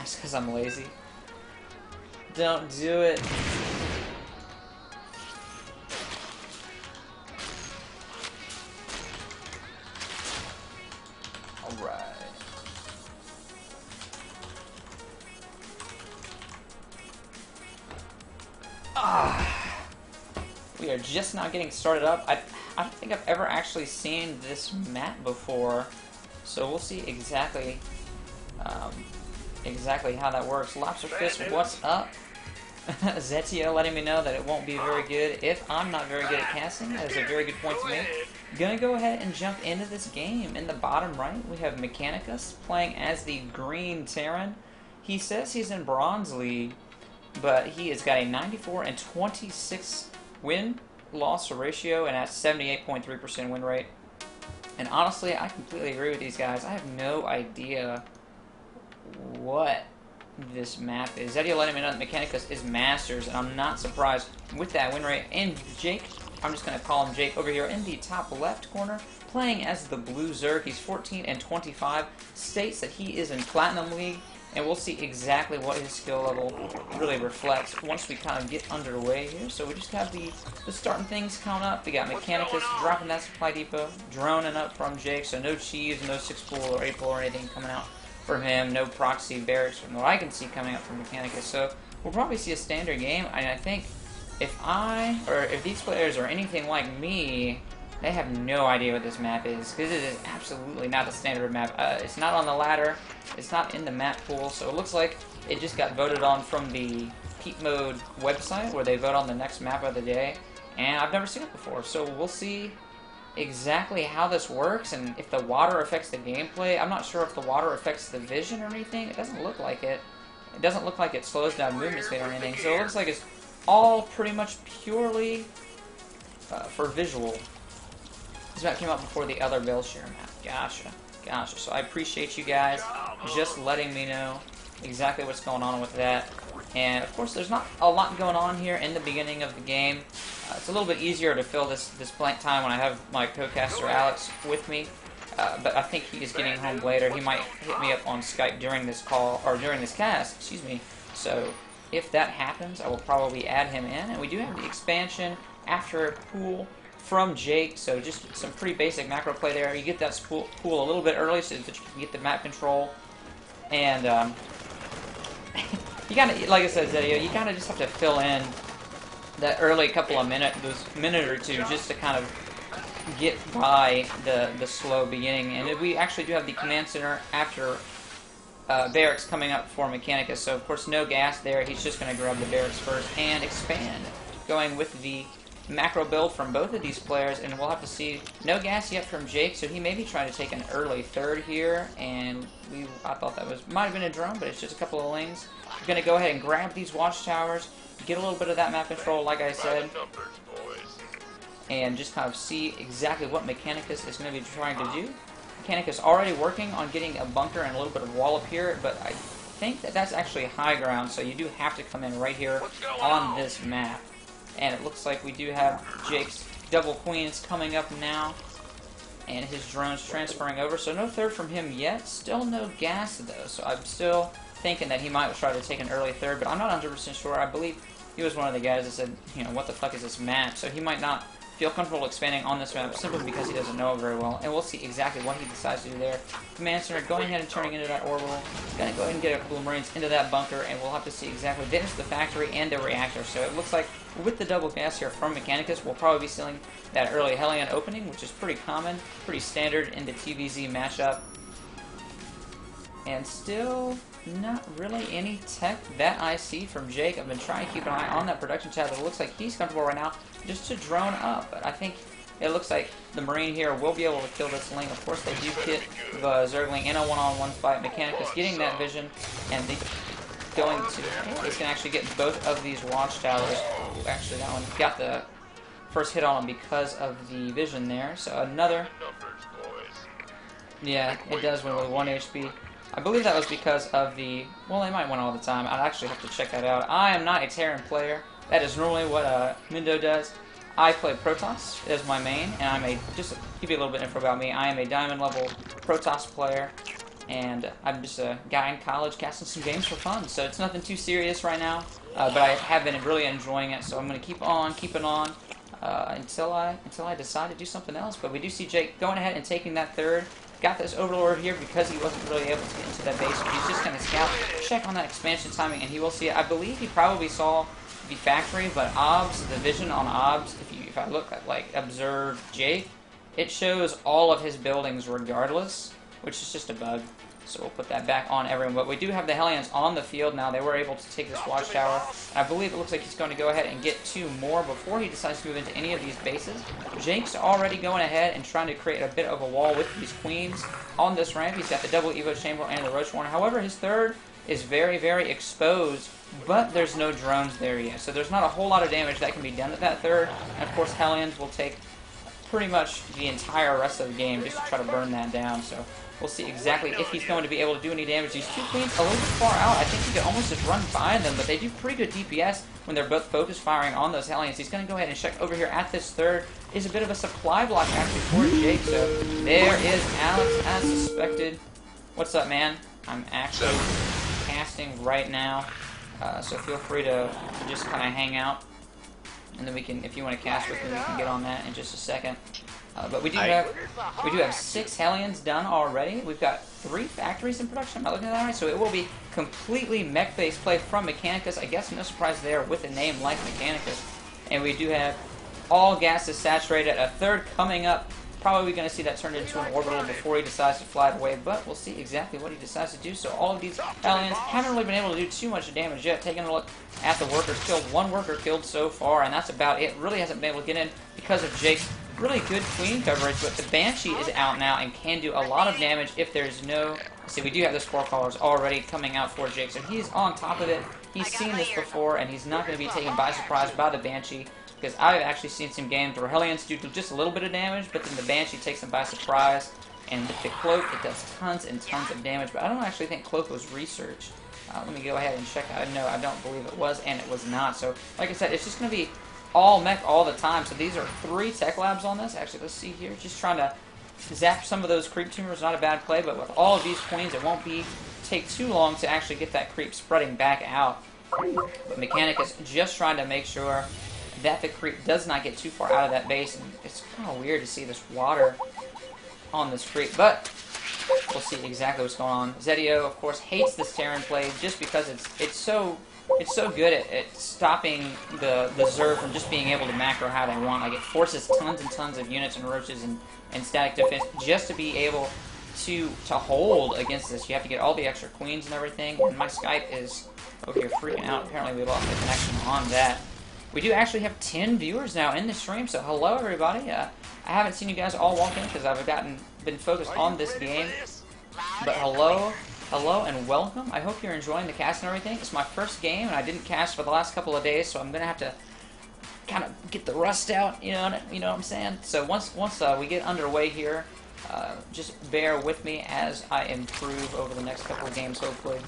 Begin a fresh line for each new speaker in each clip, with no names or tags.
That's because I'm lazy. Don't do it. Alright. We are just now getting started up. I don't think I've ever actually seen this map before, so we'll see exactly how that works. Lobster Fist, what's up? Zetio letting me know that it won't be very good if I'm not very good at casting. That is a very good point to make. Gonna go ahead and jump into this game. In the bottom right, we have Mechanicus playing as the Green Terran. He says he's in Bronze League, but he has got a 94 and 26 win-loss ratio and has 78.3% win rate. And honestly, I completely agree with these guys. I have no idea what this map is. Zetio letting me know that Mechanicus is Masters, and I'm not surprised with that win rate. And Jake, I'm just going to call him Jake, over here in the top left corner, playing as the Blue Zerg. He's 14 and 25, states that he is in Platinum League, and we'll see exactly what his skill level really reflects once we kind of get underway here. So we just have the starting things count up. We got Mechanicus dropping that supply depot, droning up from Jake, so no cheese, no 6-pool or 8-pool or anything coming out from him, no proxy barracks from what I can see coming up from Mechanicus. So we'll probably see a standard game, and I think if these players are anything like me, they have no idea what this map is, because it is absolutely not the standard map. It's not on the ladder, it's not in the map pool, so it looks like it just got voted on from the Peak Mode website, where they vote on the next map of the day, and I've never seen it before, so we'll see exactly how this works, and if the water affects the gameplay. I'm not sure if the water affects the vision or anything. It doesn't look like it. It doesn't look like it slows down movement speed or anything, so it looks like it's all pretty much purely for visual. This map came out before the other Belshire map. Gotcha. So I appreciate you guys just letting me know exactly what's going on with that. And of course, there's not a lot going on here in the beginning of the game. It's a little bit easier to fill this blank time when I have my co-caster Alex with me. But I think he is getting home later. He might hit me up on Skype during this call, or during this cast, excuse me. So if that happens, I will probably add him in. And we do have the expansion after pool from Jake, so just some pretty basic macro play there. You get that pool a little bit early so that you can get the map control. And you gotta, like I said, Zetio, you gotta just have to fill in that early couple of minute or two just to kind of get by the slow beginning. And we actually do have the command center after barracks coming up for Mechanicus, so of course no gas there. He's just going to grab the barracks first and expand, going with the macro build from both of these players, and we'll have to see. No gas yet from Jake, so he may be trying to take an early third here, and I thought that might have been a drone, but it's just a couple of lings. We're going to go ahead and grab these watchtowers, get a little bit of that map control, like I said, and just kind of see exactly what Mechanicus is going to be trying to do. Mechanicus already working on getting a bunker and a little bit of wall up here, but I think that that's actually high ground, so you do have to come in right here on this map. And it looks like we do have Jake's double queens coming up now, and his drones transferring over. So no third from him yet. Still no gas though. So I'm still thinking that he might try to take an early third, but I'm not 100% sure. I believe he was one of the guys that said, you know, what the fuck is this map? So he might not feel comfortable expanding on this map simply because he doesn't know it very well. And we'll see exactly what he decides to do there. Command center going ahead and turning into that orbital. Going to go ahead and get a couple of Marines into that bunker, and we'll have to see exactly. There's the factory and the reactor. So it looks like with the double gas here from Mechanicus, we'll probably be seeing that early Hellion opening, which is pretty common, pretty standard in the TVZ matchup. And still not really any tech that I see from Jake. I've been trying to keep an eye on that production tab, but it looks like he's comfortable right now just to drone up. But I think it looks like the Marine here will be able to kill this Ling. Of course, they do hit the Zergling in a one-on-one fight. Mechanicus getting that vision, and going to... He's going to actually get both of these watchtowers. Ooh, actually, that one got the first hit on him because of the vision there. So another... Yeah, it does win with 1 HP. I believe that was because of the... Well, they might win all the time. I'd actually have to check that out. I am not a Terran player. That is normally what Mindo does. I play Protoss as my main, and I'm a... Just to give you a little bit of info about me, I am a diamond level Protoss player. and I'm just a guy in college casting some games for fun. So it's nothing too serious right now, but I have been really enjoying it. So I'm going to keep on keeping on until I decide to do something else. But we do see Jake going ahead and taking that third. Got this Overlord here because he wasn't really able to get into that base. He's just going to scout, check on that expansion timing, and he will see it. I believe he probably saw the factory, but OBS, the vision on OBS, if I look at, like, observe Jake, it shows all of his buildings regardless, which is just a bug. So we'll put that back on everyone. But we do have the Hellions on the field now. They were able to take this watchtower. I believe it looks like he's going to go ahead and get 2 more before he decides to move into any of these bases. Jake's already going ahead and trying to create a bit of a wall with these queens on this ramp. He's got the double Evo Chamber and the Roach Warner. However, his third is very, very exposed, but there's no drones there yet. So there's not a whole lot of damage that can be done to that third. And of course, Hellions will take pretty much the entire rest of the game just to try to burn that down. So we'll see exactly if he's going to be able to do any damage. These 2 queens a little bit far out. I think he could almost just run by them, but they do pretty good DPS when they're both focus firing on those Hellions. He's going to go ahead and check over here at this third. Is a bit of a supply block actually for Jake. So there is Alex as suspected. What's up, man? I'm actually casting right now, so feel free to just kind of hang out. And then we can, if you want to cast with me, we can get on that in just a second. But we do have 6 Hellions done already. We've got 3 factories in production. I'm not looking at that right, so it will be completely mech-based play from Mechanicus. I guess no surprise there with a name like Mechanicus. And we do have all gases saturated. A third coming up. Probably going to see that turned into an orbital before he decides to fly it away, but we'll see exactly what he decides to do. So all of these Hellions haven't really been able to do too much damage yet. Taking a look at the workers killed, 1 worker killed so far, and that's about it. Really hasn't been able to get in because of Jake's really good queen coverage, but the Banshee is out now and can do a lot of damage if there's no... See, we do have the Score Callers already coming out for Jake, so he's on top of it. He's seen this before, and he's not going to be taken by surprise by the Banshee. Because I've actually seen some games where Hellions do just a little bit of damage, but then the Banshee takes them by surprise. And with the Cloak, it does tons and tons of damage. But I don't actually think Cloak was researched. Let me go ahead and check out. No, I don't believe it was, and it was not. So, like I said, it's just going to be all mech all the time. So these are 3 tech labs on this. Actually, let's see here. Just trying to zap some of those creep tumors. Not a bad play, but with all of these queens, it won't take too long to actually get that creep spreading back out. But Mechanicus just trying to make sure that the creep does not get too far out of that base, and it's kind of weird to see this water on this creep, but we'll see exactly what's going on. Zetio, of course, hates this Terran play just because it's so good at stopping the Zerg from just being able to macro how they want. Like, it forces tons and tons of units and roaches and static defense just to be able to hold against this. You have to get all the extra queens and everything, and my Skype is over here freaking out. Apparently we lost the connection on that. We do actually have 10 viewers now in the stream, so hello everybody. I haven't seen you guys all walk in because I've been focused on this game. But hello and welcome. I hope you're enjoying the cast and everything. It's my first game, and I didn't cast for the last couple of days, so I'm gonna have to kind of get the rust out. You know what I'm saying? So once we get underway here, just bear with me as I improve over the next couple of games, hopefully,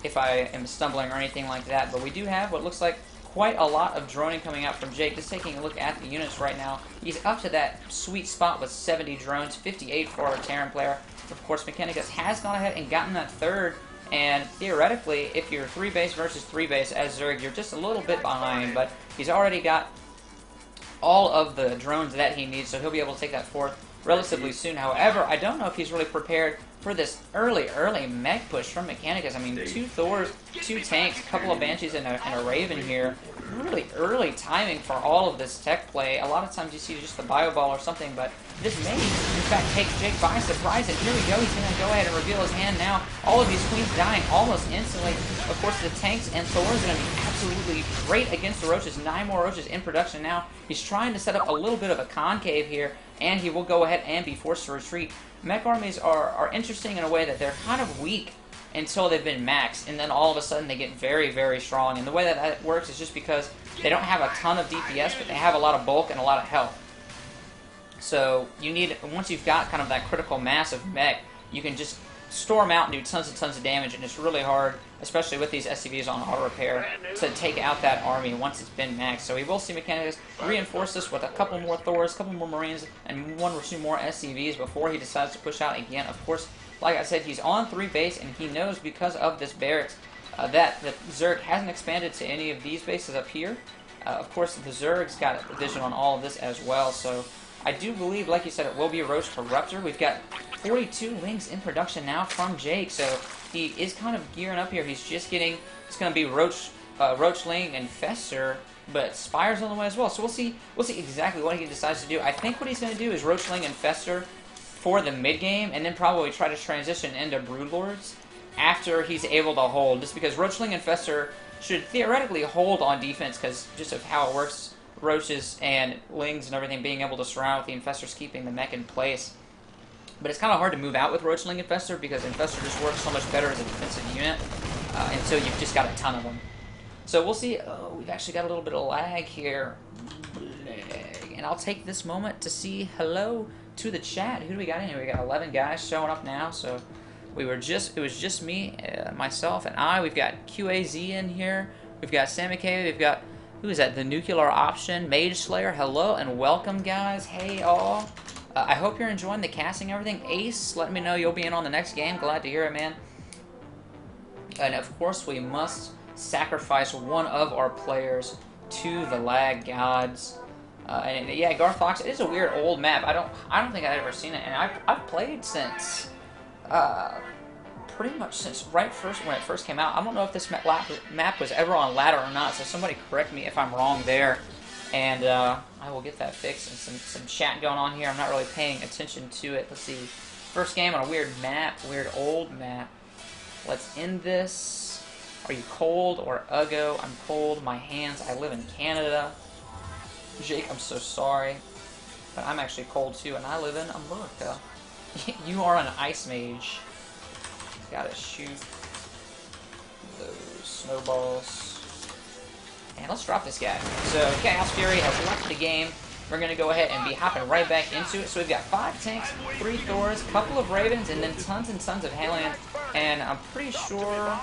if I am stumbling or anything like that. But we do have what looks like quite a lot of droning coming out from Jake. Just taking a look at the units right now, he's up to that sweet spot with 70 drones, 58 for a Terran player. Of course, Mechanicus has gone ahead and gotten that third, and theoretically, if you're 3 base versus 3 base as Zerg, you're just a little bit behind, but he's already got all of the drones that he needs, so he'll be able to take that fourth relatively soon. However, I don't know if he's really prepared for this early mech push from Mechanicus. I mean, 2 Thors, 2 tanks, a couple of Banshees, and a Raven here. Really early timing for all of this tech play. A lot of times you see just the Bio Ball or something, but this may, in fact, take Jake by surprise. And here we go. He's going to go ahead and reveal his hand now. All of these queens dying almost instantly. Of course, the tanks and Thor is going to be absolutely great against the Roaches. 9 more Roaches in production now. He's trying to set up a little bit of a concave here, and he will go ahead and be forced to retreat. Mech armies are interesting in a way that they're kind of weak until they've been maxed, and then all of a sudden they get very, very strong. And the way that works is just because they don't have a ton of DPS, but they have a lot of bulk and a lot of health. So you need, once you've got kind of that critical mass of mech, you can just storm out and do tons and tons of damage, and it's really hard, especially with these SCVs on auto repair, to take out that army once it's been maxed. So we will see Mechanicus reinforce this with a couple more Thors, a couple more Marines, and 1 or 2 more SCVs before he decides to push out again. Of course, like I said, he's on 3 base, and he knows because of this barracks that the Zerg hasn't expanded to any of these bases up here. Of course, the Zerg's got a vision on all of this as well, so I do believe, like you said, it will be a Roach Corruptor. We've got 42 Lings in production now from Jake, so he is kind of gearing up here. He's just getting, it's going to be Roach Ling and Fester, but Spire's on the way as well. So we'll see exactly what he decides to do. I think what he's going to do is Roach Ling and Fester for the mid game, and then probably try to transition into Broodlords after he's able to hold. Just because Roach Ling and Fester should theoretically hold on defense because just of how it works, Roaches and Lings and everything being able to surround with the Infestors keeping the mech in place. But it's kind of hard to move out with Roach Ling Infestor because Infestor just works so much better as a defensive unit until you've just got a ton of them. So we'll see. Oh, we've actually got a little bit of lag here. And I'll take this moment to see hello to the chat. Who do we got in here? We got 11 guys showing up now. So it was just me, myself, and I. We've got QAZ in here. We've got Sammy K. We've got, who is that? The Nuclear Option, Mage Slayer. Hello and welcome, guys. Hey, all. I hope you're enjoying the casting and everything. Ace, let me know you'll be in on the next game. Glad to hear it, man. And of course, we must sacrifice one of our players to the lag gods. And yeah, Garth Fox, it is a weird old map. I don't think I've ever seen it, and I've played since pretty much since when it first came out. I don't know if this map was ever on ladder or not, so somebody correct me if I'm wrong there. And I will get that fixed. And some chat going on here. I'm not really paying attention to it. Let's see. First game on a weird map, weird old map. Let's end this. Are you cold or uggo? I'm cold. My hands. I live in Canada. Jake, I'm so sorry. But I'm actually cold too, and I live in America. You are an ice mage. Gotta shoot those snowballs. And let's drop this guy. So Chaos Fury has left the game. We're going to go ahead and be hopping right back into it. So we've got 5 tanks, 3 Thors, couple of Ravens, and then tons and tons of Hellion. And I'm pretty sure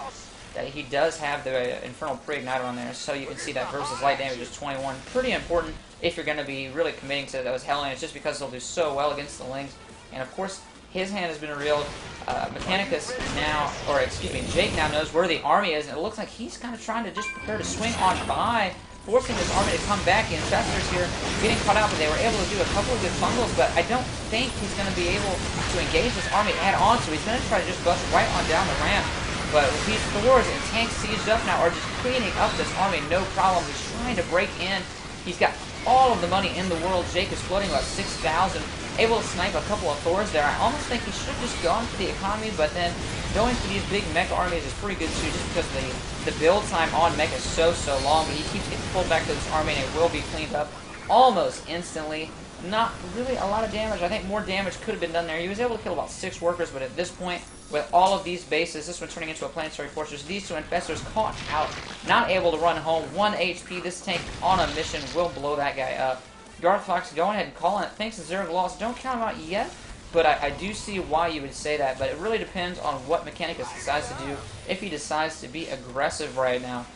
that he does have the Infernal Pre-Igniter on there. So you can see that versus light damage is 21. Pretty important if you're going to be really committing to those Hellions, just because they'll do so well against the Lings. And of course, his hand has been revealed. Mechanicus now, or excuse me, Jake now knows where the army is, and it looks like he's kind of trying to just prepare to swing on by, forcing this army to come back. The Infestors here getting caught out, but they were able to do a couple of good bundles, but I don't think he's going to be able to engage this army head on, so he's going to try to just bust right on down the ramp. But with these Thors and tanks sieged up now are just cleaning up this army, no problem. He's trying to break in. He's got all of the money in the world. Jake is floating about 6,000. Able to snipe a couple of Thors there. I almost think he should have just gone for the economy, but then going for these big mech armies is pretty good too, just because the build time on mech is so long, but he keeps getting pulled back to this army, and it will be cleaned up almost instantly. Not really a lot of damage. I think more damage could have been done there. He was able to kill about 6 workers, but at this point, with all of these bases, this one turning into a planetary fortress, these 2 Infestors caught out, not able to run home. 1 HP. This tank on a mission will blow that guy up. Garth Fox going ahead and calling it. Thanks to Zerg loss. Don't count him out yet, but I do see why you would say that. But it really depends on what Mechanicus decides to do. If he decides to be aggressive right now,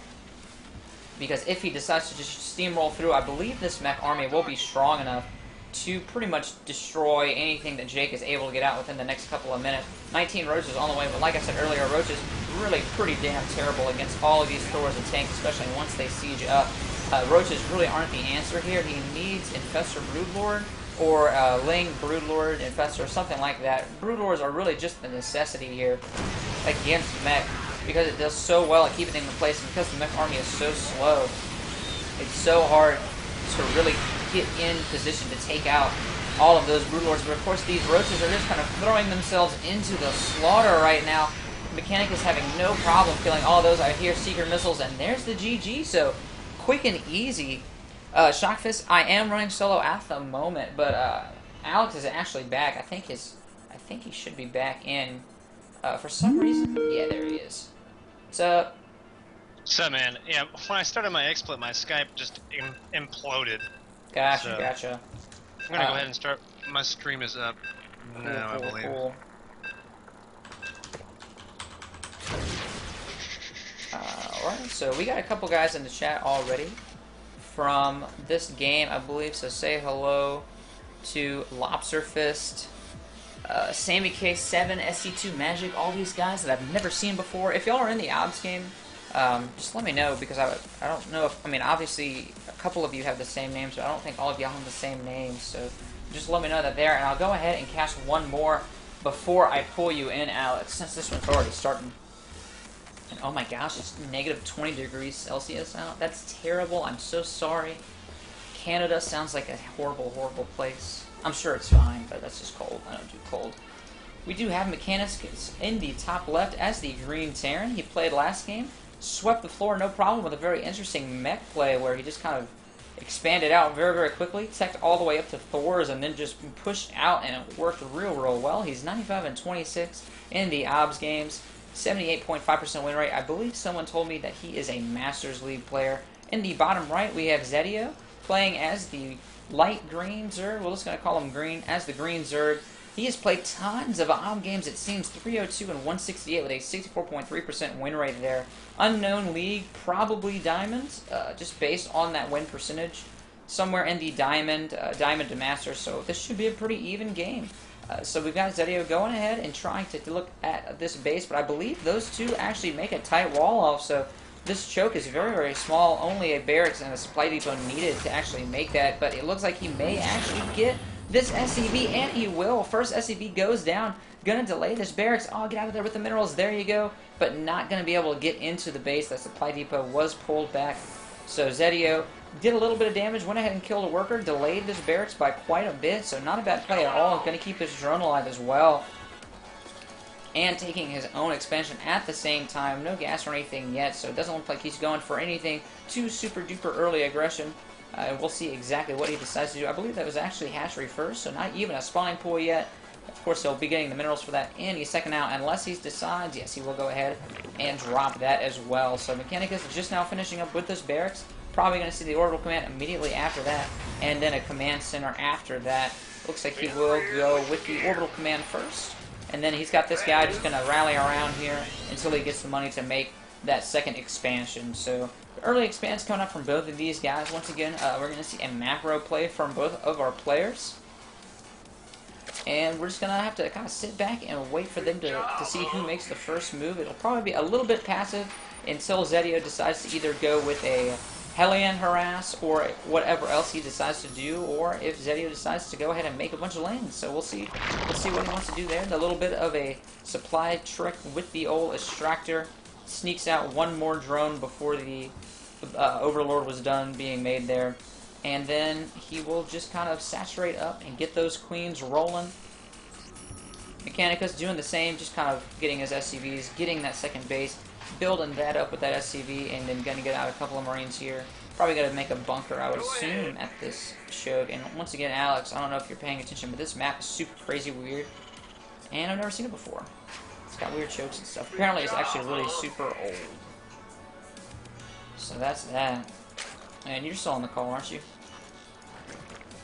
because if he decides to just steamroll through, I believe this mech army will be strong enough to pretty much destroy anything that Jake is able to get out within the next couple of minutes. 19 Roaches on the way, but like I said earlier, Roach is really pretty damn terrible against all of these Thors and tanks, especially once they siege up. Roaches really aren't the answer here. He needs Infestor Broodlord or Ling Broodlord Infestor or something like that. Broodlords are really just the necessity here against mech because it does so well at keeping things in place, and because the mech army is so slow, it's so hard to really get in position to take out all of those Broodlords. But of course, these Roaches are just kind of throwing themselves into the slaughter right now. Mechanic is having no problem killing all those. I hear Secret Missiles, and there's the GG. So quick and easy. Shockfist, I am running solo at the moment, but Alex is actually back. I think he should be back in. For some reason, yeah, there he is. What's up?
So man, yeah, when I started my XSplit, my Skype just imploded.
Gotcha,
so
gotcha.
I'm gonna go ahead and start. My stream is up now, I believe.
Cool. Alright, so we got a couple guys in the chat already from this game, I believe. So say hello to Lobster Fist. Sammy K7, SC2 Magic, all these guys that I've never seen before. If y'all are in the OBS game, just let me know, because I don't know if, I mean, obviously a couple of you have the same names, but I don't think all of y'all have the same names, so just let me know that there, and I'll go ahead and cast one more before I pull you in, Alex, since this one's already starting. And oh my gosh, it's negative 20 degrees Celsius out. That's terrible. I'm so sorry. Canada sounds like a horrible, horrible place. I'm sure it's fine, but that's just cold. I don't do cold. We do have Mechanicus in the top left as the Green Terran. He played last game, swept the floor no problem with a very interesting mech play where he just kind of expanded out very, very quickly, teched all the way up to Thor's, and then just pushed out, and it worked real, real well. He's 95 and 26 in the OBS games, 78.5% win rate. I believe someone told me that he is a Masters League player. In the bottom right, we have Zetio playing as the light green Zerg. We're just going to call him green, as the green Zerg. He has played tons of OBS games, it seems, 302 and 168 with a 64.3% win rate there. Unknown league, probably Diamond, just based on that win percentage. Somewhere in the Diamond to Master, so this should be a pretty even game. So we've got Zetio going ahead and trying to look at this base, but I believe those two actually make a tight wall off, so this choke is very, very small. Only a barracks and a supply depot needed to actually make that, but it looks like he may actually get this SCV, and he will. First SCV goes down. Gonna delay this barracks. Oh, get out of there with the minerals. There you go. But not gonna be able to get into the base. That supply depot was pulled back. So Zetio did a little bit of damage, went ahead and killed a worker, delayed this barracks by quite a bit, so not a bad play at all. Gonna keep his drone alive as well. And taking his own expansion at the same time. No gas or anything yet, so it doesn't look like he's going for anything too super duper early aggression. We'll see exactly what he decides to do. I believe that was actually hatchery first, so not even a spawning pool yet. Of course, he'll be getting the minerals for that any second now, unless he decides, yes, he will go ahead and drop that as well. So Mechanicus is just now finishing up with this barracks. Probably going to see the orbital command immediately after that, and then a command center after that. Looks like he will go with the orbital command first, and then he's got this guy just going to rally around here until he gets the money to make that second expansion. So early expands coming up from both of these guys. Once again, we're going to see a macro play from both of our players. And we're just going to have to kind of sit back and wait for them to see who makes the first move. It'll probably be a little bit passive until Zetio decides to either go with a Hellion harass or whatever else he decides to do, or if Zetio decides to go ahead and make a bunch of lanes. So we'll see what he wants to do there. A little bit of a supply trick with the old extractor. Sneaks out one more drone before the Overlord was done being made there. And then he will just kind of saturate up and get those queens rolling. Mechanicus doing the same, just kind of getting his SCVs, getting that second base, building that up with that SCV, and then going to get out a couple of Marines here. Probably going to make a bunker, I would assume, at this choke. And once again, Alex, I don't know if you're paying attention, but this map is super crazy weird. And I've never seen it before. It's got weird chokes and stuff. Apparently it's actually really super old. So that's that. And you're still on the call, aren't you?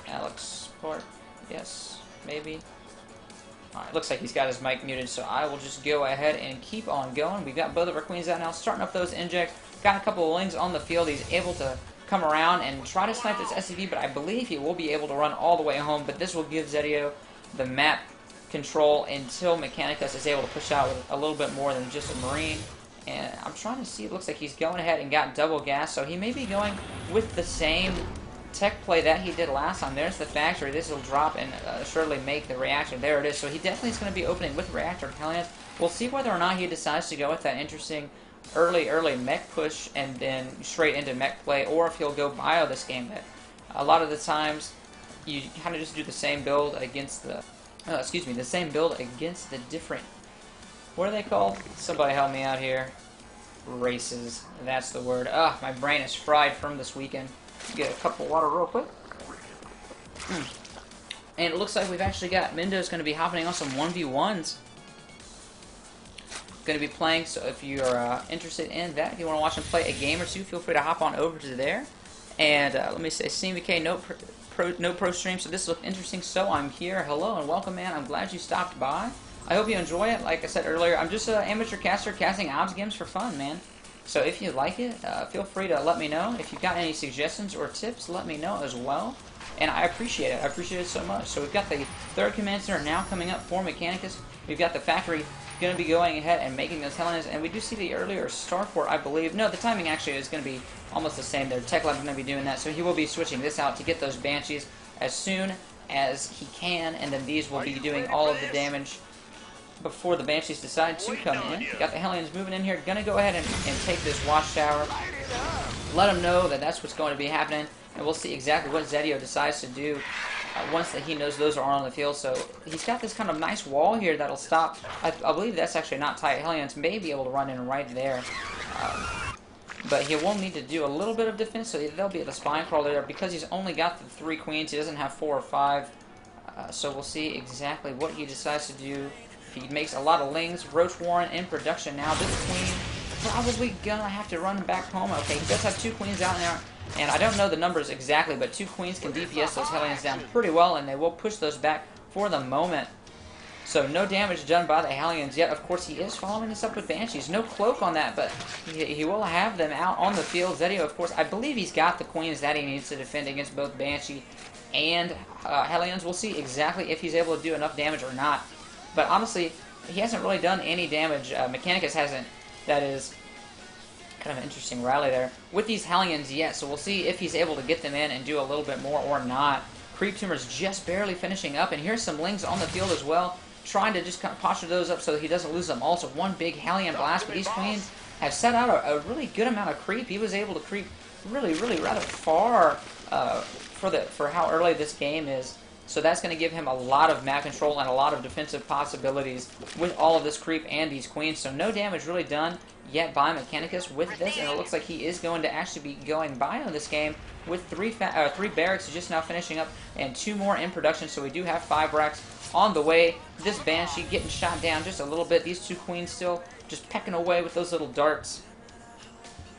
Alex Port? Yes? Maybe? Alright, looks like he's got his mic muted, so I will just go ahead and keep on going. We've got both of our queens out now, starting up those injects. Got a couple of lings on the field. He's able to come around and try to snipe this SCV, but I believe he will be able to run all the way home, but this will give Zetio the map control until Mechanicus is able to push out with a little bit more than just a Marine. And I'm trying to see, it looks like he's going ahead and got double gas, so he may be going with the same tech play that he did last time. There's the factory. This will drop and surely make the reactor. There it is. So he definitely is going to be opening with reactor Hellions. We'll see whether or not he decides to go with that interesting early mech push and then straight into mech play, or if he'll go bio this game. But a lot of the times, you kind of just do the same build against the the same build against the different, what are they called? Somebody help me out here. Races. That's the word. Ugh, my brain is fried from this weekend. Get a cup of water real quick. And it looks like we've actually got Mendo's going to be hopping on some 1v1s. Going to be playing, so if you're interested in that, if you want to watch him play a game or two, feel free to hop on over to there. And let me say, CMVK, no pro stream, so this looks interesting, so I'm here. Hello and welcome, man. I'm glad you stopped by. I hope you enjoy it. Like I said earlier, I'm just an amateur caster casting OBS games for fun, man. So if you like it, feel free to let me know. If you've got any suggestions or tips, let me know as well. and I appreciate it. I appreciate it so much. So we've got the third command center now coming up for Mechanicus. We've got the factory going to be going ahead and making those Hellions, and we do see the earlier Starport, I believe. No, the timing actually is going to be almost the same there. Tech Lab is going to be doing that, so he will be switching this out to get those Banshees as soon as he can, and then these will be doing all of the damage before the Banshees decide to come in. Got the Hellions moving in here. Going to go ahead and take this Watchtower. Let them know that that's what's going to be happening, and we'll see exactly what Zetio decides to do once that he knows those are on the field. So he's got this kind of nice wall here that'll stop. I believe that's actually not tight. Hellions may be able to run in right there. But he will need to do a little bit of defense, so they'll be at the spine crawler there. Because he's only got the 3 queens, he doesn't have 4 or 5. So we'll see exactly what he decides to do. If he makes a lot of lings, Roach Warren in production now. This queen probably gonna have to run back home. Okay, he does have 2 queens out there. And I don't know the numbers exactly, but 2 queens can DPS those Hellions down pretty well, and they will push those back for the moment. So no damage done by the Hellions yet. Of course, he is following this up with Banshees. No cloak on that, but he will have them out on the field. Zetio, of course, I believe he's got the queens that he needs to defend against both Banshee and Hellions. We'll see exactly if he's able to do enough damage or not. But honestly, he hasn't really done any damage. Mechanicus hasn't. That is kind of an interesting rally there with these Hellions yet. So we'll see if he's able to get them in and do a little bit more or not. Creep Tumor's just barely finishing up, and here's some lings on the field as well, trying to just kind of posture those up so that he doesn't lose them. Also, one big Hellion blast, but these queens have set out a really good amount of creep. He was able to creep really rather far for how early this game is. So that's going to give him a lot of map control and a lot of defensive possibilities with all of this creep and these queens. So no damage really done yet by Mechanicus with this, and it looks like he is going to actually be going bio this game with 3 barracks just now finishing up and 2 more in production. So we do have 5 racks on the way. This Banshee getting shot down just a little bit. These 2 queens still just pecking away with those little darts.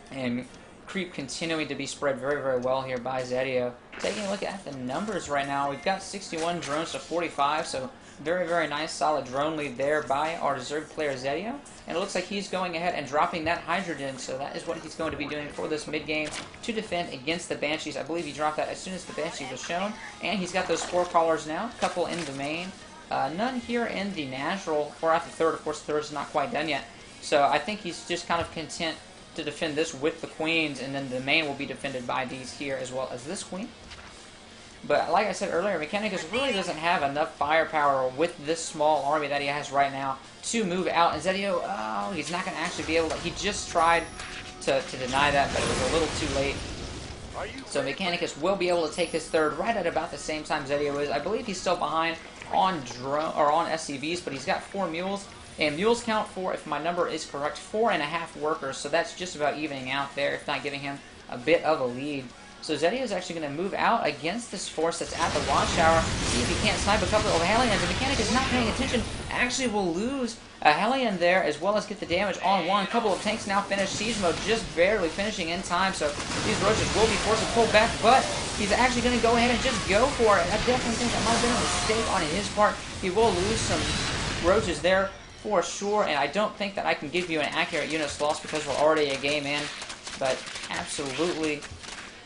And creep continuing to be spread very well here by Zetio. Taking a look at the numbers right now, we've got 61 drones to 45, so very nice solid drone lead there by our reserve player Zetio. And it looks like he's going ahead and dropping that Hydrogen, so that is what he's going to be doing for this mid-game to defend against the Banshees. I believe he dropped that as soon as the Banshees was shown. And he's got those 4 crawlers now, a couple in the main. None here in the natural, or at the third. Of course, the third is not quite done yet. So I think he's just kind of content to defend this with the queens, and then the main will be defended by these here as well as this queen. But like I said earlier, Mechanicus really doesn't have enough firepower with this small army that he has right now to move out. And Zetio, oh, he's not going to actually be able to. He just tried to deny that, but it was a little too late. So Mechanicus will be able to take his third right at about the same time Zetio is. I believe he's still behind on drone or on SCVs, but he's got 4 mules. And mules count for, if my number is correct, 4.5 workers. So that's just about evening out there, if not giving him a bit of a lead. So Zetio is actually going to move out against this force that's at the Watchtower. See if he can't snipe a couple of Hellions. The Mechanicus not paying attention. Actually will lose a Hellion there, as well as get the damage on one. Couple of tanks now finished. Siege mode just barely finishing in time. So these roaches will be forced to pull back, but he's actually going to go ahead and just go for it. I definitely think that might have been a mistake on his part. He will lose some roaches there for sure, and I don't think that I can give you an accurate units loss because we're already a game in, but absolutely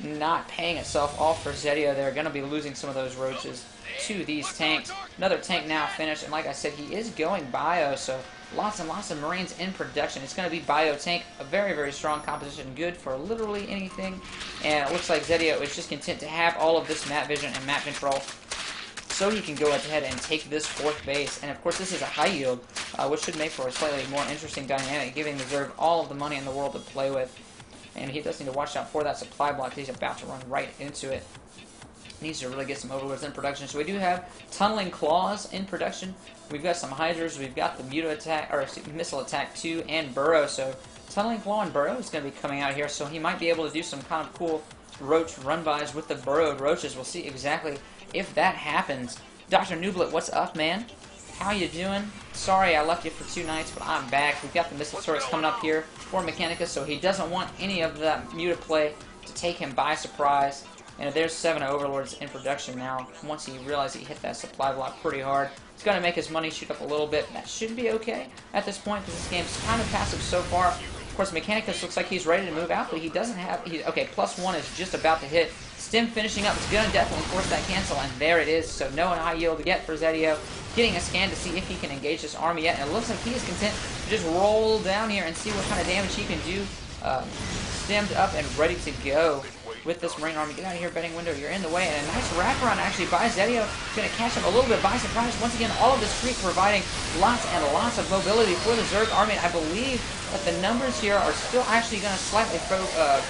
not paying itself off for Zetio. They're going to be losing some of those roaches to these tanks. Another tank now finished, and like I said, he is going bio, so lots and lots of Marines in production. It's going to be bio tank, a very strong composition, good for literally anything, and it looks like Zetio is just content to have all of this map vision and map control, so he can go ahead and take this 4th base. And of course this is a high yield, which should make for a slightly more interesting dynamic, giving the Reserve all of the money in the world to play with. And he does need to watch out for that supply block. He's about to run right into it. Needs to really get some overlords in production. So we do have Tunneling Claws in production. We've got some Hydras. We've got the Missile Attack 2 and Burrow. So Tunneling Claw and Burrow is going to be coming out here. So he might be able to do some kind of cool roach run-bys with the burrowed roaches. We'll see exactly if that happens. Dr. Nublet, what's up, man? How you doing? Sorry I left you for 2 nights, but I'm back. We've got the missile turrets coming up here for Mechanicus, so he doesn't want any of that muted play to take him by surprise. And there's 7 overlords in production now. Once he realized he hit that supply block pretty hard, it's going to make his money shoot up a little bit. That should be okay at this point because this game's kind of passive so far. course, Mechanicus looks like he's ready to move out, but he doesn't have... okay, +1 is just about to hit. Stim finishing up is going to definitely force that cancel, and there it is. So no high yield yet for Zetio. Getting a scan to see if he can engage this army yet, and it looks like he is content to just roll down here and see what kind of damage he can do. Stemmed up and ready to go with this Marine army. Get out of here, betting window. You're in the way. And a nice wraparound actually by Zetio. Going to catch him a little bit by surprise. Once again, all of this creep providing lots and lots of mobility for the Zerg army. I believe that the numbers here are still actually going to slightly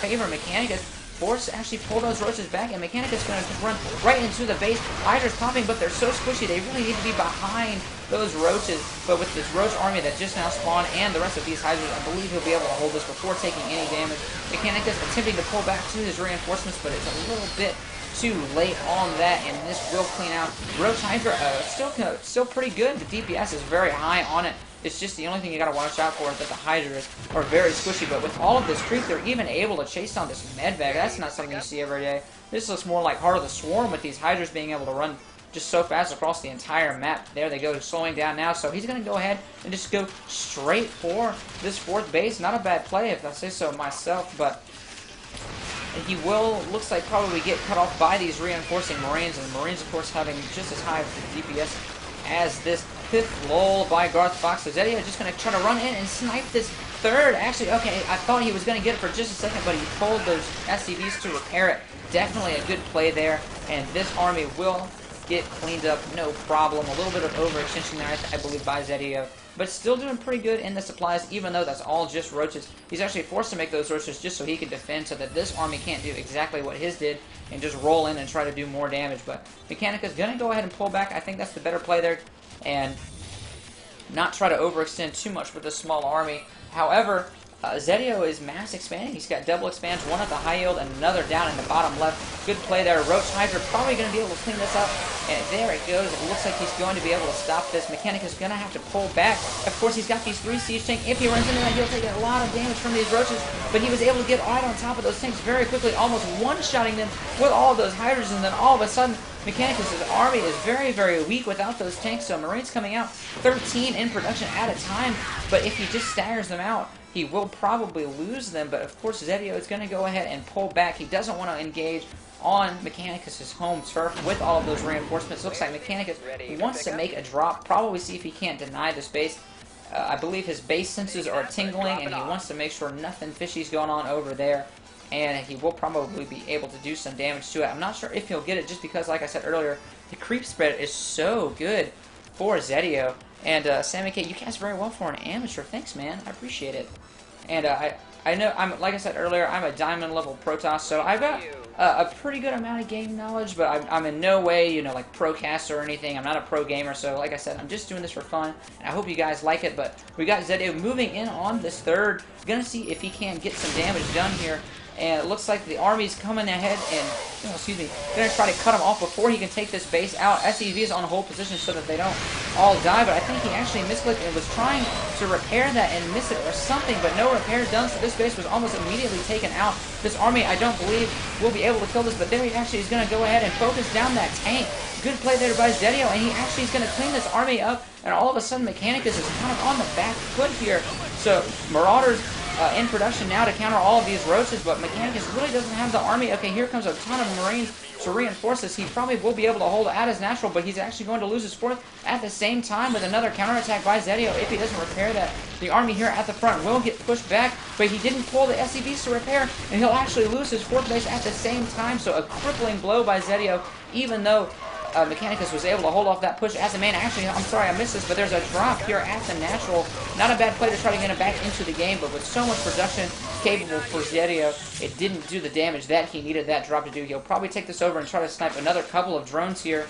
favor Mechanicus. Force to actually pull those roaches back, and Mechanicus going to run right into the base. Hydra's popping, but they're so squishy, they really need to be behind those roaches. But with this roach army that just now spawned and the rest of these Hydras, I believe he'll be able to hold this before taking any damage. Mechanicus attempting to pull back to his reinforcements, but it's a little bit too late on that, and this will clean out. Roach Hydra still pretty good. The DPS is very high on it. It's just the only thing you gotta watch out for is that the Hydras are very squishy, but with all of this creep, they're even able to chase down this medbag. That's not something you see every day. This looks more like Heart of the Swarm with these Hydras being able to run just so fast across the entire map. There they go, slowing down now, so he's gonna go ahead and just go straight for this 4th base. Not a bad play if I say so myself, but he will, looks like, probably get cut off by these reinforcing Marines, and the Marines, of course, having just as high DPS as this 5th lull by Garth Fox. So Zetio just going to try to run in and snipe this 3rd. Actually, okay, I thought he was going to get it for just a second, but he pulled those SCVs to repair it. Definitely a good play there, and this army will get cleaned up, no problem. A little bit of overextension there, I believe, by Zetio, but still doing pretty good in the supplies, even though that's all just roaches. He's actually forced to make those roaches just so he can defend, so that this army can't do exactly what his did and just roll in and try to do more damage. But Mechanicus going to go ahead and pull back. I think that's the better play there, and not try to overextend too much with this small army. However, Zetio is mass expanding. He's got double expands, one at the high yield and another down in the bottom left. Good play there. Roach Hydra probably going to be able to clean this up. And there it goes. It looks like he's going to be able to stop this. Mechanicus is going to have to pull back. Of course, he's got these 3 siege tanks. If he runs into that, he'll take a lot of damage from these roaches. But he was able to get right on top of those tanks very quickly, almost one-shotting them with all of those Hydras. And then all of a sudden, Mechanicus' army is very, very weak without those tanks. So Marines coming out 13 in production at a time. But if he just staggers them out, he will probably lose them, but of course Zetio is going to go ahead and pull back. He doesn't want to engage on Mechanicus' home turf with all of those reinforcements. Looks like Mechanicus wants to make a drop, probably see if he can't deny this base. I believe his base senses are tingling, and he wants to make sure nothing fishy's going on over there. And he will probably be able to do some damage to it. I'm not sure if he'll get it, just because, like I said earlier, the creep spread is so good for Zetio. And Sammy K, you cast very well for an amateur. Thanks, man. I appreciate it. And I know, like I said earlier, I'm a diamond level Protoss, so I've got a pretty good amount of game knowledge, but I'm in no way, you know, like pro-caster or anything. I'm not a pro gamer, so like I said, I'm just doing this for fun, and I hope you guys like it. But we got Zetio moving in on this 3rd. Gonna see if he can get some damage done here. And it looks like the army's coming ahead and, gonna try to cut him off before he can take this base out. SCV is on hold position so that they don't all die, but I think he actually misclicked and was trying to repair that and miss it or something, but no repairs done, so this base was almost immediately taken out. This army, I don't believe, will be able to kill this, but there he actually is going to go ahead and focus down that tank. Good play there by Zetio, and he actually is going to clean this army up, and all of a sudden Mechanicus is kind of on the back foot here. So Marauders in production now to counter all of these roaches, but Mechanicus really doesn't have the army. Okay, here comes a ton of Marines to reinforce this. He probably will be able to hold out as natural, but he's actually going to lose his 4th at the same time with another counterattack by Zetio. If he doesn't repair that, the army here at the front will get pushed back, but he didn't pull the SCVs to repair, and he'll actually lose his 4th base at the same time, so a crippling blow by Zetio, even though Mechanicus was able to hold off that push as a man. Actually, I'm sorry I missed this, but there's a drop here at the natural. Not a bad play to try to get him back into the game, but with so much production capable for Zetio, it didn't do the damage that he needed that drop to do. He'll probably take this over and try to snipe another couple of drones here.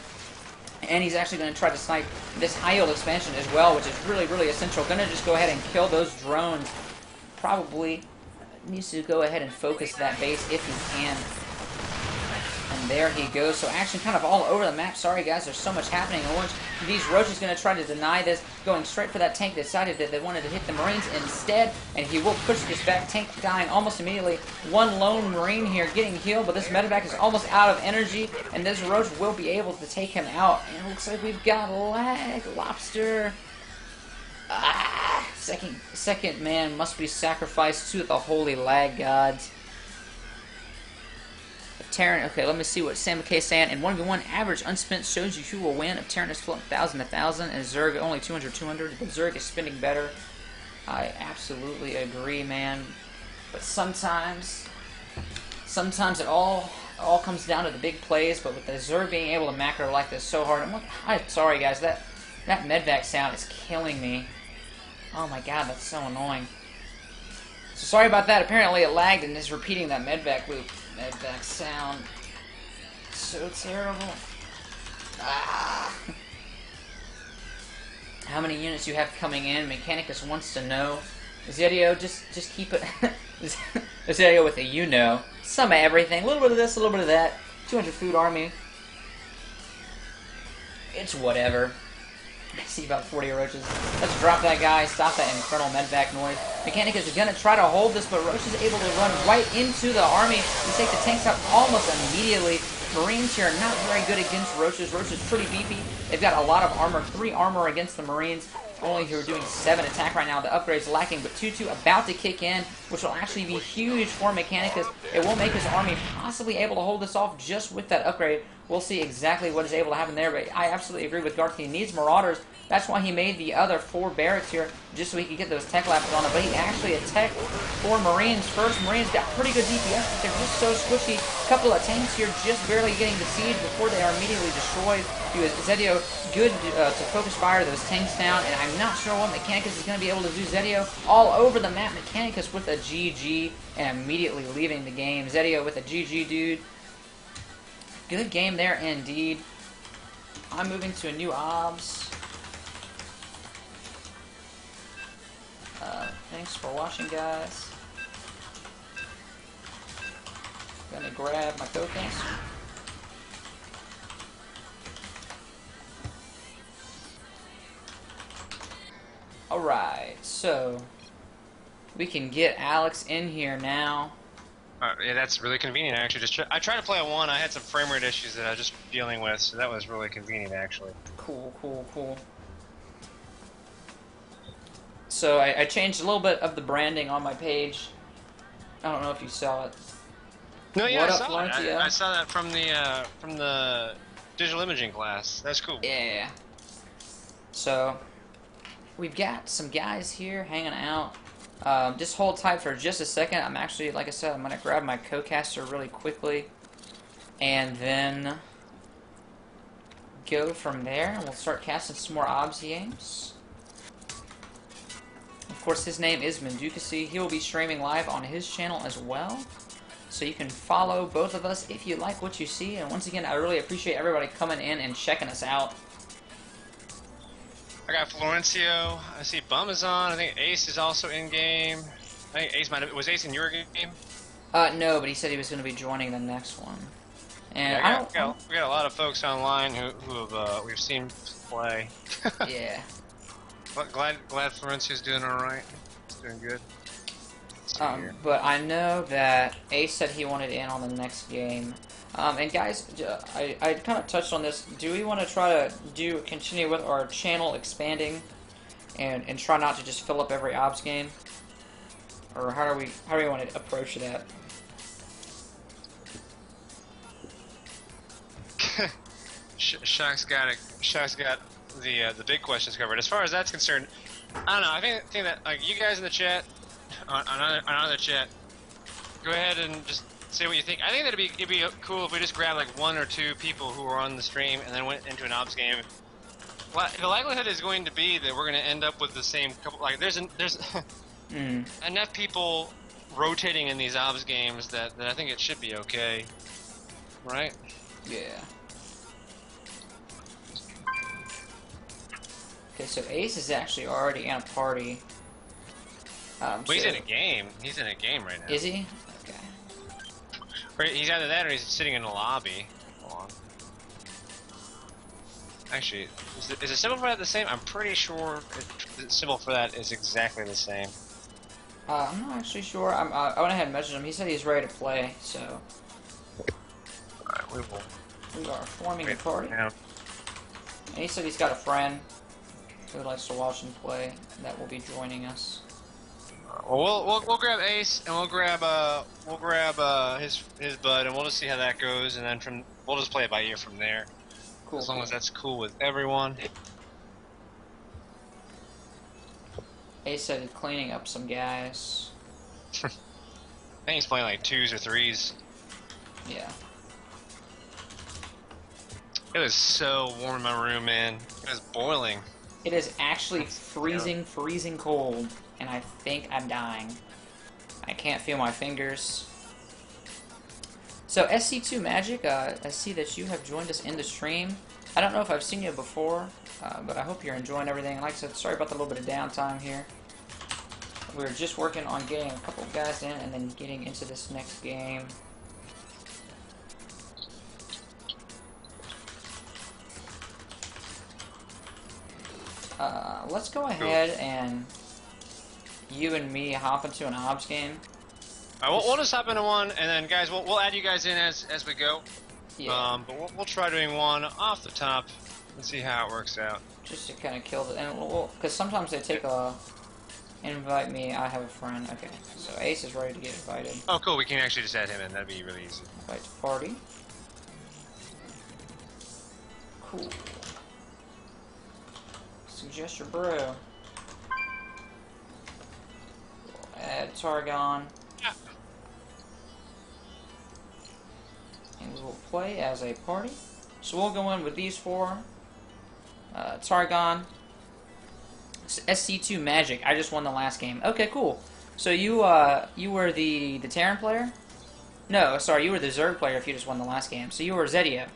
And he's actually going to try to snipe this high yield expansion as well, which is really, really essential. Going to just go ahead and kill those drones. Probably needs to go ahead and focus that base if he can. And there he goes. So action kind of all over the map. Sorry guys, there's so much happening in Orange. These roaches going to try to deny this. Going straight for that tank. They decided that they wanted to hit the Marines instead. And he will push this back. Tank dying almost immediately. One lone Marine here getting healed. But this medevac is almost out of energy. And this roach will be able to take him out. And it looks like we've got lag. Lobster. second man must be sacrificed to the holy lag gods. If Terran, okay, let me see what Sam McKay is saying. In 1v1, average unspent shows you who will win. If Terran is flipped 1,000 to 1,000 and Zerg only 200 200, but Zerg is spending better. I absolutely agree, man. But sometimes it all comes down to the big plays. But with the Zerg being able to macro like this so hard, I'm sorry guys, that medvac sound is killing me. Oh my god, that's so annoying. So sorry about that. Apparently it lagged and is repeating that medvac loop. Medvac sound. So terrible. Ah. How many units you have coming in? Mechanicus wants to know. Zedio, just keep it. Zedio with a you know. Some of everything. A little bit of this, a little bit of that. 200 food army. It's whatever. I see about 40 roaches. Let's drop that guy. Stop that infernal medvac noise. Mechanicus is going to try to hold this, but Roach is able to run right into the army and take the tanks out almost immediately. Marines here are not very good against Roaches. Roach is pretty beefy. They've got a lot of armor. 3 armor against the Marines. Only who are doing 7 attack right now. The upgrade's lacking, but 2-2 about to kick in, which will actually be huge for Mechanicus. It will make his army possibly able to hold this off just with that upgrade. We'll see exactly what is able to happen there, but I absolutely agree with Garth. He needs Marauders. That's why he made the other 4 barracks here, just so he could get those tech laps on it. But he actually attacked 4 Marines first. Marines got pretty good DPS, but they're just so squishy. A couple of tanks here just barely getting the siege before they are immediately destroyed. Zedio, good to focus fire those tanks down, and I'm not sure what Mechanicus is going to be able to do. Zedio all over the map. Mechanicus with a GG and immediately leaving the game. Zedio with a GG, dude. Good game there, indeed. I'm moving to a new obs. Thanks for watching, guys. Gonna grab my tokens. Alright, so we can get Alex in here now.
Yeah, that's really convenient, actually. I tried to play on 1. I had some frame rate issues that I was just dealing with, so that was really convenient, actually.
Cool, cool, cool. So I changed a little bit of the branding on my page. I don't know if you saw it.
No, yeah,
What
I
up,
saw it.
Florentia?
I saw that from the digital imaging class. That's cool.
Yeah. So we've got some guys here hanging out. Just hold tight for just a second. I'm actually, like I said, I'm going to grab my co-caster really quickly. And then go from there. And we'll start casting some more obs games. Of course, his name is Menducacy. He will be streaming live on his channel as well. So you can follow both of us if you like what you see. And once again, I really appreciate everybody coming in and checking us out.
I got Florencio. I see Bum is on. I think Ace is also in game. I think Ace was Ace in your game?
No, but he said he was going to be joining the next one. And
yeah, we got a lot of folks online who have we've seen play.
Yeah.
But glad Florencio's doing all right. He's doing good.
But I know that Ace said he wanted in on the next game. And guys, I kind of touched on this. Do we want to try to continue with our channel expanding, and try not to just fill up every obs game, or how do we want to approach that?
Shock's got the big questions covered. As far as that's concerned, I don't know. I think that like you guys in the chat, on other chat, go ahead and just say what you think. I think that it'd be cool if we just grabbed like 1 or 2 people who are on the stream and then went into an obs game. The likelihood is going to be that we're going to end up with the same couple. Like there's enough people rotating in these obs games that I think it should be okay, right?
Yeah. Okay, so Ace is actually already in a party.
Well, he's in a game. He's in a game right now.
Is he? Okay.
Or he's either that or he's sitting in a lobby. Hold on. Actually, is the symbol for that the same? I'm pretty sure the symbol for that is exactly the same.
I'm not actually sure. I went ahead and messaged him. He said he's ready to play, so...
Alright,
We are forming a party.
Yeah.
And he said he's got a friend. who likes to watch and play that will be joining us.
Well, we'll grab Ace and we'll grab his bud and we'll just see how that goes, and then we'll just play it by ear from there.
Cool.
As long as that's cool with everyone.
Ace said he's cleaning up some guys.
I think he's playing like 2s or 3s.
Yeah.
It was so warm in my room, man. It was boiling.
It is actually freezing cold, and I think I'm dying. I can't feel my fingers. So SC2 Magic, I see that you have joined us in the stream. I don't know if I've seen you before, but I hope you're enjoying everything. Like I said, sorry about the little bit of downtime here. We were just working on getting a couple of guys in and then getting into this next game. Let's go ahead and you and me hop into an OBS game.
We'll just hop into one, and then guys, we'll add you guys in as we go.
Yeah.
But we'll try doing one off the top and see how it works out.
Just to kind of kill it, and because sometimes they take invite me. I have a friend. Okay, so Ace is ready to get invited.
Oh, cool. We can actually just add him in. That'd be really easy.
Invite to party. Cool. Suggest your brew. We'll add Targon.
Yeah.
And we will play as a party. So we'll go in with these four. Targon. SC2 Magic. I just won the last game. Okay, cool. So you were the Terran player? No, sorry, you were the Zerg player if you just won the last game. So you were Zetia.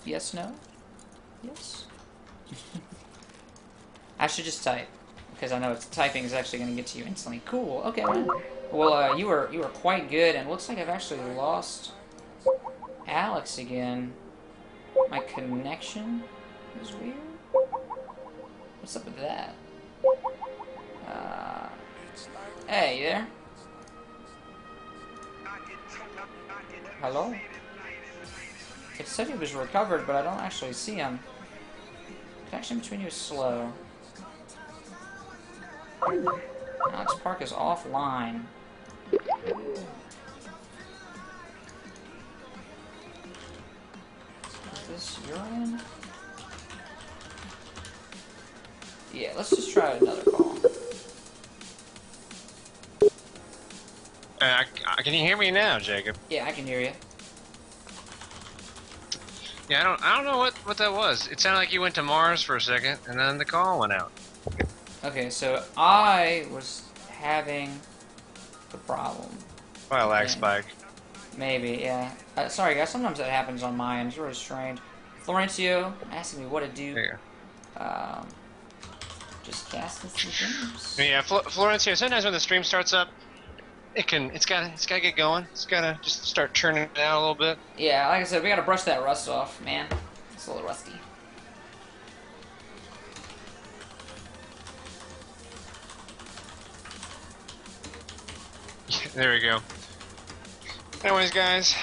Yes, no? Yes? I should just type, because I know typing is actually going to get to you instantly. Cool, okay, man. Well, you were quite good, and it looks like I've actually lost Alex again. My connection is weird. What's up with that? Hey, you there? Hello? It said he was recovered, but I don't actually see him. Connection between you is slow. Alex Park is offline. Is this your end? Yeah, let's just try another call.
Can you hear me now, Jacob?
Yeah, I can hear you.
Yeah, I don't know what that was. It sounded like you went to Mars for a second, and then the call went out.
Okay, so I was having the problem.
Probably a lag spike.
Maybe, yeah. Sorry, guys. Sometimes that happens on my end. It's really strange. Florencio asking me what to do.
There you go.
Just casting some games.
Yeah, Florencio. Sometimes when the stream starts up, it's gotta get going. It's gotta just start churning it out a little bit.
Yeah, like I said, we gotta brush that rust off, man. It's a little rusty.
There we go. Anyways, guys,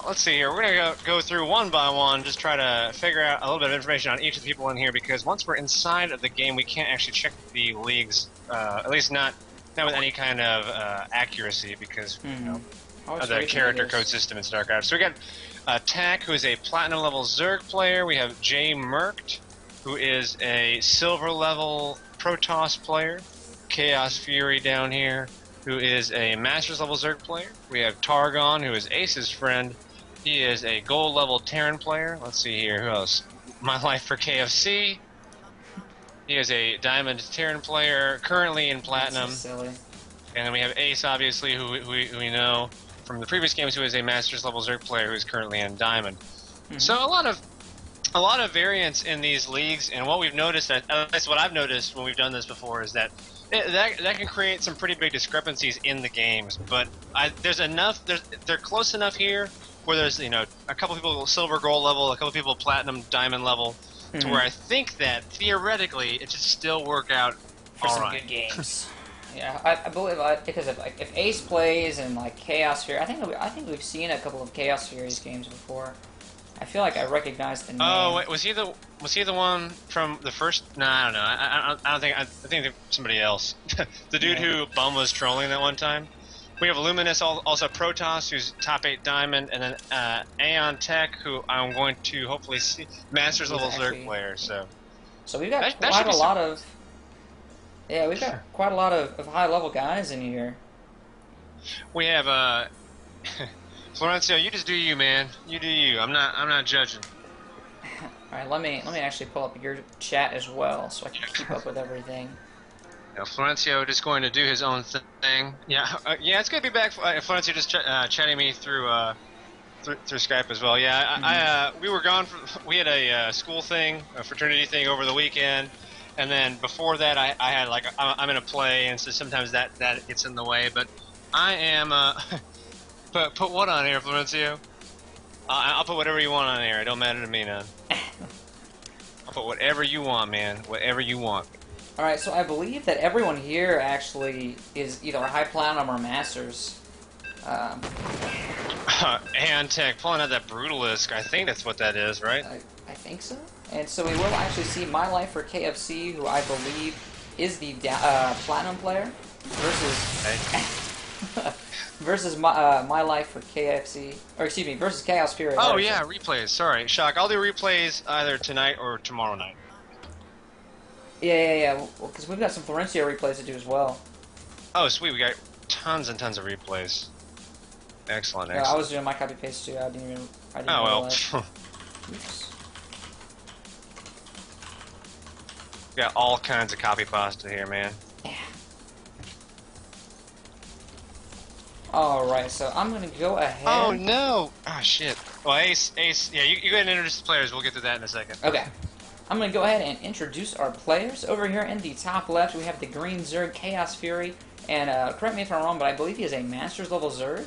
let's see here. We're gonna go through one by one, just try to figure out a little bit of information on each of the people in here, because once we're inside of the game, we can't actually check the leagues, at least not with any kind of accuracy, because you know of the character code system in StarCraft. So we got Tack, who is a platinum level Zerg player. We have Jay Merkt, who is a silver level Protoss player. Chaos Fury down here, who is a Masters level Zerg player. We have Targon, who is Ace's friend. He is a gold level Terran player. Let's see here, who else? My Life for KFC. He is a Diamond Terran player, currently in Platinum.
That's so silly.
And then we have Ace, obviously, who we know from the previous games, who is a Masters level Zerg player who is currently in Diamond. Mm-hmm. So a lot of variance in these leagues, and what we've noticed, that's what I've noticed when we've done this before, is that that can create some pretty big discrepancies in the games. But there's enough, they're close enough here where there's, you know, a couple people silver, gold level, a couple people platinum, diamond level, to where I think that theoretically it should still work out
for
all
some
right.
good games. Yeah, I believe because if Ace plays and like Chaos Fury, I think we've seen a couple of Chaos Fury's games before. I feel like I recognize the name.
Oh, wait, was he the one from the first? No, I don't know. I don't think. I think somebody else. The dude who Bum was trolling that one time. We have Luminous, also Protoss, who's top 8 diamond, and then Aeontech, who I'm going to hopefully see Masters level Zerg player. So
we've got quite a lot of. Yeah, we've got quite a lot of high level guys in here.
We have Florencio, you just do you, man. You do you. I'm not judging.
All right, let me actually pull up your chat as well, so I can keep up with everything.
Yeah, Florencio just going to do his own thing. Yeah, yeah, it's good to be back. Florencio just chatting me through Skype as well. Yeah, we were gone. We had a school thing, a fraternity thing over the weekend, and then before that, I had like I'm in a play, and so sometimes that gets in the way. But I am. Put what on air, Florencio? I'll put whatever you want on air. It don't matter to me, man. I'll put whatever you want, man. Whatever you want.
Alright, so I believe that everyone here actually is either High Platinum or Masters.
Aeontech pulling out that Brutalisk. I think that's what that is, right?
I think so. And so we will actually see My Life for KFC, who I believe is the Platinum player, versus My Life for KFC, or excuse me, versus Chaos Fury.
Oh yeah, replays. Sorry, Shock. I'll do replays either tonight or tomorrow night.
Yeah. Well, because we've got some Florencio replays to do as well.
Oh, sweet. We got tons and tons of replays. Excellent.
I was doing my copy paste too. I didn't realize. Oops.
We got all kinds of copy pasta here, man.
Yeah. Alright, so I'm gonna go ahead.
Oh no! Oh shit. Well, Ace, yeah, you go ahead and introduce the players. We'll get to that in a second.
Okay. I'm going to go ahead and introduce our players. Over here in the top left, we have the Green Zerg, Chaos Fury, and correct me if I'm wrong, but I believe he is a Masters level Zerg.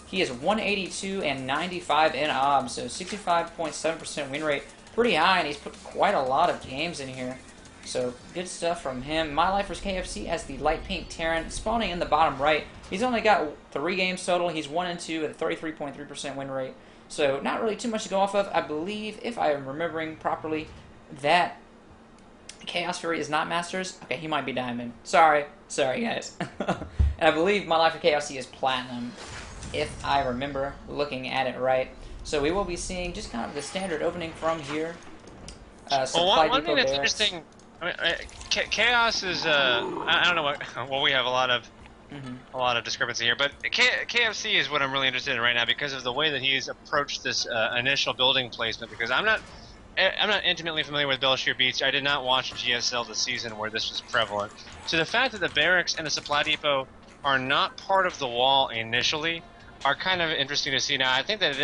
He is 182 and 95 in OBS, so 65.7% win rate. Pretty high, and he's put quite a lot of games in here. So, good stuff from him. My Lifer's KFC as the light pink Terran, spawning in the bottom right. He's only got 3 games total. He's 1-2 at a 33.3% win rate. So, not really too much to go off of. I believe, if I am remembering properly, that Chaos Fury is not Masters. Okay, he might be Diamond. Sorry guys. And I believe My Life for KFC is Platinum, if I remember looking at it right. So we will be seeing just kind of the standard opening from here.
One thing that's interesting, I mean, Chaos is I don't know what. Well, we have a lot of discrepancy here, but KFC is what I'm really interested in right now because of the way that he's approached this initial building placement. Because I'm not intimately familiar with Belshir Beach. I did not watch GSL this season where this was prevalent. So the fact that the barracks and the supply depot are not part of the wall initially are kind of interesting to see. Now, I think that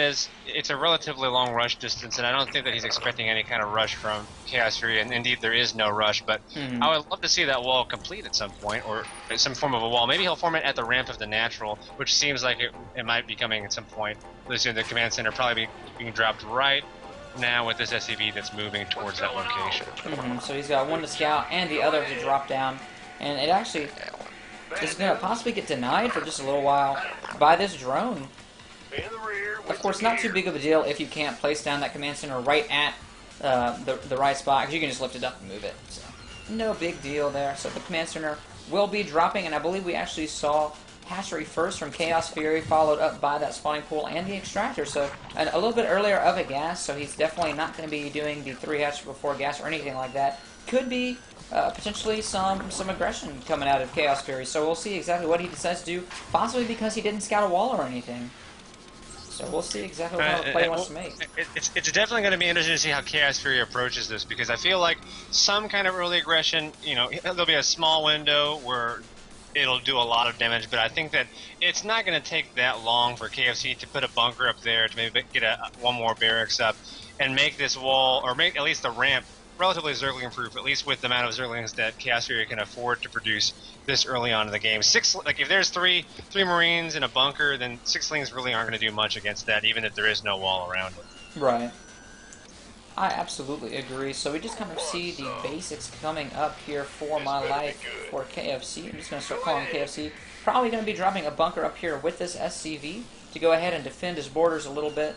it's a relatively long rush distance, and I don't think that he's expecting any kind of rush from Chaos Fury, and indeed there is no rush, but I would love to see that wall complete at some point, or some form of a wall. Maybe he'll form it at the ramp of the natural, which seems like it might be coming at some point. Listen, the command center probably being dropped right now with this SCV that's moving towards that location.
So he's got one to scout and the other to drop down, and it actually is going to possibly get denied for just a little while by this drone. Of course, not too big of a deal if you can't place down that command center right at the right spot, because you can just lift it up and move it. So, no big deal there. So the command center will be dropping, and I believe we actually saw hatchery first from Chaos Fury, followed up by that spawning pool and the extractor. So a little bit earlier of a gas, so he's definitely not going to be doing the 3 hatch before gas or anything like that. Could be potentially some aggression coming out of Chaos Fury. So we'll see exactly what he decides to do, possibly because he didn't scout a wall or anything. So we'll see exactly what the play wants to make.
It's definitely going to be interesting to see how Chaos Fury approaches this, because I feel like some kind of early aggression, you know, there'll be a small window where it'll do a lot of damage, but I think that it's not going to take that long for KFC to put a bunker up there, to maybe get one more barracks up, and make this wall, or make at least the ramp, relatively Zergling proof, at least with the amount of Zerglings that Chaos Fury can afford to produce this early on in the game. If there's three Marines in a bunker, then 6lings really aren't going to do much against that, even if there is no wall around it.
Right. I absolutely agree. So we just kind of see the basics coming up here for My Life for KFC. I'm just going to start calling KFC. Probably going to be dropping a bunker up here with this SCV to go ahead and defend his borders a little bit.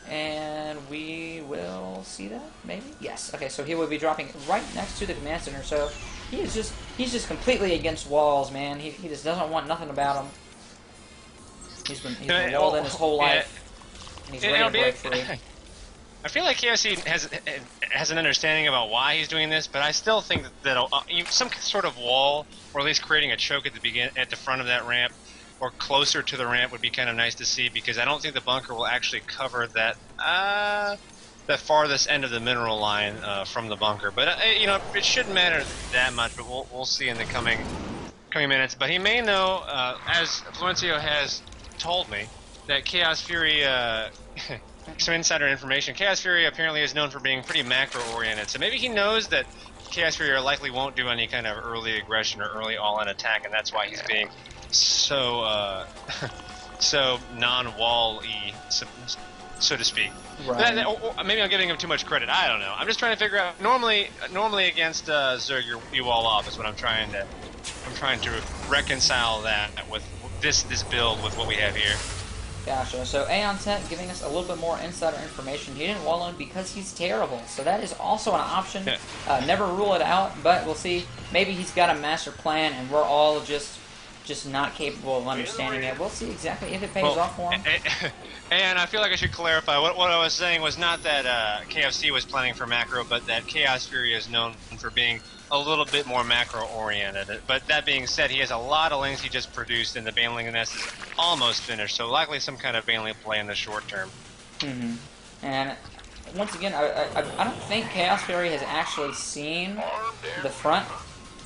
And we will see that, maybe? Yes. Okay, so he will be dropping right next to the command center. So he's just completely against walls, man. He just doesn't want nothing about him. He's been walled in his whole life. And he's ready to break free.
I feel like KFC has an understanding about why he's doing this, but I still think that some sort of wall, or at least creating a choke at the front of that ramp, or closer to the ramp, would be kind of nice to see, because I don't think the bunker will actually cover that the farthest end of the mineral line from the bunker. But you know, it shouldn't matter that much. But we'll see in the coming minutes. But he may know, as Florencio has told me, that Chaos Fury. Some insider information. Chaos Fury apparently is known for being pretty macro-oriented, so maybe he knows that Chaos Fury likely won't do any kind of early aggression or early all-in attack, and that's why he's being so so non-wall-y, so to speak.
Right.
Or maybe I'm giving him too much credit. I don't know. I'm just trying to figure out. Normally against Zerg, you wall off is what I'm trying to reconcile that with this build with what we have here.
Gotcha. So Aeontech giving us a little bit more insider information. He didn't wall in because he's terrible. So that is also an option.
Yeah.
Never rule it out, but we'll see. Maybe he's got a master plan, and we're all just not capable of understanding it. We'll see exactly if it pays off for him.
And I feel like I should clarify. What I was saying was not that KFC was planning for macro, but that Chaos Fury is known for being a little bit more macro-oriented. But that being said, he has a lot of lanes he just produced, and the Baneling nest is almost finished, so likely some kind of Baneling play in the short term.
Mm-hmm. And once again, I don't think Chaos Fury has actually seen the front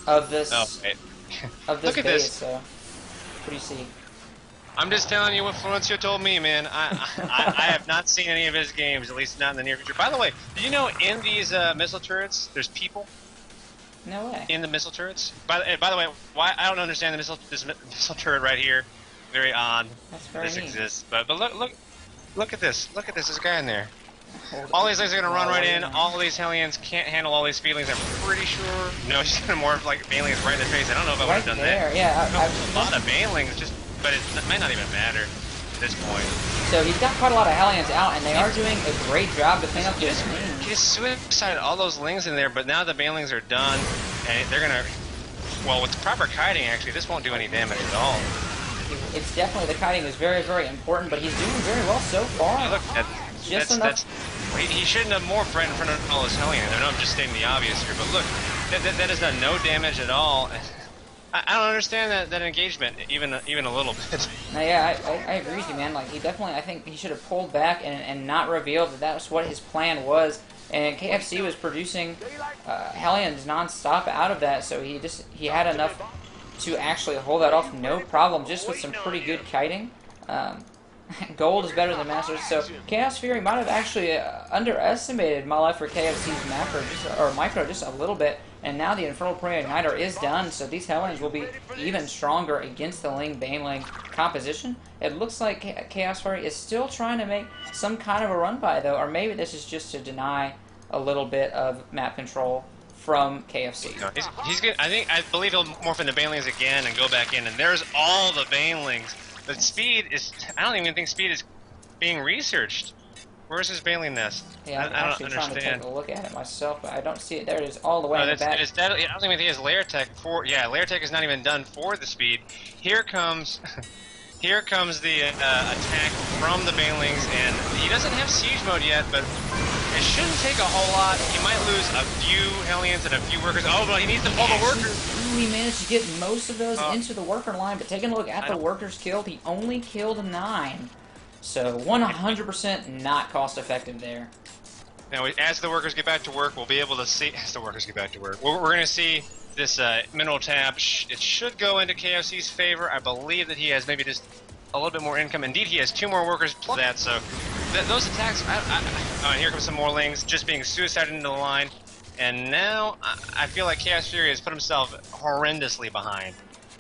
of this of this
Look at
base.
this.
So what do you see?
I'm just telling you what Florencio told me, man. I have not seen any of his games, at least not in the near future. By the way, did you know in these missile turrets, there's people?
No way.
In the missile turrets? By the way, why I don't understand this missile turret right here. Very odd.
That's very neat.
Exists. But look at this. Look at this. There's a guy in there. All these things are gonna run right in. All these Hellions can't handle all these feelings. I'm pretty sure. No, she's gonna morph like Banelings right in the face. I don't know if I would have done that.
Yeah,
a lot of Banelings, but it might not even matter at this point.
So he's got quite a lot of Hellions out, and they are doing a great job to clean up this team.
He just suicided all those Lings in there, but now the Banelings are done, and they're gonna. Well, with the proper kiting, actually, this won't do any damage at all.
It's definitely, the kiting is very, very important, but he's doing very well so far.
Yeah, look, he shouldn't have morphed right in front of all his Hellions. I know I'm just stating the obvious here, but look, that has done no damage at all. I don't understand that engagement, even a little bit.
No, yeah, I agree with you, man. Like, I think he should have pulled back and not revealed that that's what his plan was. And KFC was producing Hellions non-stop out of that, so he had enough to actually hold that off, no problem, just with some pretty good kiting. Gold is better than Masters, so Chaos Fury might have actually underestimated my life for KFC's micro just a little bit, and now the Infernal Pre-Igniter is done, so these Hellions will be even stronger against the Ling Baneling composition. It looks like Chaos Fury is still trying to make some kind of a run by, though, or maybe this is just to deny a little bit of map control from KFC.
No, he's good. I believe he'll morph into Banelings again and go back in, and there's all the Banelings. But speed is, I don't even think speed is being researched. Where's his Baneling nest?
Yeah, I'm
I don't
actually
understand.
trying to take a look at it myself, but I don't see it. There it is, all the way in the back.
I don't even think he has Lair Tech for. Yeah, Lair Tech is not even done for the speed. Here comes the attack from the Banelings, and he doesn't have siege mode yet, but it shouldn't take a whole lot. He might lose a few Hellions and a few workers. Oh, but he needs to pull the workers.
He managed to get most of those into the worker line, but taking a look at the workers killed, he only killed 9. So 100% not cost effective there.
Now, as the workers get back to work, we'll be able to see. As the workers get back to work, we're going to see this mineral tab. It should go into KFC's favor. I believe that he has maybe just a little bit more income. Indeed, he has 2 more workers plus that. So those attacks. Oh, and here comes some more Lings just being suicided into the line. And now I feel like Chaos Fury has put himself horrendously behind.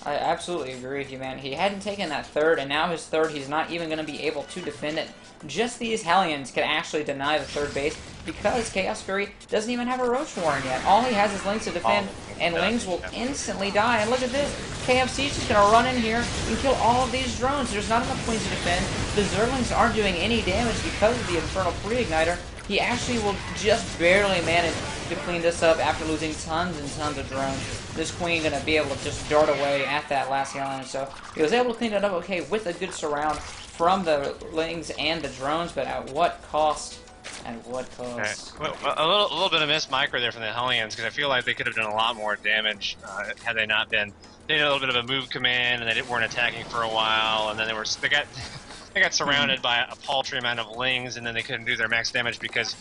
I absolutely agree with you, man. He hadn't taken that third, and now his third, he's not even going to be able to defend it. Just these Hellions can actually deny the third base because Chaos Fury doesn't even have a Roach Warren yet. All he has is Lings to defend, and Lings will instantly die. And look at this. KFC's just going to run in here and kill all of these drones. There's not enough Queens to defend. The Zerglings aren't doing any damage because of the Infernal Pre-Igniter. He actually will just barely manage to clean this up after losing tons and tons of drones. This Queen going to be able to just dart away at that last Hellion. So he was able to clean it up okay with a good surround from the Lings and the drones, but at what cost? At what cost?
Well, a little bit of missed micro there from the Hellions, because I feel like they could have done a lot more damage had they not been. They did a little bit of a move command, and they weren't attacking for a while, and then they got surrounded by a paltry amount of Lings, and then they couldn't do their max damage because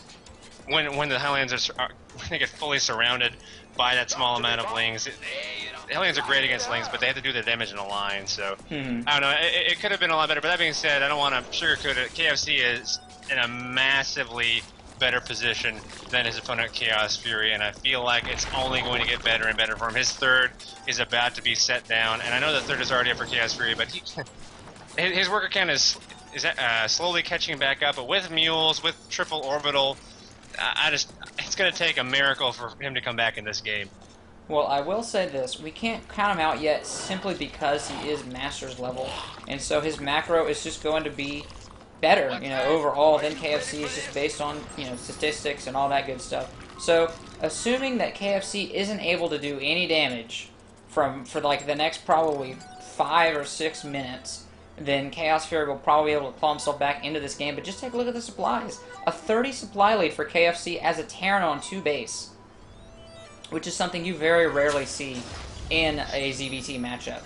when the Hellions are when they get fully surrounded by that small amount of Lings, the Hellions are great against Lings, but they have to do their damage in a line. So I don't know. It could have been a lot better. But that being said, I don't want to sugarcoat it. KFC is in a massively better position than his opponent Chaos Fury, and I feel like it's only going to get better and better for him. His third is about to be set down, and I know the third is already up for Chaos Fury, but his worker count is slowly catching back up. But with mules, with triple orbital, it's going to take a miracle for him to come back in this game.
Well, I will say this. We can't count him out yet simply because he is Masters level, and so his macro is just going to be better, overall than KFC is just based on, statistics and all that good stuff. So, assuming that KFC isn't able to do any damage for like the next probably 5 or 6 minutes, then Chaos Fury will probably be able to claw himself back into this game. But just take a look at the supplies. A 30 supply lead for KFC as a Terran on 2 base, which is something you very rarely see in a ZVT matchup.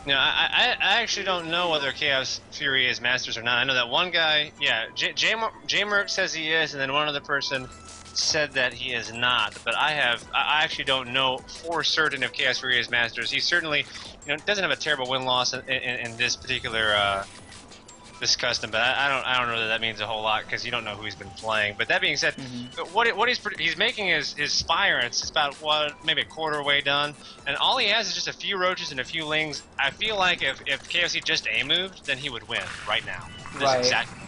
No, I actually don't know whether Chaos Fury is Masters or not. I know that one guy, yeah, J-Merc says he is, and then one other person said that he is not. But I actually don't know for certain if Chaos Fury is Masters. He certainly, doesn't have a terrible win-loss in this particular this custom, but I don't know that means a whole lot because you don't know who he's been playing. But that being said, what he's making is Spire. It's about maybe a quarter way done, and all he has is just a few roaches and a few Lings. I feel like if KFC just A moved, then he would win right now.
Right.
Exactly.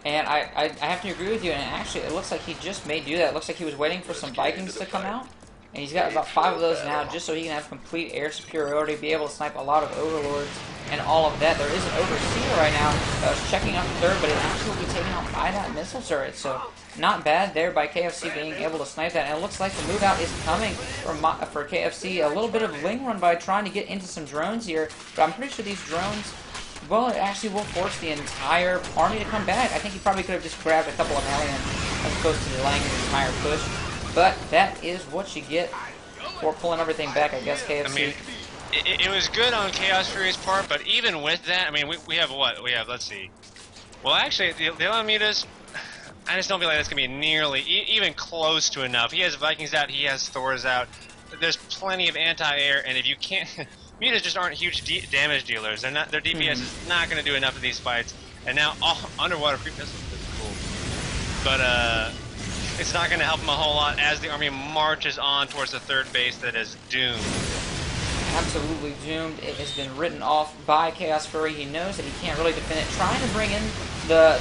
And I have to agree with you. And actually, it looks like he just may do that. It looks like he was waiting for some Vikings to come out. And he's got about 5 of those now just so he can have complete air superiority, be able to snipe a lot of Overlords and all of that. There is an Overseer right now that was checking out the third, but it's absolutely taken out by that missile turret. So not bad there by KFC being able to snipe that. And it looks like the move out is coming for KFC. A little bit of Ling run by trying to get into some drones here, but I'm pretty sure these drones, well, it actually will force the entire army to come back. I think he probably could have just grabbed a couple of Hellions as opposed to delaying his entire push. But that is what you get for pulling everything back, I guess, KFC.
I mean, it was good on Chaos Fury's part, but even with that, I mean, we have what? We have, let's see. Well, actually, the Luminous, I just don't feel like that's going to be nearly, even close to enough. He has Vikings out, he has Thors out. There's plenty of anti-air, and if you can't... Mutas just aren't huge damage dealers. Their DPS is not going to do enough of these fights. And now, underwater creep missiles is cool. But, it's not going to help him a whole lot as the army marches on towards the third base that is doomed.
Absolutely doomed. It has been written off by Chaos Fury. He knows that he can't really defend it. Trying to bring in the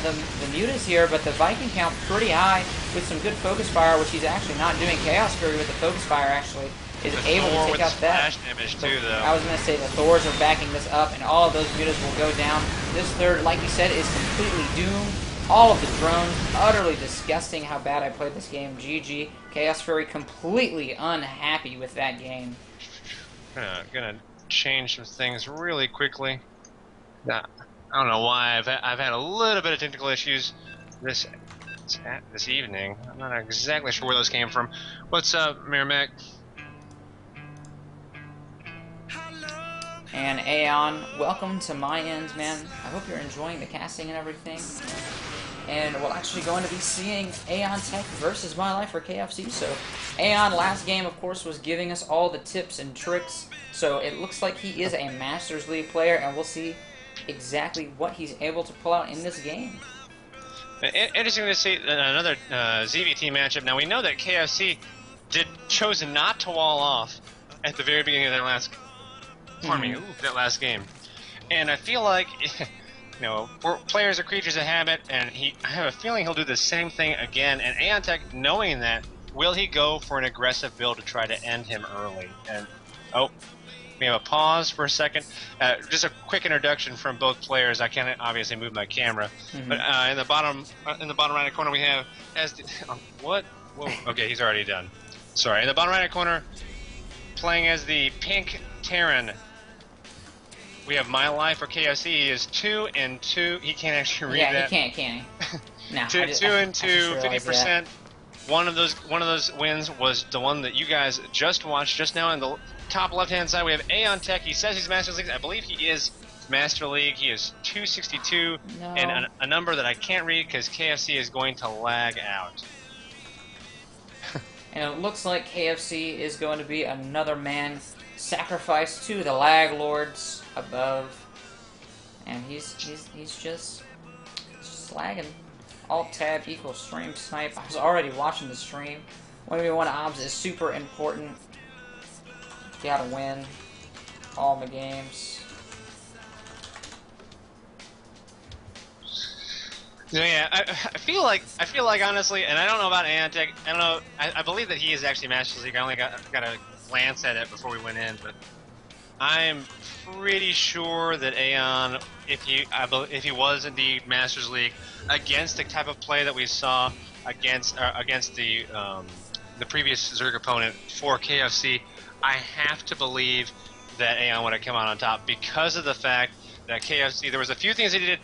Mutas here, but the Viking count pretty high with some good focus fire, which he's actually not doing. Chaos Fury with the focus fire actually is able to take out that.
Splash damage too, though.
I was going to say the Thors are backing this up, and all of those Mutas will go down. This third, like you said, is completely doomed. All of the drones, utterly disgusting how bad I played this game. GG. Chaos Fury completely unhappy with that game.
Gonna change some things really quickly. I don't know why I've had a little bit of technical issues this evening. I'm not exactly sure where those came from. What's up, Miramac?
And Aeon, welcome to my end, man. I hope you're enjoying the casting and everything. And we're actually going to be seeing Aeontech versus My Life for KFC. So Aeon last game, of course, was giving us all the tips and tricks. So it looks like he is a Masters League player, and we'll see exactly what he's able to pull out in this game.
Interesting to see another ZVT matchup. Now we know that KFC chose not to wall off at the very beginning of their last pardon me, that last game. And I feel like, players are creatures of habit, and I have a feeling he'll do the same thing again. And Aeontech, knowing that, will he go for an aggressive build to try to end him early? And we have a pause for a second. Just a quick introduction from both players. I can't obviously move my camera, but in the bottom right corner we have what? Whoa. Okay, he's already done. Sorry. In the bottom right corner, playing as the pink Terran, we have My Life for KFC. He is 2 and 2. He can't actually read that.
Yeah, he can't he? No,
2 and 2, 50%. One of those wins was the one that you guys just watched just now. In the top left-hand side, we have Aeontech. He says he's Master League. I believe he is Master League. He is 262, and a number that I can't read because KFC is going to lag out.
And it looks like KFC is going to be another man sacrificed to the lag lords above, and he's just lagging. Alt-tab equals stream snipe. I was already watching the stream. 1v1 obs is super important. Gotta win all the games.
Yeah, I feel like honestly, and I don't know about Aeontech. I don't know. I believe that he is actually Master League. I only got a glance at it before we went in, but I'm pretty sure that Aeon, if he was indeed Masters League, against the type of play that we saw against the previous Zerg opponent for KFC, I have to believe that Aeon would have come out on top because of the fact that KFC, there was a few things he did.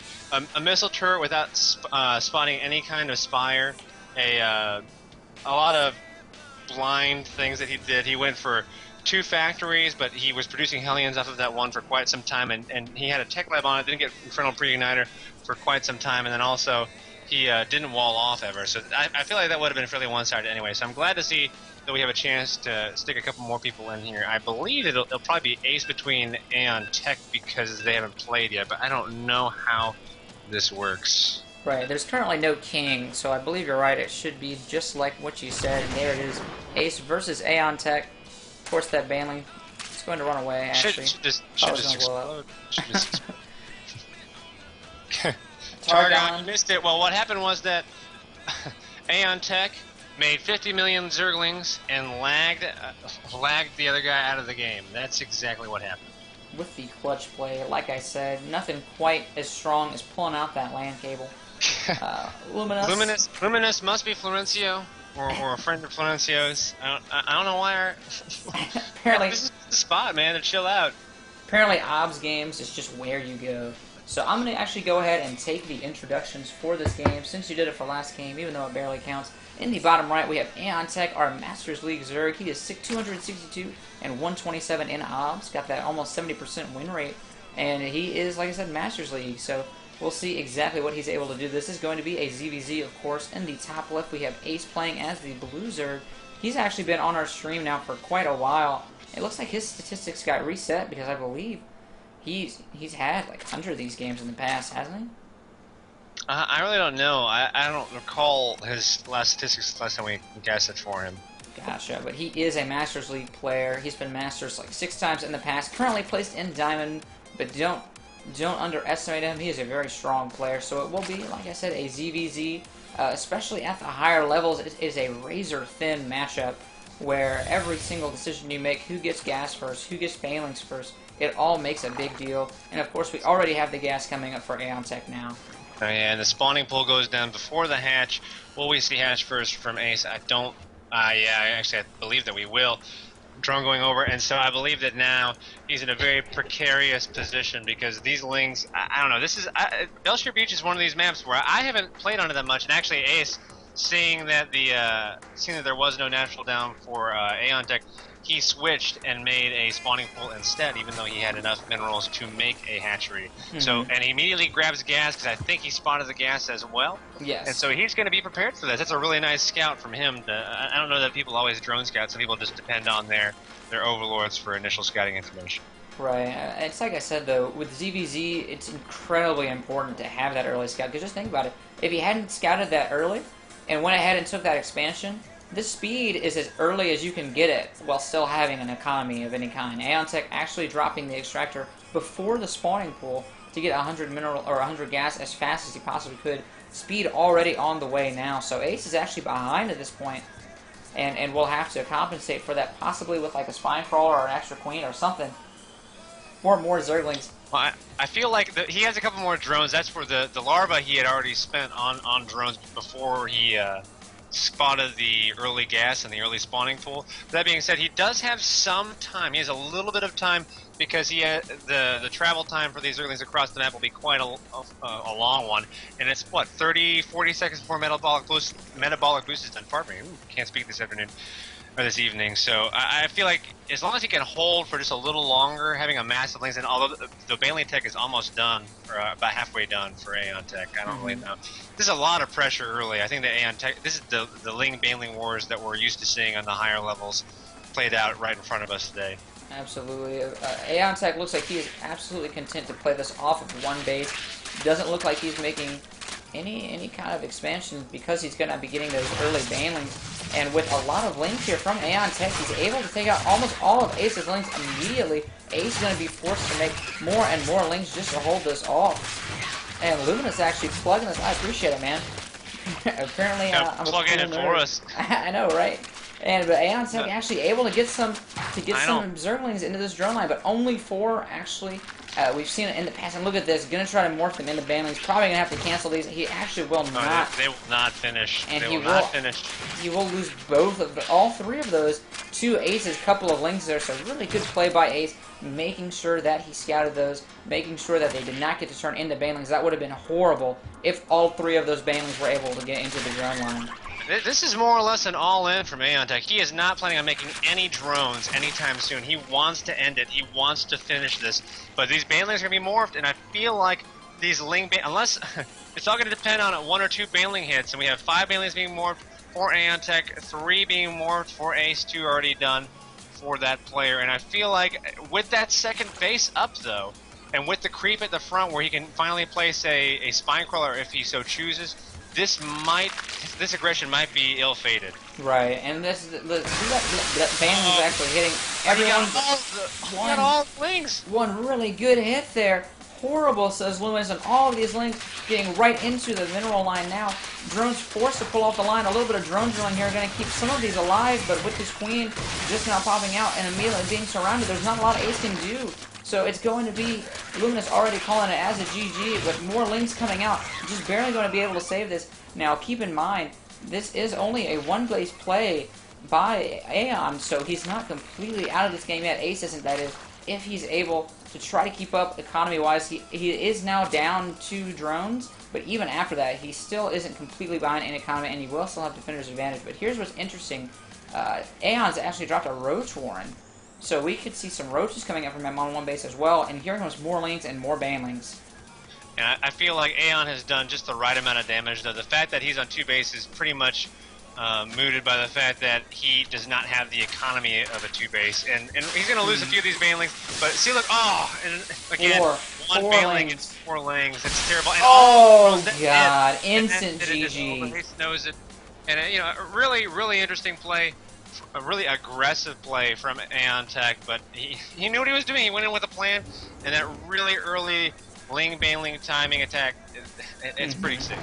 A missile turret without spotting any kind of spire. A lot of blind things that he did. He went for 2 factories, but he was producing Hellions off of that one for quite some time, and he had a tech lab on it, didn't get Infernal Pre-Igniter for quite some time, and then also he didn't wall off ever. So I feel like that would have been fairly one-sided anyway. So I'm glad to see that we have a chance to stick a couple more people in here. I believe it'll probably be ace between Aeontech because they haven't played yet, but I don't know how this works.
Right, there's currently no king, so I believe you're right. It should be just like what you said. And there it is, ace versus Aeontech. Of course, that Banley is going to run away. Actually,
should just explode. Targon, you missed it. Well, what happened was that Aeontech made 50 million Zerglings and lagged the other guy out of the game. That's exactly what happened.
With the clutch play, like I said, nothing quite as strong as pulling out that LAN cable.
Luminous must be Florencio or a friend of Florencio's. I don't know why.
Apparently,
this is the spot, man. To chill out.
Apparently, OBS games is just where you go. So I'm going to actually go ahead and take the introductions for this game, since you did it for last game, even though it barely counts. In the bottom right, we have Aeontech, our Masters League Zerg. He is 262 and 127 in OBS. Got that almost 70% win rate. And he is, like I said, Masters League. So we'll see exactly what he's able to do. This is going to be a ZVZ, of course. In the top left, we have Ace playing as the Blue Zerg. He's actually been on our stream now for quite a while. It looks like his statistics got reset because I believe he's had like 100 of these games in the past, hasn't he?
I really don't know. I don't recall his last statistics last time we guessed it for him.
Gotcha, but he is a Masters League player. He's been Masters like 6 times in the past. Currently placed in Diamond, but don't underestimate him. He is a very strong player, so it will be, like I said, a ZVZ. Especially at the higher levels, it is a razor-thin matchup where every single decision you make, who gets gas first, who gets Banelings first, it all makes a big deal. And of course, we already have the gas coming up for Aeontech now.
And the spawning pool goes down before the hatch. Will we see hatch first from Ace? I don't. I believe that we will. Drone going over, and so I believe that now he's in a very precarious position because these lings. I don't know. This is Belshire Beach is one of these maps where I haven't played on it that much, and actually Ace, seeing that there was no natural down for Aeontech, he switched and made a spawning pool instead, even though he had enough minerals to make a hatchery. So, and he immediately grabs gas because I think he spotted the gas as well.
Yes.
And so he's going to be prepared for this. That's a really nice scout from him. I don't know that people always drone scout. Some people just depend on their overlords for initial scouting information.
Right. It's like I said, though, with ZVZ, it's incredibly important to have that early scout. Because just think about it. If he hadn't scouted that early and went ahead and took that expansion, this speed is as early as you can get it while still having an economy of any kind. Aeontech actually dropping the extractor before the spawning pool to get 100 mineral or 100 gas as fast as he possibly could. Speed already on the way now, so Ace is actually behind at this point, and we'll have to compensate for that possibly with like a spine crawler or an extra queen or something, or more zerglings.
Well, I feel like he has a couple more drones. That's for the larva he had already spent on drones before he spotted the early gas and the early spawning pool. That being said, he does have some time. He has a little bit of time because he had the travel time for these zerglings across the map will be quite a long one, and it's what 30-40 seconds before metabolic boost is done. Pardon me, can't speak this afternoon. Or this evening, so I feel like as long as he can hold for just a little longer, having a massive lings, and although the Aeontech is almost done, or about halfway done for Aeontech, I don't really know. There's a lot of pressure early. I think the Aeontech, this is the Ling-Baneling wars that we're used to seeing on the higher levels played out right in front of us today.
Absolutely. Aeontech looks like he is absolutely content to play this off of one base. Doesn't look like he's making any kind of expansion because he's going to be getting those early banelings. And with a lot of links here from Aeontech, he's able to take out almost all of Ace's links immediately. Ace is going to be forced to make more and more links just to hold this off. And Luminous actually plugging this. I appreciate it, man. Apparently, I'm
plug in it for us.
I know, right? But Aeontech actually able to get some zerglings into this drone line, but only 4 actually. We've seen it in the past, and look at this. Gonna try to morph them into banelings. Probably gonna have to cancel these. He actually will not.
They will not finish.
And
they will not finish.
He will lose all 3 of those to Ace's couple of links there. So really good play by Ace, making sure that he scouted those, making sure that they did not get to turn into banelings. That would have been horrible if all 3 of those banelings were able to get into the drone line.
This is more or less an all-in from Aeontech. He is not planning on making any drones anytime soon. He wants to end it. He wants to finish this. But these banelings are going to be morphed, and I feel like these unless it's all going to depend on 1 or 2 baneling hits, and we have 5 banelings being morphed for Aeontech, 3 being morphed for Ace, 2 already done for that player. And I feel like with that second base up, though, and with the creep at the front where he can finally place a spine crawler if he so chooses, this aggression might be ill-fated.
Right, and that banelings is actually hitting everyone.
Got all links.
One really good hit there. Horrible, says Luminous, and all of these links getting right into the mineral line now. Drones forced to pull off the line. A little bit of drone drilling here going to keep some of these alive, but with this queen just now popping out and immediately being surrounded, there's not a lot Ace can do. So it's going to be Luminous already calling it as a GG, with more links coming out. Just barely going to be able to save this. Now, keep in mind, this is only a one-base play by Aeon, so he's not completely out of this game yet. Ace isn't, that is. If he's able to try to keep up economy-wise, he is now down 2 drones, but even after that, he still isn't completely behind in economy, and he will still have defender's advantage. But here's what's interesting. Aeon's actually dropped a Roach Warren. So we could see some roaches coming up from him on one base as well, and here comes more links and more banelings.
And I feel like Aeon has done just the right amount of damage, though. The fact that he's on 2 bases is pretty much mooted by the fact that he does not have the economy of a 2-base. And he's going to lose a few of these banelings, but see, look, and again, 1 baneling and 4 lings. It's terrible. And
God, instant GG.
Ace knows it. And, a really, really interesting play. A really aggressive play from Aeontech, but he knew what he was doing. He went in with a plan, and that really early Ling-Baneling timing attack, it's pretty sick.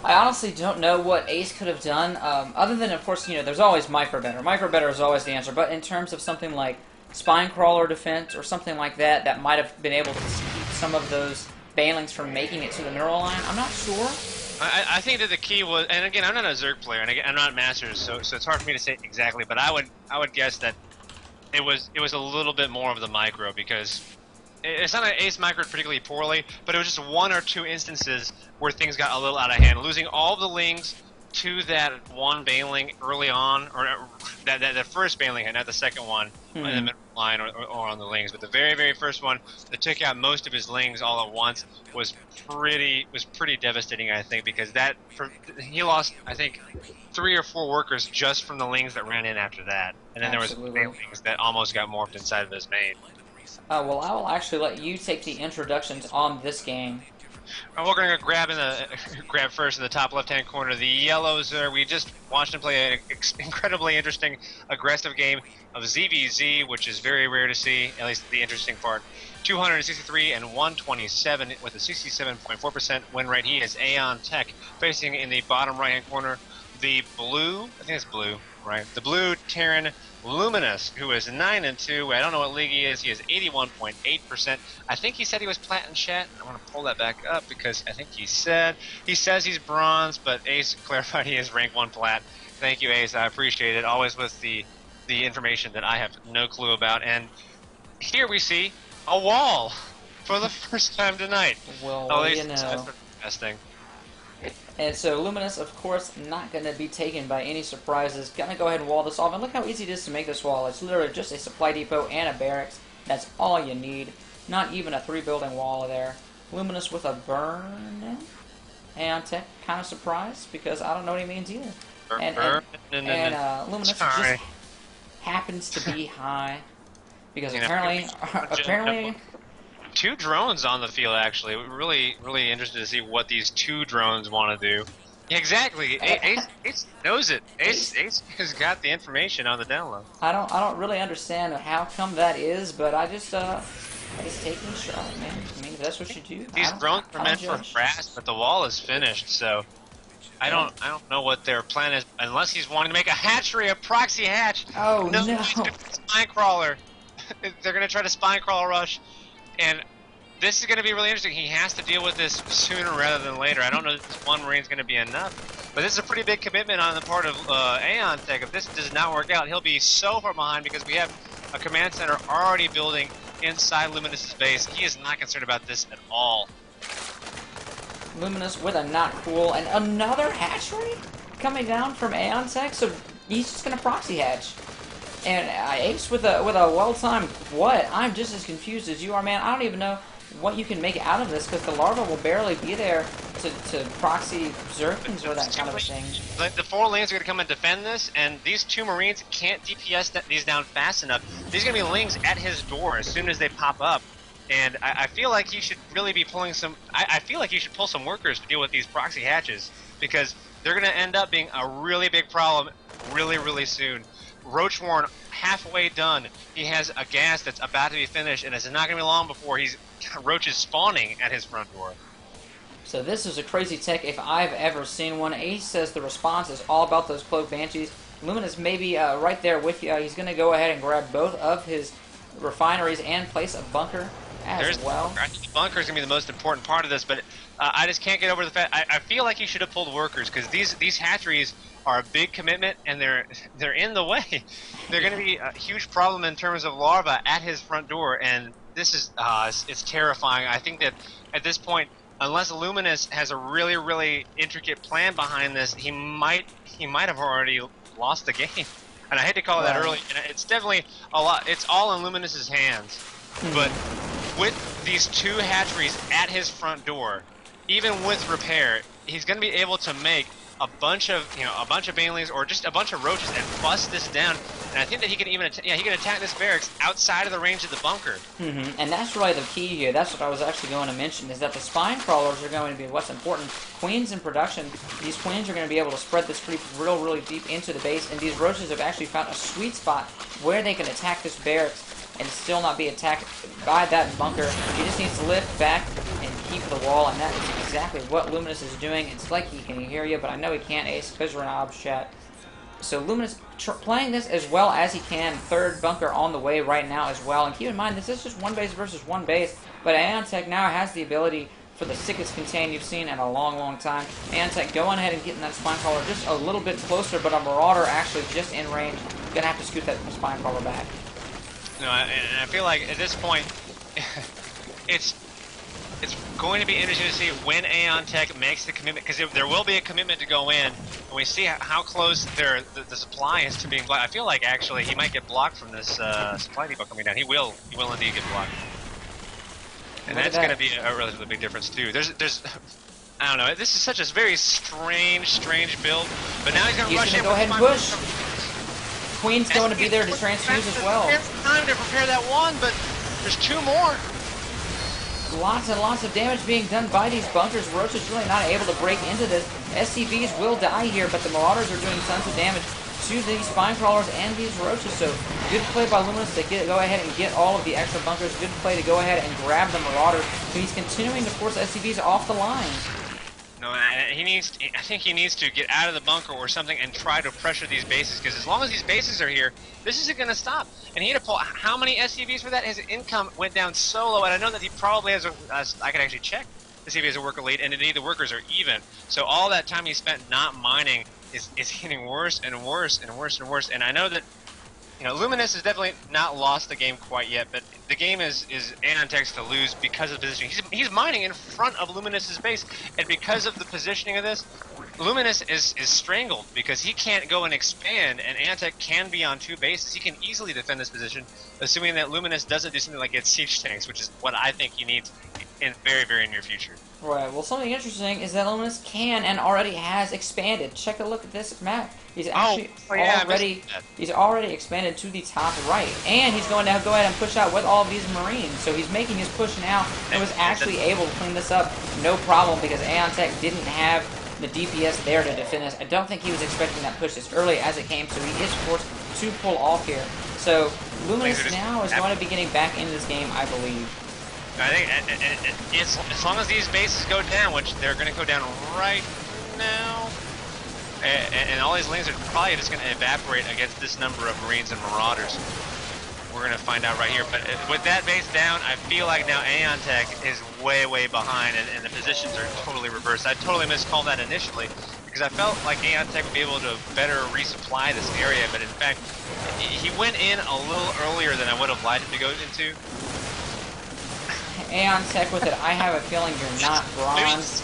I honestly don't know what Ace could have done, other than, of course, there's always micro-better. Micro-better is always the answer, but in terms of something like spine crawler defense or something like that, that might have been able to keep some of those banelings from making it to the mineral line, I'm not sure.
I think that the key was, and again, I'm not a Zerg player, and I'm not Masters, so it's hard for me to say exactly. But I would guess that it was a little bit more of the micro, because it's not that Ace microed particularly poorly, but it was just 1 or 2 instances where things got a little out of hand, losing all the lings to that 1 baneling early on, or that first baneling, not the second one in the middle line or on the lings, but the very, very first one that took out most of his lings all at once was pretty devastating, I think, because he lost, I think, 3 or 4 workers just from the lings that ran in after that, and then there was banelings that almost got morphed inside of his main.
Well, I will actually let you take the introductions on this game.
We're gonna grab first in the top left-hand corner. The yellows are. We just watched them play an incredibly interesting, aggressive game of ZVZ, which is very rare to see. At least the interesting part. 263 and 127 with a 67.4% win rate. He is Aeontech facing in the bottom right-hand corner. The blue, I think it's blue, right? The blue Terran Luminous, who is 9 and 2. I don't know what league he is. He is 81.8%. I think he said he was plat in chat. I want to pull that back up because I think he says he's bronze, but Ace clarified he is rank 1 plat. Thank you, Ace. I appreciate it. Always with the information that I have no clue about. And here we see a wall for the first time tonight.
Well, you know.
That's interesting.
And so Luminous, of course, not going to be taken by any surprises. Going to go ahead and wall this off. And look how easy it is to make this wall. It's literally just a supply depot and a barracks. That's all you need. Not even a 3-building wall there. Luminous with a burn. Aeontech kind of surprised because I don't know what he means either. And Luminous just happens to be high because apparently.
2 drones on the field, actually. We're really interested to see what these 2 drones want to do. Yeah, exactly. Ace knows it. Ace has got the information on the download.
I don't really understand how come that is, but I just take the shot, man. I mean, if that's what you do.
These drones are meant for brass, but the wall is finished, so I don't know what their plan is unless he's wanting to make a hatchery, a proxy hatch.
Oh no!
Spine crawler. They're gonna try to spine crawl rush. And this is going to be really interesting. He has to deal with this sooner rather than later. I don't know if this 1 Marine is going to be enough. But this is a pretty big commitment on the part of Aeontech. If this does not work out, he'll be so far behind because we have a command center already building inside Luminous's base. He is not concerned about this at all.
Luminous with a not cool. And another hatchery coming down from Aeontech. So he's just going to proxy hatch. And Ace with a well-timed what? I'm just as confused as you are, man. I don't even know what you can make out of this because the larva will barely be there to proxy Zerkins or that kind of a thing.
The 4 lanes are going to come and defend this, and these 2 Marines can't DPS these down fast enough. These are going to be lings at his door as soon as they pop up. And I feel like he should really be pulling some... I feel like he should pull some workers to deal with these proxy hatches because they're going to end up being a really big problem really soon. Roach Warren halfway done. He has a gas that's about to be finished, and it's not going to be long before Roach is spawning at his front door.
So this is a crazy tech if I've ever seen one. Ace says the response is all about those cloaked banshees. Luminous may be right there with you. He's going to go ahead and grab both of his refineries and place a bunker as well.
I think the bunker is going to be the most important part of this, but I just can't get over the fact. I feel like he should have pulled workers because these hatcheries are a big commitment and they're in the way. They're going to be a huge problem in terms of larva at his front door, and this is it's terrifying. I think that at this point, unless Luminous has a really intricate plan behind this, he might have already lost the game. And I hate to call it that early. And it's definitely a lot. It's all in Luminous's hands. But with these 2 hatcheries at his front door, even with repair, he's going to be able to make a bunch of banelings or just a bunch of roaches and bust this down. And I think that he can even attack this barracks outside of the range of the bunker.
And that's really the key here. That's what I was actually going to mention, is that the spine crawlers are going to be what's important. Queens in production, these queens are going to be able to spread this creep really deep into the base, and these roaches have actually found a sweet spot where they can attack this barracks and still not be attacked by that bunker. He just needs to lift back and keep the wall, and that is exactly what Luminous is doing. It's like he can hear you, but I know he can't, Ace, because we're in Ob's chat. So Luminous playing this as well as he can. 3rd bunker on the way right now as well. And keep in mind, this is just 1 base versus 1 base, but Aeontech now has the ability for the sickest contain you've seen in a long time. Aeontech going ahead and getting that spine crawler just a little bit closer, but a Marauder actually just in range. Gonna have to scoot that spine crawler back.
No, and I feel like at this point, it's going to be interesting to see when Aeontech makes the commitment, because there will be a commitment to go in, and we see how close the supply is to being blocked. I feel like actually he might get blocked from this supply depot coming down. He will indeed get blocked, and that's going to be a relatively big difference too. There's I don't know. This is such a very strange build, but now he's going to rush in.
Go ahead and push. Queen's going to be there to transfuse as well.
It's time to prepare that one, but there's 2 more.
Lots and lots of damage being done by these bunkers. Roach is really not able to break into this. SCVs will die here, but the Marauders are doing tons of damage to these Spine Crawlers and these Roaches. So good play by Luminous to go ahead and get all of the extra bunkers. Good play to go ahead and grab the Marauders. But he's continuing to force SCVs off the line.
No, he needs. I think he needs to get out of the bunker or something and try to pressure these bases. Because as long as these bases are here, this isn't going to stop. And he had to pull. How many SCVs for that? His income went down so low, and I know that he probably has. I could actually check to see if he has a worker lead, and indeed the workers are even. So all that time he spent not mining is getting worse and worse and worse and worse. And I know that. You know, Luminous has definitely not lost the game quite yet, but the game is Aeontech's to lose because of the positioning. He's mining in front of Luminous's base, and because of the positioning of this, Luminous is strangled because he can't go and expand, and Aeontech can be on 2 bases. He can easily defend this position, assuming that Luminous doesn't do something like get siege tanks, which is what I think he needs in very, very near future.
Right, well, something interesting is that Luminous can and already has expanded. Check a look at this map. He's actually he's already expanded to the top right, and he's going to go ahead and push out with all of these Marines. So he's making his push now, and was actually able to clean this up no problem because Aeontech didn't have the DPS there to defend this. I don't think he was expecting that push as early as it came, so he is forced to pull off here. So Luminous now is going to be getting back into this game, I believe.
I think as long as these bases go down, which they're going to go down right now, and all these lanes are probably just going to evaporate against this number of Marines and Marauders. We're going to find out right here. But with that base down, I feel like now Aeontech is way, way behind, and the positions are totally reversed. I totally miscalled that initially, because I felt like Aeontech would be able to better resupply this area, but in fact, he went in a little earlier than I would have liked him to go into.
Aeontech with it, I have a feeling you're not bronze.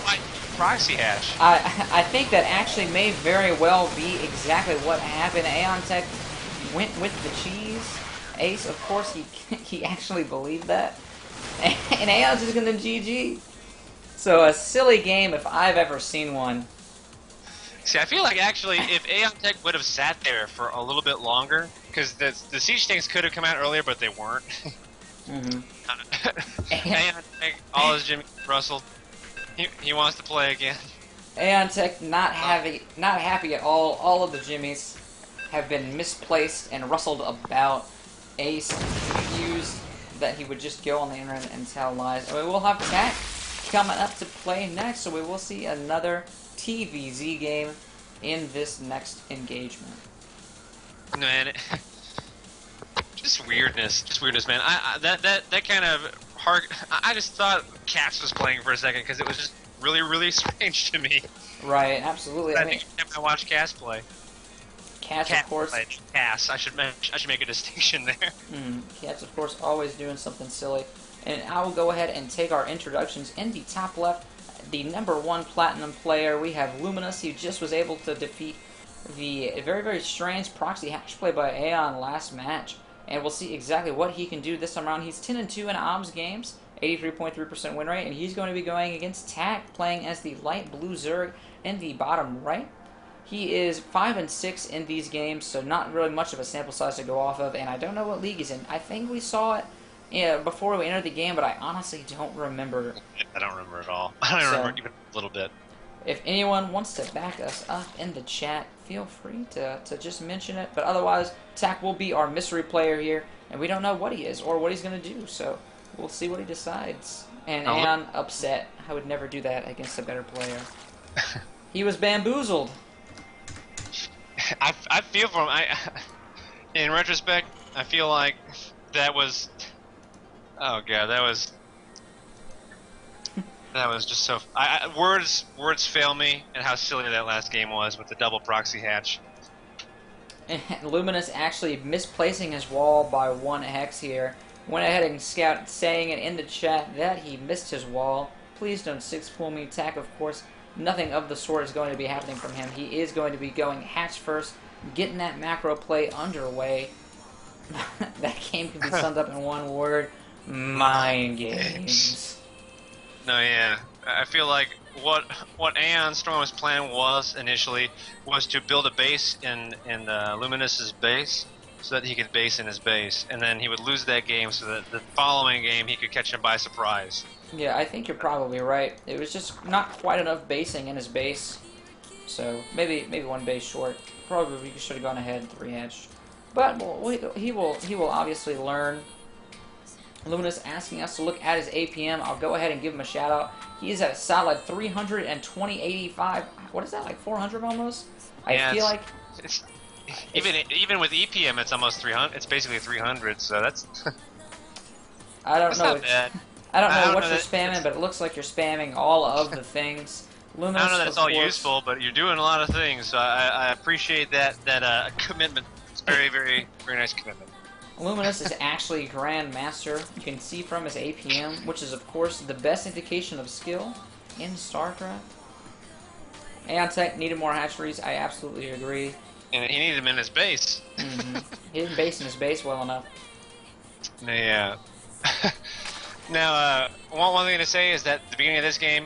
Proxy hatch.
I think that actually may very well be exactly what happened. Aeontech went with the cheese. Ace, of course, he actually believed that. And Aeon's just gonna GG. So a silly game if I've ever seen one.
See, I feel like actually if Aeontech would have sat there for a little bit longer, because the siege tanks could have come out earlier, but they weren't. Aeontech, all his Jimmy Russell. He wants to play again.
Aeontech not happy at all. All of the Jimmies have been misplaced and rustled about. Ace refused that he would just go on the internet and tell lies. And we will have Tack coming up to play next, so we will see another TVZ game in this next engagement.
Man, just weirdness, man. That kind of hard. I just thought Cats was playing for a second because it was just really, really strange to me.
Right, absolutely.
I think I watched Cass play.
Cats, of course.
Cass. I should make a distinction there.
Cats, of course, always doing something silly. And I will go ahead and take our introductions. In the top left, the #1 Platinum player, we have Luminous. He just was able to defeat the very, very strange proxy hatch play by Aeon last match. And we'll see exactly what he can do this time around. He's 10-2 in OBS games, 83.3% win rate, and he's going to be going against Tack, playing as the light blue Zerg in the bottom right. He is 5-6 in these games, so not really much of a sample size to go off of, and I don't know what league he's in. I think we saw it before we entered the game, but I honestly don't remember.
I don't remember at all. I don't remember even a little bit.
If anyone wants to back us up in the chat, feel free to just mention it. But otherwise, Tack will be our mystery player here, and we don't know what he is or what he's going to do, so we'll see what he decides. And Aeon upset. I would never do that against a better player. He was bamboozled.
I feel for him. In retrospect, I feel like that was. Oh god, that was just so. Words fail me, and how silly that last game was with the double proxy hatch.
And Luminous actually misplacing his wall by 1 hex here. Went ahead and scout, saying it in the chat that he missed his wall. Please don't 6-pull me. Tack, of course. Nothing of the sort is going to be happening from him. He is going to be going hatch first, getting that macro play underway. That game can be summed up in one word: mind games.
No, yeah. I feel like what Aeon Storm's plan was initially was to build a base in Luminous's base, so that he could base in his base, and then he would lose that game so that the following game he could catch him by surprise.
Yeah, I think you're probably right. It was just not quite enough basing in his base, so maybe one base short. Probably we should have gone ahead and 3-hedged. But he will obviously learn. Luminous asking us to look at his APM. I'll go ahead and give him a shout out. He is at a solid 320.85. What is that, like 400 almost?
Yeah,
I feel like
it's even with EPM, it's almost 300. It's basically 300. So that's
I don't
that's
know.
not bad.
I don't know what
know
you're
that
spamming, but it looks like you're spamming all of the things. Luminous,
I don't know that it's all
of course,
useful, but you're doing a lot of things. So I appreciate that commitment. It's very very nice commitment.
Luminous is actually Grand Master. You can see from his APM, which is of course the best indication of skill in StarCraft. Aeontech needed more hatcheries. I absolutely agree.
And he needed him in his base.
He didn't base in his base well enough.
Yeah. Now, one thing to say is that the beginning of this game,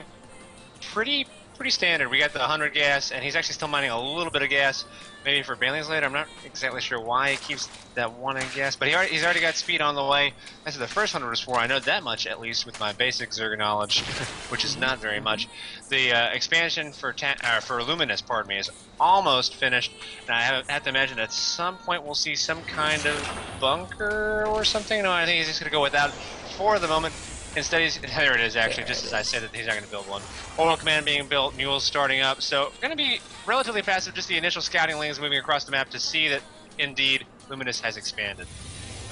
pretty standard. We got the 100 gas, and he's actually still mining a little bit of gas, maybe for Bailey's later. I'm not exactly sure why he keeps that one in gas, but he's already got speed on the way. That's the first 100 was 4. I know that much, at least, with my basic Zerg knowledge, which is not very much. The expansion for Luminous, pardon me, is almost finished, and I have to imagine at some point we'll see some kind of bunker or something. No, I think he's just going to go without for the moment. Instead, there it is, actually, just as I said that he's not going to build one. Orbital Command being built, Mules starting up, so going to be relatively passive, just the initial scouting lanes moving across the map to see that, indeed, Luminous has expanded.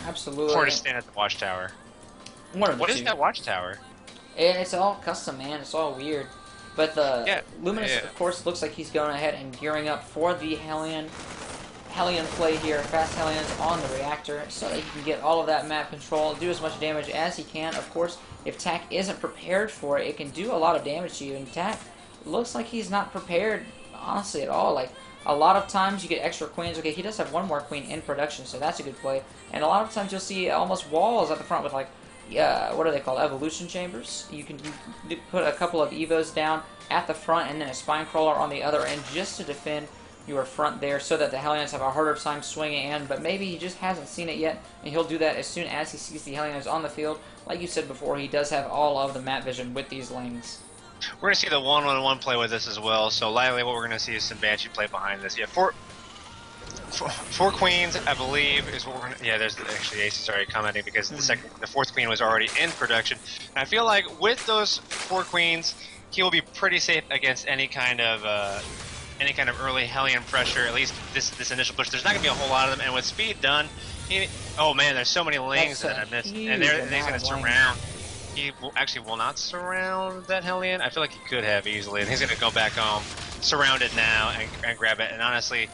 Absolutely.
Before to stand at the watchtower. What is that watchtower?
It's all custom, man. It's all weird. But the Luminous, of course, looks like he's going ahead and gearing up for the Hellion play here, fast Hellions on the reactor, so that he can get all of that map control, do as much damage as he can. Of course, if TAC isn't prepared for it, it can do a lot of damage to you, and TAC looks like he's not prepared, honestly, at all. Like, a lot of times you get extra queens. Okay, he does have one more queen in production, so that's a good play. And a lot of times you'll see almost walls at the front with, like, what are they called? Evolution chambers. You can put a couple of Evos down at the front and then a spine crawler on the other end just to defend your front there, so that the Hellions have a harder time swinging in, but maybe he just hasn't seen it yet, and he'll do that as soon as he sees the Hellions on the field. Like you said before, he does have all of the map vision with these lanes.
We're going to see the 1-1-1 play with this as well, so likely what we're going to see is some Banshee play behind this. Yeah, four queens, I believe, is what we're going to... Yeah, there's actually Ace is already commenting because the fourth queen was already in production. And I feel like with those 4 queens, he will be pretty safe against any kind of early Hellion pressure, at least this initial push. There's not going to be a whole lot of them, and with speed done, oh man, there's so many lings that I missed. And he's going to surround. He will not surround that Hellion. I feel like he could have easily, and he's going to go back home, surround it now, and grab it. And honestly,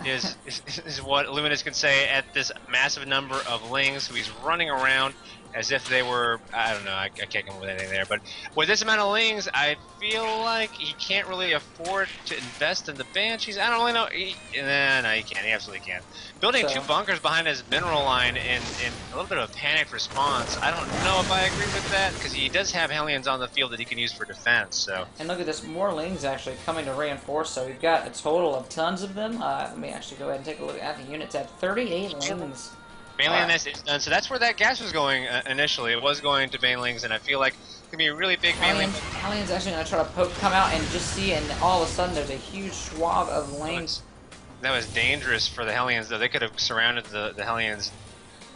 is what Luminous can say at this massive number of lings who he's running around as if they were, I don't know, I can't come up with anything there, but with this amount of lings, I feel like he can't really afford to invest in the Banshees. I don't really know. No, he can't. He absolutely can't. Building 2 bunkers behind his mineral line in a little bit of a panicked response, I don't know if I agree with that, because he does have Hellions on the field that he can use for defense. So.
And look at this, more lings actually coming to reinforce, so we've got a total of tons of them. Let me actually go ahead and take a look at the units at 38 lings.
Banelings is done, so that's where that gas was going initially. It was going to Banelings, and I feel like it's going to be a really big Baneling.
Hellions actually going to try to come out and just see, and all of a sudden there's a huge swab of lings.
That was dangerous for the Hellions, though. They could have surrounded the Hellions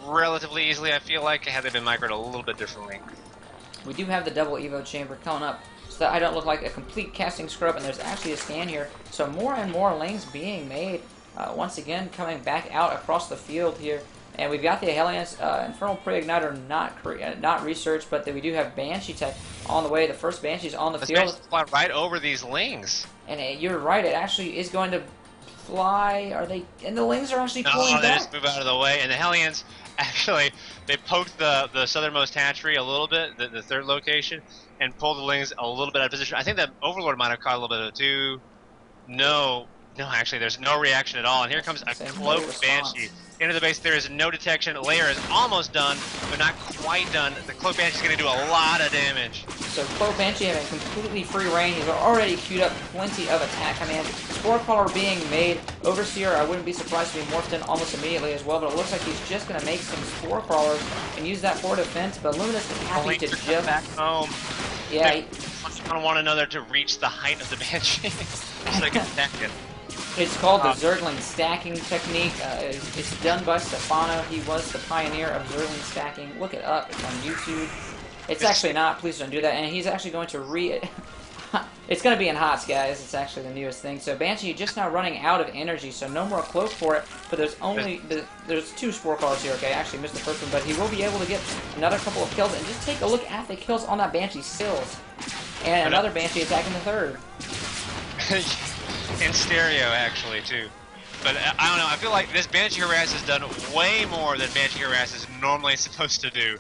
relatively easily, I feel like, had they been microed a little bit differently.
We do have the double Evo chamber coming up, so that I don't look like a complete casting scrub, and there's actually a scan here. So more and more lings being made, once again, coming back out across the field here. And we've got the Hellions, Infernal Pre-Igniter not researched, but we do have Banshee Tech on the way. The first Banshee's on the field.
Fly right over these lings.
And you're right, it actually is going to fly. Are they? And the lings are actually pulling back.
They just move out of the way. And the Hellions, actually, they poked the southernmost hatchery a little bit, the third location, and pulled the lings a little bit out of position. I think that Overlord might have caught a little bit of it too. No, actually, there's no reaction at all. And here comes a cloaked Banshee into the base. There is no detection. Layer is almost done, but not quite done. The cloaked Banshee is going to do a lot of damage.
So Cloak Banshee having completely free reign. He's already queued up plenty of attack command. Spore Crawler being made. Overseer, I wouldn't be surprised to be morphed in almost immediately as well, but it looks like he's just going to make some Spore Crawlers and use that for defense, but Luminous is happy to just...
back home.
Yeah,
they want one another to reach the height of the Banshee so they can attack it.
It's called the Zergling stacking technique. It's done by Stefano. He was the pioneer of Zergling stacking. Look it up. It's on YouTube. It's actually not. Please don't do that. And he's actually going to it's going to be in HOTS, guys. It's actually the newest thing. So Banshee just now running out of energy, so no more cloak for it. But there's 2 Spore Crawlers here. Okay, I actually missed the first one, but he will be able to get another couple of kills. And just take a look at the kills on that Banshee stills. And another Banshee attacking the third.
In stereo, actually, too. But I don't know, I feel like this Banshee Harass has done way more than Banshee Harass is normally supposed to do.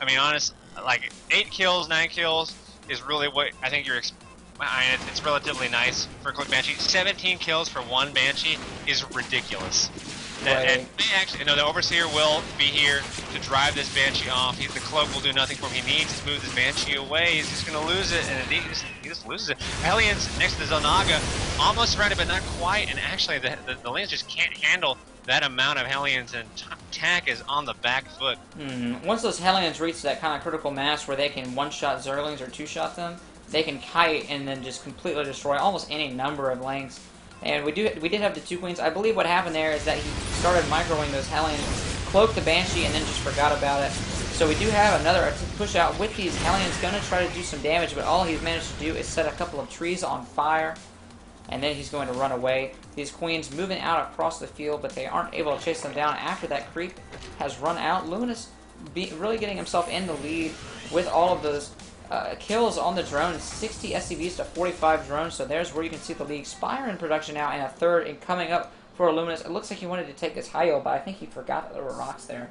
I mean, honestly, like 8 kills, 9 kills is really what I think you're. It's relatively nice for a Cloak Banshee. 17 kills for one Banshee is ridiculous.
Right.
And actually, you know, the Overseer will be here to drive this Banshee off. The Cloak will do nothing for him. He needs to move this Banshee away. He's just going to lose it, and he just loses it. Hellions next to Zonaga, almost surrounded, but not quite. And actually, the lanes just can't handle that amount of Hellions, and Tack is on the back foot.
Once those Hellions reach that kind of critical mass where they can one-shot Zerglings or two-shot them, they can kite and then just completely destroy almost any number of lanes. And we did have the 2 queens. I believe what happened there is that he started microing those Hellions, cloaked the Banshee, and then just forgot about it. So we do have another push out with these Hellions, going to try to do some damage, but all he's managed to do is set a couple of trees on fire, and then he's going to run away. These queens moving out across the field, but they aren't able to chase them down after that creep has run out. Luminous really getting himself in the lead with all of those kills on the drones, 60 SCVs to 45 drones, so there's where you can see the league. Spire in production now, and a third and coming up for Luminous. It looks like he wanted to take this high but I think he forgot that there were rocks there.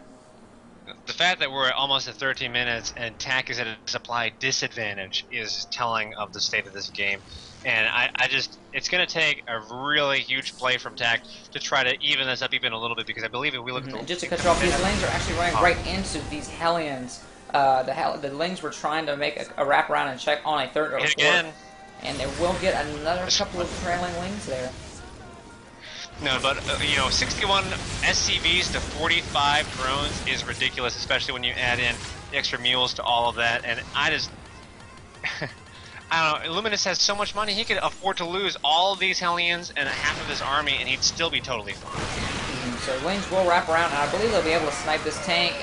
The fact that we're almost at 13 minutes and Tack is at a supply disadvantage is telling of the state of this game. And I just, it's going to take a really huge play from Tack to try to even this up even a little bit, because I believe if we look at the...
Just to cut you off, these lanes are actually running right into these Hellions. The Lings were trying to make a wraparound and check on a third or fourth, and they will get another couple of trailing Lings there.
No, but you know, 61 SCVs to 45 drones is ridiculous, especially when you add in the extra mules to all of that. And I just, I don't know. Luminous has so much money; he could afford to lose all of these Hellions and half of his army, and he'd still be totally fine.
So Lings will wrap around, and I believe they'll be able to snipe this tank.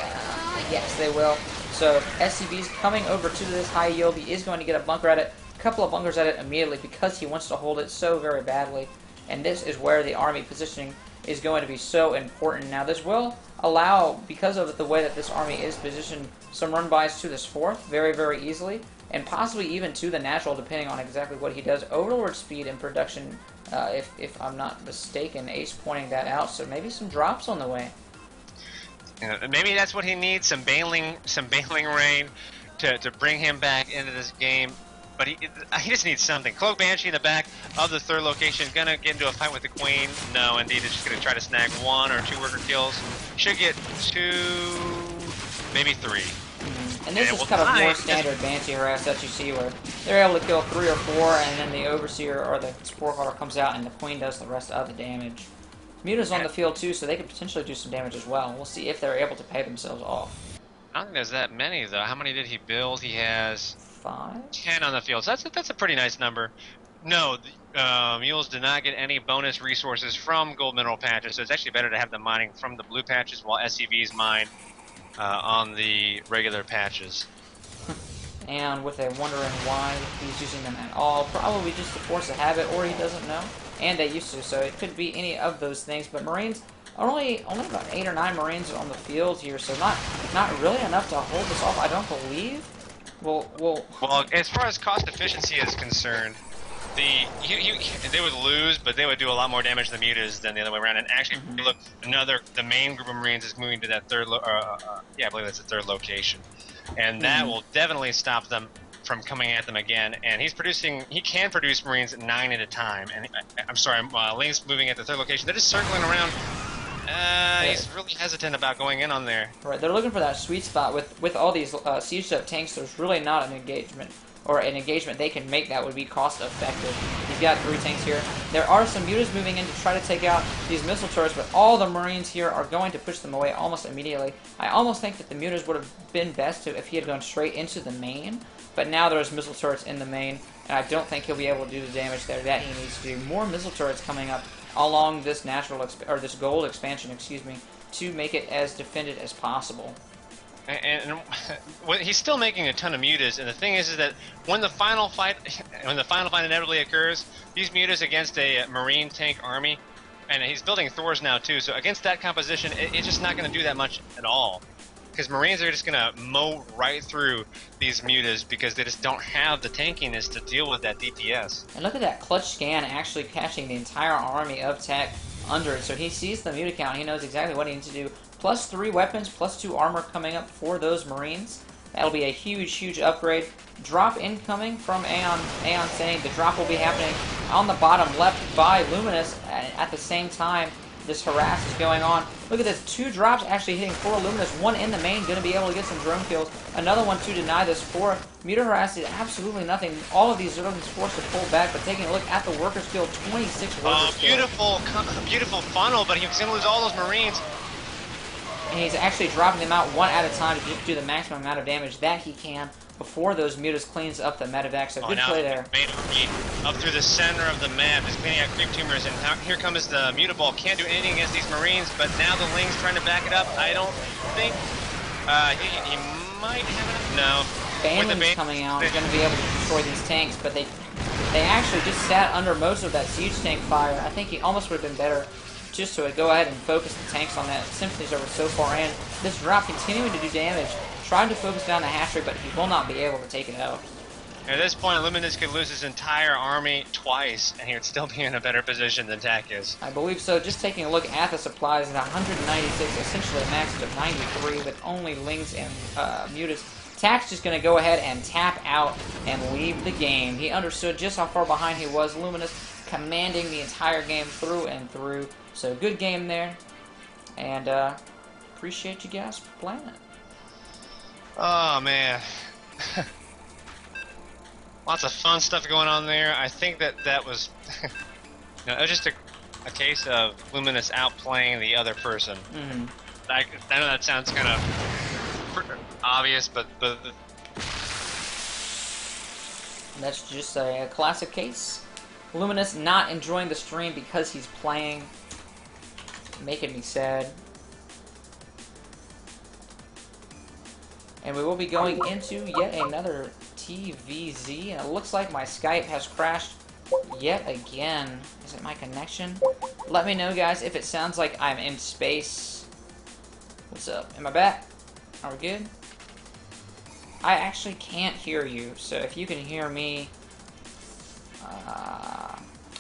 Yes, they will. So SCV's coming over to this high yield. He is going to get a bunker at it, a couple of bunkers at it immediately because he wants to hold it so very badly. And this is where the army positioning is going to be so important. Now this will allow, because of the way that this army is positioned, some run-bys to this fourth very, very easily, and possibly even to the natural, depending on exactly what he does. Overlord speed in production, if I'm not mistaken, Ace pointing that out, so maybe some drops on the way.
Maybe that's what he needs, some bailing rain to bring him back into this game. But he just needs something. Cloak Banshee in the back of the third location, gonna get into a fight with the Queen. No, indeed, it's just gonna try to snag 1 or 2 worker kills. Should get 2, maybe 3.
And this is kind of more standard Banshee harass that you see where they're able to kill 3 or 4, and then the Overseer or the Spore Crawler comes out and the Queen does the rest of the damage. Muta's on the field too, so they could potentially do some damage as well. We'll see if they're able to pay themselves off.
I don't think there's that many though. How many did he build? He has
5?
10 on the field. So that's a pretty nice number. No, mules did not get any bonus resources from gold mineral patches, so it's actually better to have them mining from the blue patches while SCVs mine on the regular patches.
And with a wondering why he's using them at all, probably just to force a habit, or he doesn't know. And they used to, so it could be any of those things. But Marines, only about 8 or 9 Marines on the field here, so not really enough to hold this off, I don't believe. Well,
as far as cost efficiency is concerned, they would lose, but they would do a lot more damage to the mutas than the other way around. And actually, if you look, the main group of Marines is moving to that third, I believe that's the third location, and that will definitely stop them from coming at them again. And he can produce Marines 9 at a time. And I'm sorry, Ling's moving at the third location. They're just circling around. He's really hesitant about going in on there.
Right, they're looking for that sweet spot with all these siege up tanks. There's really not an engagement or an engagement they can make that would be cost effective. He's got 3 tanks here. There are some mutas moving in to try to take out these missile turrets, but all the Marines here are going to push them away almost immediately. I almost think that the mutas would have been best if he had gone straight into the main, but now there's missile turrets in the main, and I don't think he'll be able to do the damage there that he needs to do. More missile turrets coming up along this this gold expansion, excuse me, to make it as defended as possible.
And he's still making a ton of mutas, and the thing is that when the final fight inevitably occurs, these mutas against a Marine tank army, and he's building Thors now too, so against that composition, it's just not going to do that much at all. Because Marines are just going to mow right through these mutas because they just don't have the tankiness to deal with that DPS.
And look at that clutch scan actually catching the entire army of tech under it. So he sees the muta count, he knows exactly what he needs to do. Plus 3 weapons, plus 2 armor coming up for those Marines. That'll be a huge, huge upgrade. Drop incoming from Aeon saying the drop will be happening on the bottom left by Luminous. At the same time, this harass is going on. Look at this, 2 drops actually hitting for Luminous. 1 in the main, going to be able to get some drone kills. Another one to deny this for Muta harass is absolutely nothing. All of these Zerglings forced to pull back, but taking a look at the workers kill, 26 workers
beautiful, beautiful funnel, but he's going to lose all those Marines.
And he's actually dropping them out one at a time to do the maximum amount of damage that he can before those mutas cleans up the medevac. So good play there.
Up through the center of the map is cleaning out creep tumors, and here comes the muta ball. Can't do anything against these Marines, but now the Ling's trying to back it up. I don't think he might have enough. No.
Baneling's coming out. They're going to be able to destroy these tanks, but they actually just sat under most of that siege tank fire. I think he almost would have been better just to go ahead and focus the tanks on that. Symphony's over so far in. This drop continuing to do damage, trying to focus down the hatchery, but he will not be able to take it out.
At this point, Luminous could lose his entire army twice, and he would still be in a better position than Tac is.
I believe so. Just taking a look at the supplies, at 196, essentially a max of 93, with only Lings and mutas. Tac's just going to go ahead and tap out and leave the game. He understood just how far behind he was. Luminous commanding the entire game through and through. So good game there, and appreciate you guys for playing it.
Oh man, lots of fun stuff going on there. I think that was, it was just a case of Luminous outplaying the other person.
Mm-hmm.
I know that sounds kind of obvious, but
that's just a classic case. Luminous not enjoying the stream because he's playing. Making me sad. And we will be going into yet another TVZ, and it looks like my Skype has crashed yet again. Is it my connection? Let me know, guys, if it sounds like I'm in space. What's up? Am I back? Are we good? I actually can't hear you, so if you can hear me,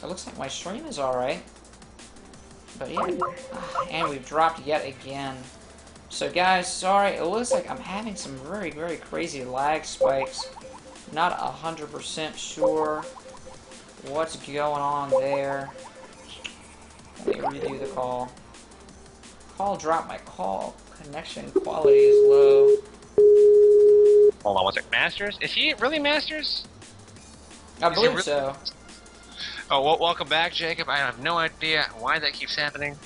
it looks like my stream is alright. But yeah, and we've dropped yet again. So guys, sorry, it looks like I'm having some very, very crazy lag spikes. Not 100% sure what's going on there. Let me redo the call. Call dropped, my call connection quality is low.
Hold on, was it Masters? Is he really Masters?
I believe so.
Oh, well, welcome back, Jacob. I have no idea why that keeps happening.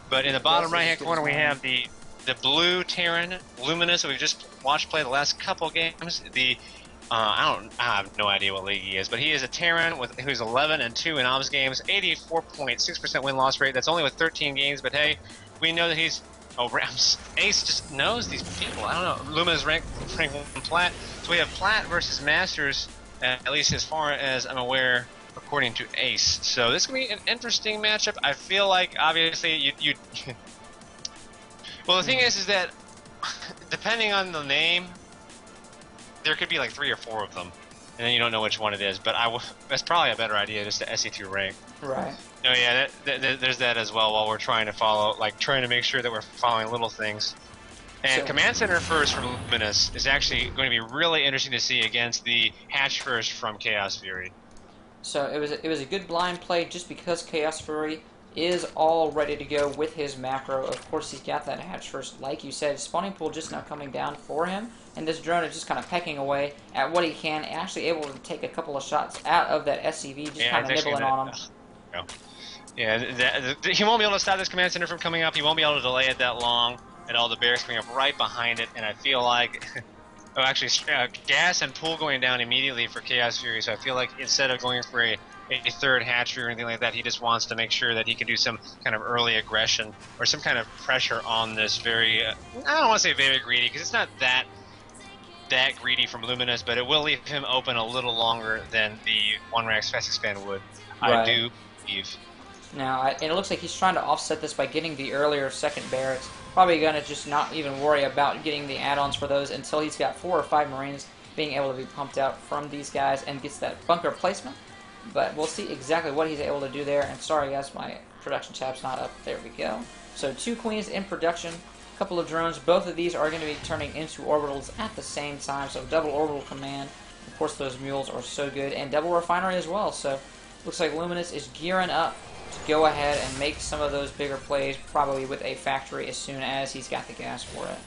But in the bottom right-hand corner, we have the blue Terran Luminous that we've just watched play the last couple games. I have no idea what league he is, but he is a Terran who's 11-2 in OBS games, 84.6% win-loss rate. That's only with 13 games, but hey, we know that he's... Oh, Ace just knows these people. I don't know. Luminous rank 1 Plat. So we have Plat versus Masters, at least as far as I'm aware, according to Ace. So this is going to be an interesting matchup. I feel like, obviously, you well, the thing is that, depending on the name, there could be like 3 or 4 of them, and then you don't know which one it is, but that's probably a better idea, just to SE2 rank.
Right.
Oh yeah, there's that as well, while we're trying to follow, like, trying to make sure that we're following little things. And Command Center first from Luminous is actually going to be really interesting to see against the Hatch first from Chaos Fury.
So it was a good blind play just because Chaos Fury is all ready to go with his macro. Of course, he's got that hatch first, like you said. Spawning pool just now coming down for him, and this drone is just kind of pecking away at what he can, actually able to take a couple of shots out of that SCV, just kind of nibbling on him.
Yeah, he won't be able to stop this command center from coming up. He won't be able to delay it that long, and all the barracks coming up right behind it, and I feel like... Oh, actually, gas and pool going down immediately for Chaos Fury, so I feel like instead of going for a third hatchery or anything like that, he just wants to make sure that he can do some kind of early aggression or some kind of pressure on this very, I don't want to say very greedy, because it's not that greedy from Luminous, but it will leave him open a little longer than the one Rax fast expand would, right. I do believe.
Now, and it looks like he's trying to offset this by getting the earlier second barracks. Probably going to just not even worry about getting the add-ons for those until he's got 4 or 5 Marines being able to be pumped out from these guys and gets that bunker placement. But we'll see exactly what he's able to do there. And sorry guys, my production tab's not up. There we go. So 2 Queens in production, a couple of drones. Both of these are going to be turning into orbitals at the same time. So double orbital command. Of course those mules are so good. And double refinery as well. So looks like Luminous is gearing up to go ahead and make some of those bigger plays, probably with a factory as soon as he's got the gas for it.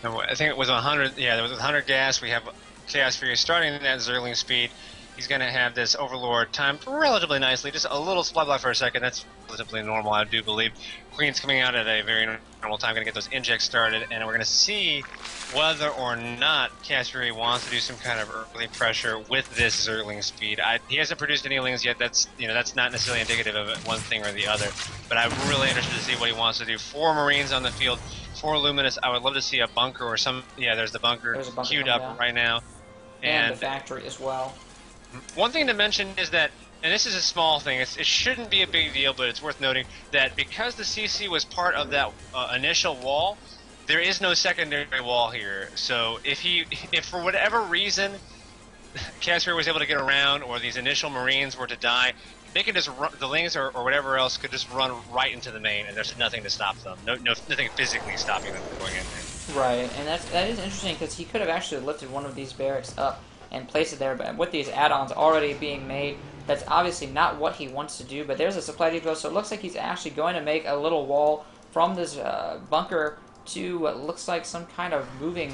I think it was 100. Yeah, there was 100 gas. We have Chaos Fury starting at Zerling speed. He's going to have this Overlord timed relatively nicely. Just a little supply block for a second. That's relatively normal, I do believe. Queen's coming out at a very normal time. Going to get those injects started, and we're going to see whether or not Chaos Fury wants to do some kind of early pressure with this Zerling speed. He hasn't produced any lings yet. That's not necessarily indicative of one thing or the other. But I'm really interested to see what he wants to do. 4 Marines on the field, 4 Luminous. I would love to see a bunker or some. Yeah, there's the bunker queued up right now,
and the factory as well.
One thing to mention is that, and this is a small thing, it shouldn't be a big deal, but it's worth noting that because the CC was part of that initial wall, there is no secondary wall here. So if for whatever reason Chaos Fury was able to get around, or these initial Marines were to die, they could just run, the Lings or whatever else could just run right into the main, and there's nothing to stop them. Nothing physically stopping them from going in there.
Right, and that is interesting because he could have actually lifted one of these barracks up and place it there, but with these add-ons already being made, that's obviously not what he wants to do. But there's a supply depot, so it looks like he's actually going to make a little wall from this bunker to what looks like some kind of moving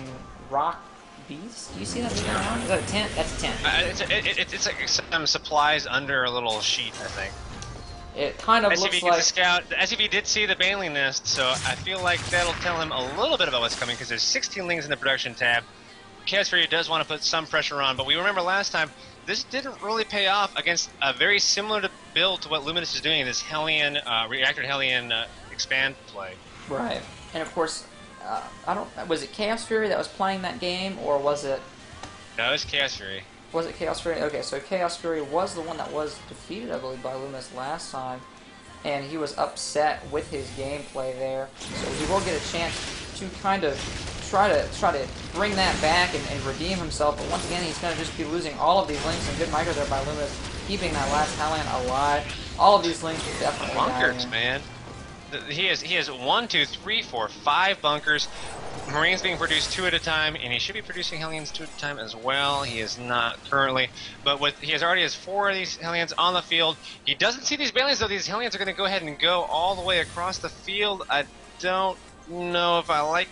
rock beast. Do you see that moving around? Is that a tent? That's a tent.
It's like some supplies under a little sheet, I think.
It kind of looks like...
The SCV did see the Baneling Nest, so I feel like that'll tell him a little bit about what's coming, because there's 16 Lings in the production tab. Chaos Fury does want to put some pressure on, but we remember last time, this didn't really pay off against a very similar build to what Luminous is doing, this Hellion, Reactor Hellion expand play.
Right. And of course, was it Chaos Fury that was playing that game, or was it...
No, it was Chaos Fury.
Was it Chaos Fury? Okay, so Chaos Fury was the one that was defeated, I believe, by Luminous last time, and he was upset with his gameplay there, so he will get a chance to kind of try to bring that back and redeem himself, but once again he's going to just be losing all of these links, and good micro there by Luminous, keeping that last Hellion alive. All of these links will definitely
bunkers, man. He has 1, 2, 3, 4, 5 bunkers. Marines being produced 2 at a time, and he should be producing Hellions 2 at a time as well. He is not currently, but he already has 4 of these Hellions on the field. He doesn't see these Bailey's, though. These Hellions are going to go ahead and go all the way across the field. I don't know if I like.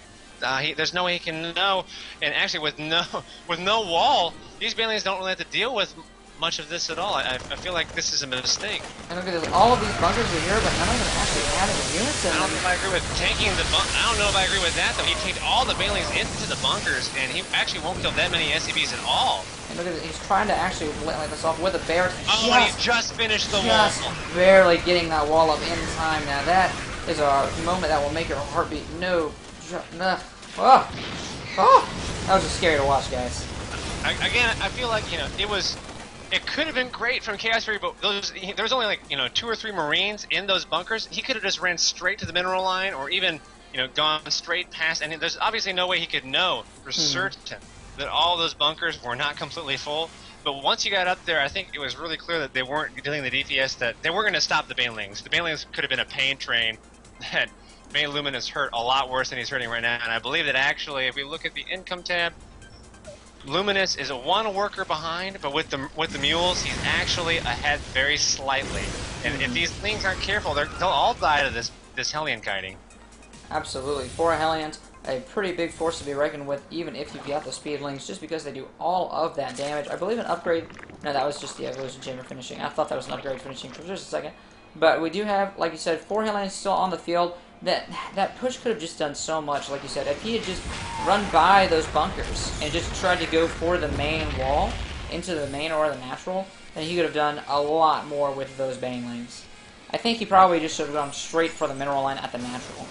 There's no way he can know, and actually with no wall, these Bailey's don't really have to deal with much of this at all. I feel like this is a mistake.
And look at this, all of these bunkers are here, but none of them actually had any units in them.
I don't know if I agree with tanking the I don't know if I agree with that, though. He tanked all the Bailey's into the bunkers, and he actually won't kill that many SCVs at all.
And look at this, he's trying to actually light this off with a barracks.
Oh, and he just finished the wall.
Just barely getting that wall up in time. Now that is a moment that will make your heart beat. No. Oh, that was just scary to watch, guys.
Again, I feel like, it could have been great from Chaos Fury, but there was only like 2 or 3 Marines in those bunkers. He could have just ran straight to the mineral line, or even gone straight past. And there's obviously no way he could know for certain that all those bunkers were not completely full. But once you got up there, I think it was really clear that they weren't dealing the DPS, that they weren't going to stop the Banelings. The Banelings could have been a pain train that made Luminous hurt a lot worse than he's hurting right now. And I believe that actually, if we look at the income tab, Luminous is 1 worker behind, but with the mules, he's actually ahead very slightly. And if these things aren't careful, they'll all die to this Hellion kiting.
Absolutely. 4 Hellions, a pretty big force to be reckoned with, even if you've got the speedlings, just because they do all of that damage. I believe an upgrade... No, that was just the evolution chamber finishing. I thought that was an upgrade finishing for just a second. But we do have, like you said, 4 Hellions still on the field. That push could have just done so much, like you said. If he had just run by those bunkers and just tried to go for the main wall, into the main or the natural, then he could have done a lot more with those banelings. I think he probably just should have gone straight for the mineral line at the natural.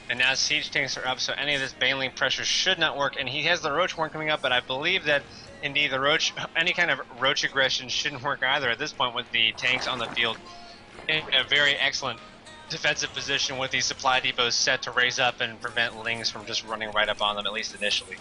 And now siege tanks are up, so any of this baneling pressure should not work. And he has the roach horn coming up, but I believe that indeed the roach, any kind of roach aggression shouldn't work either at this point with the tanks on the field in a very excellent defensive position with these supply depots set to raise up and prevent lings from just running right up on them, at least initially.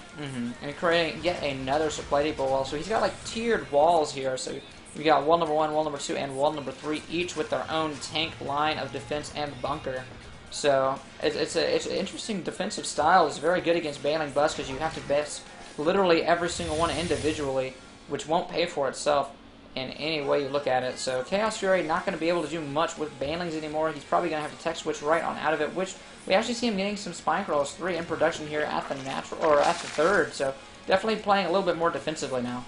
And creating yet another supply depot wall. So he's got like tiered walls here. So we got wall number 1, wall number 2, and wall number 3, each with their own tank line of defense and bunker. So it's an interesting defensive style. It's very good against baneling busts because you have to best literally every single one individually, which won't pay for itself in any way you look at it. So Chaos Fury not going to be able to do much with banelings anymore. He's probably going to have to tech switch right on out of it, which we actually see him getting some Spine Crawlers 3 in production here at the natural, or at the third. So definitely playing a little bit more defensively now.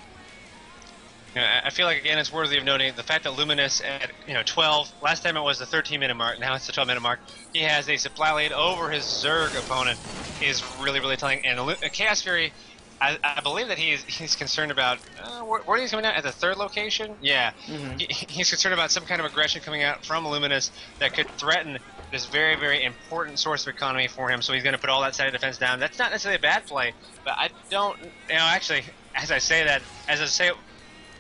Yeah, I feel like, again, it's worthy of noting the fact that Luminous at 12, last time it was the 13-minute mark, now it's the 12-minute mark, he has a supply lead over his Zerg opponent is really, really telling. And Chaos Fury, I believe that he's concerned about, where he's coming out, at the third location? Yeah, he's concerned about some kind of aggression coming out from Luminous that could threaten this very, very important source of economy for him, so he's going to put all that side of defense down. That's not necessarily a bad play, but I don't, actually, as I say,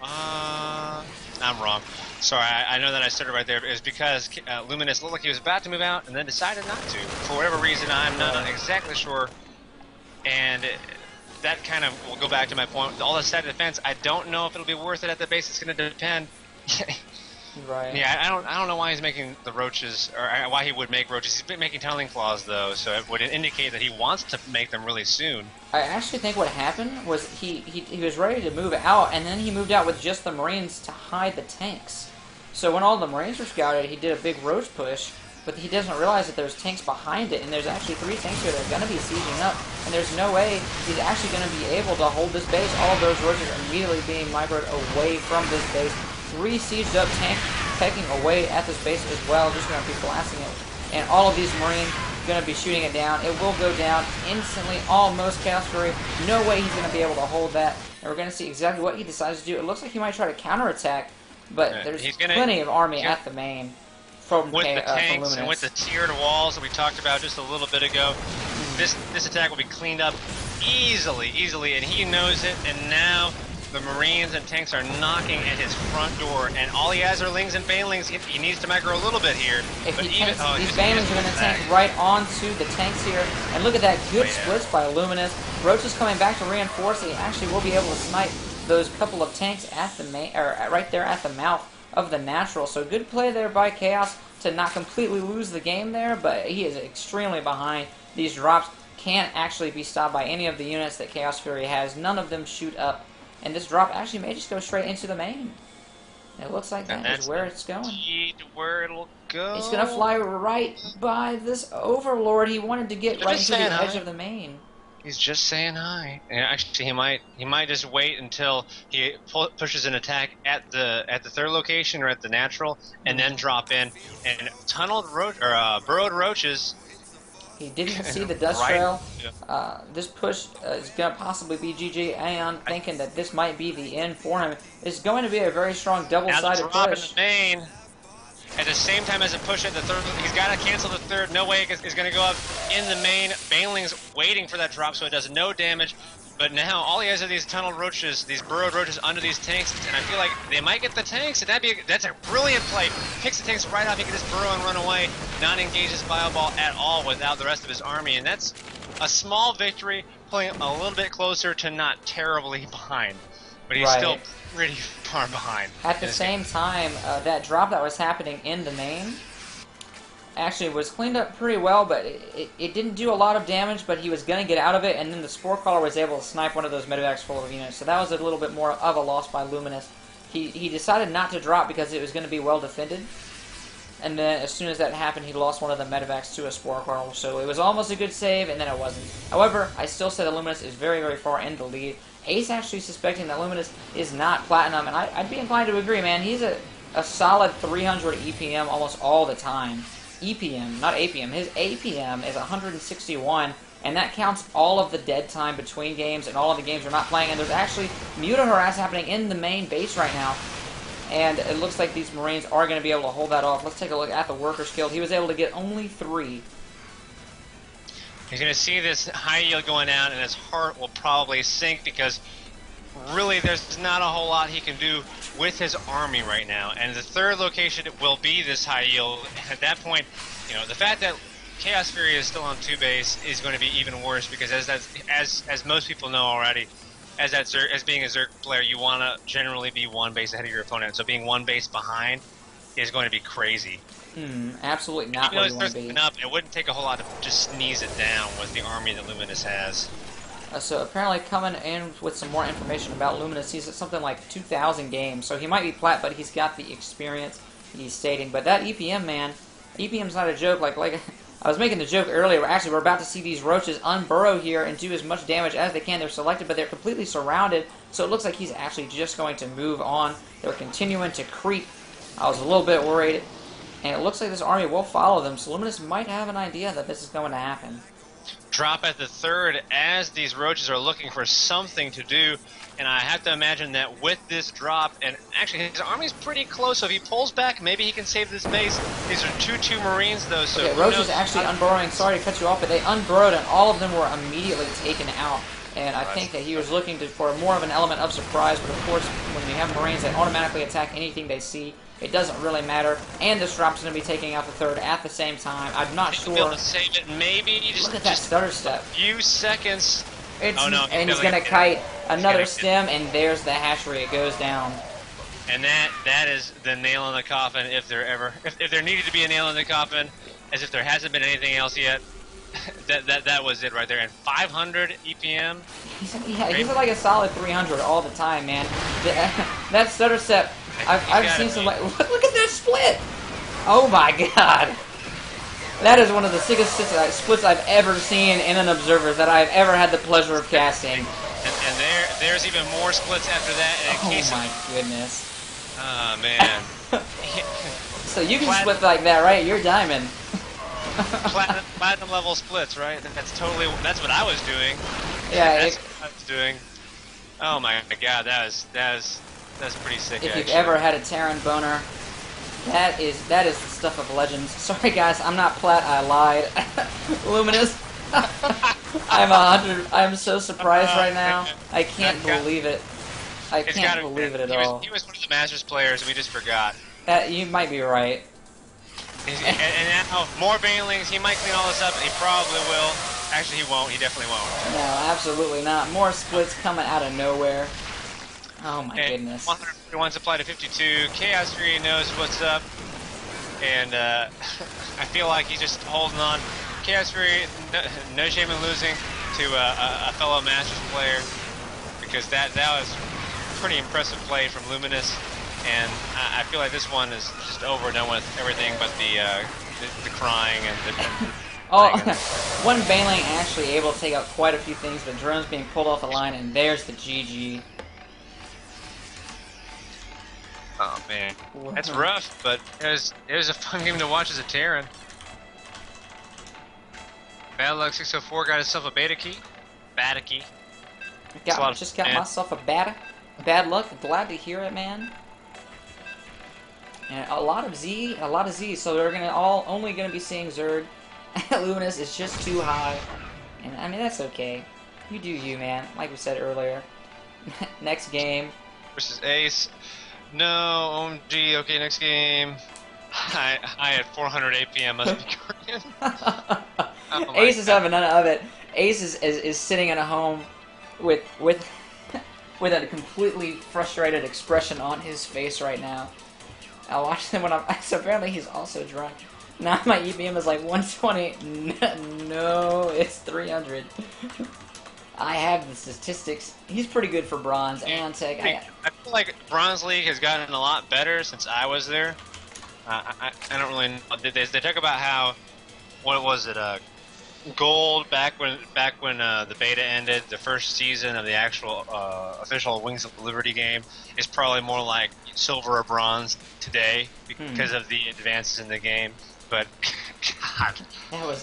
I'm wrong. Sorry, I know that I started right there. It was because Luminous looked like he was about to move out and then decided not to. For whatever reason, I'm not exactly sure. And that kind of will go back to my point. All the side defense, I don't know if it'll be worth it at the base. It's going to depend.
Right.
Yeah, I don't know why he's making the roaches, or why he would make roaches. He's been making tunneling claws, though, so it would indicate that he wants to make them really soon.
I actually think what happened was he was ready to move out, and then he moved out with just the Marines to hide the tanks. So when all the Marines were scouted, he did a big roach push, but he doesn't realize that there's tanks behind it, and there's actually 3 tanks here that are going to be sieging up, and there's no way he's actually going to be able to hold this base. All of those roaches are immediately being migrated away from this base. 3 sieged up tanks pecking away at this base as well, just going to be blasting it. And all of these Marines going to be shooting it down. It will go down instantly, almost Chaos Fury. No way he's going to be able to hold that. And we're going to see exactly what he decides to do. It looks like he might try to counterattack, but there's plenty of army at the main from
with the tanks
from
and with the tiered walls that we talked about just a little bit ago. This attack will be cleaned up easily, and he knows it, and now the Marines and tanks are knocking at his front door, and all he has are lings and banelings. He needs to micro a little bit here.
If he tanks, these banelings are going to tank right onto the tanks here. And look at that good splits by Luminous. Roach is coming back to reinforce. He actually will be able to snipe those couple of tanks at the right there at the mouth of the natural. So good play there by Chaos to not completely lose the game there, but he is extremely behind. These drops can't actually be stopped by any of the units that Chaos Fury has. None of them shoot up. And this drop actually may just go straight into the main. It looks like that is where it's going.
Where it'll go.
It's going to fly right by this Overlord. He wanted to get right into the edge of the main.
He's just saying hi. And actually, he might just wait until he pushes an attack at the third location or at the natural, and then drop in. And burrowed roaches. He
didn't see the dust trail. This push is going to possibly be GG. Aeon thinking that this might be the end for him. It's going to be a very strong double-sided push.
In the main, at the same time as a push at the third, he's got to cancel the third. No way is going to go up in the main. Baneling's waiting for that drop, so it does no damage. But now all he has are these tunneled roaches, these burrowed roaches under these tanks, and I feel like they might get the tanks, and that's a brilliant play. Picks the tanks right off, he can just burrow and run away, not engage his fireball at all without the rest of his army, and that's a small victory, pulling a little bit closer to not terribly behind, but he's still pretty far behind.
At the same time, that drop that was happening in the main actually was cleaned up pretty well, but it didn't do a lot of damage, but he was going to get out of it, and then the Spore Crawler was able to snipe one of those medevacs full of units, so that was a little bit more of a loss by Luminous. he decided not to drop because it was going to be well defended. And then as soon as that happened, he lost one of the medevacs to a Spore Kernel. So it was almost a good save, and then it wasn't. However, I still say that Luminous is very, very far in the lead. Ace actually suspecting that Luminous is not Platinum, and I'd be inclined to agree, man. He's a solid 300 EPM almost all the time. EPM, not APM. His APM is 161, and that counts all of the dead time between games and all of the games we're not playing. And there's actually Muta harass happening in the main base right now. And it looks like these Marines are going to be able to hold that off. Let's take a look at the Workers Guild. He was able to get only 3.
He's going to see this high yield going out, and his heart will probably sink because really there's not a whole lot he can do with his army right now. And the third location will be this high yield. At that point, you know, the fact that Chaos Fury is still on 2 base is going to be even worse because as most people know already, as being a Zerg player, you want to generally be 1 base ahead of your opponent. So being 1 base behind is going to be crazy.
Absolutely not where you want to be.
It wouldn't take a whole lot to just sneeze it down with the army that Luminous has.
So apparently coming in with some more information about Luminous, he's at something like 2,000 games. So he might be plat, but he's got the experience, he's stating. But that EPM, man, EPM's not a joke. Like I was making the joke earlier. Actually, we're about to see these roaches unburrow here and do as much damage as they can. They're selected, but they're completely surrounded. So it looks like he's actually just going to move on. They're continuing to creep. I was a little bit worried. And it looks like this army will follow them. So Luminous might have an idea that this is going to happen.
Drop at the 3rd as these roaches are looking for something to do. And I have to imagine that with this drop, and actually his army's pretty close, so if he pulls back, maybe he can save this base. These are 2-2 Marines, though, so
okay, Roach is actually unburrowing. Sorry to cut you off, but they unburrowed, and all of them were immediately taken out. And I think that he was looking for more of an element of surprise, but of course, when you have Marines that automatically attack anything they see, it doesn't really matter. And this drop's going to be taking out the 3rd at the same time. I'm not sure.
He'll be able to save it, maybe.
Look at that stutter step.
A few seconds.
Oh no! And he's gonna kite another stem, and there's the hatchery. It goes down.
And that is the nail in the coffin. If there needed to be a nail in the coffin, as if there hasn't been anything else yet. that was it right there. And 500 EPM.
He's like a solid 300 all the time, man. That stutter step. I've seen some. Look at that split. Oh my god. That is one of the sickest splits I've ever seen in an Observer that I've ever had the pleasure of casting.
And there's even more splits after that. And
oh my goodness.
Oh man.
So you can split like that, right? You're diamond.
platinum level splits, right? That's what I was doing.
Yeah,
that's what I was doing. Oh my god, that's pretty sick.
If you've ever had a Terran boner, that is the stuff of legends. Sorry guys, I'm not plat, I lied. Luminous. I'm so surprised right now. I can't believe it. I can't believe it at all.
He was one of the Masters players and we just forgot.
You might be right.
And now, more banelings, he might clean all this up, and he probably will. Actually, he won't. He definitely won't.
No, absolutely not. More splits coming out of nowhere. Oh my goodness.
141 supply to 52. Chaos Fury knows what's up. And I feel like he's just holding on. Chaos Fury, no shame in losing to a fellow Masters player. Because that was pretty impressive play from Luminous. And I feel like this one is just over and done with everything but the crying and the
one Baneling actually able to take out quite a few things, but drones being pulled off the line, and there's the GG.
Oh man, that's rough, but it was a fun game to watch as a Terran. Bad luck 604 got himself a beta key. Bada key.
Just got myself a bad luck. Glad to hear it, man. And a lot of Z, so they're only gonna be seeing Zerg. Luminous is just too high. And I mean that's okay. You do you, man. Like we said earlier. Next game.
Versus Ace. No, OMG, okay, next game. I had 400 APM, must be Korean. Oh
Ace is having none of it. Ace is sitting at a home with a completely frustrated expression on his face right now. I watched him so apparently he's also drunk. Now my EPM is like 120. No, it's 300. I have the statistics. He's pretty good for bronze. Aeontech.
I feel like Bronze League has gotten a lot better since I was there. I don't really know. They talk about how, what was it, Gold back when the beta ended, the first season of the actual official Wings of Liberty game is probably more like Silver or Bronze today because of the advances in the game. But God,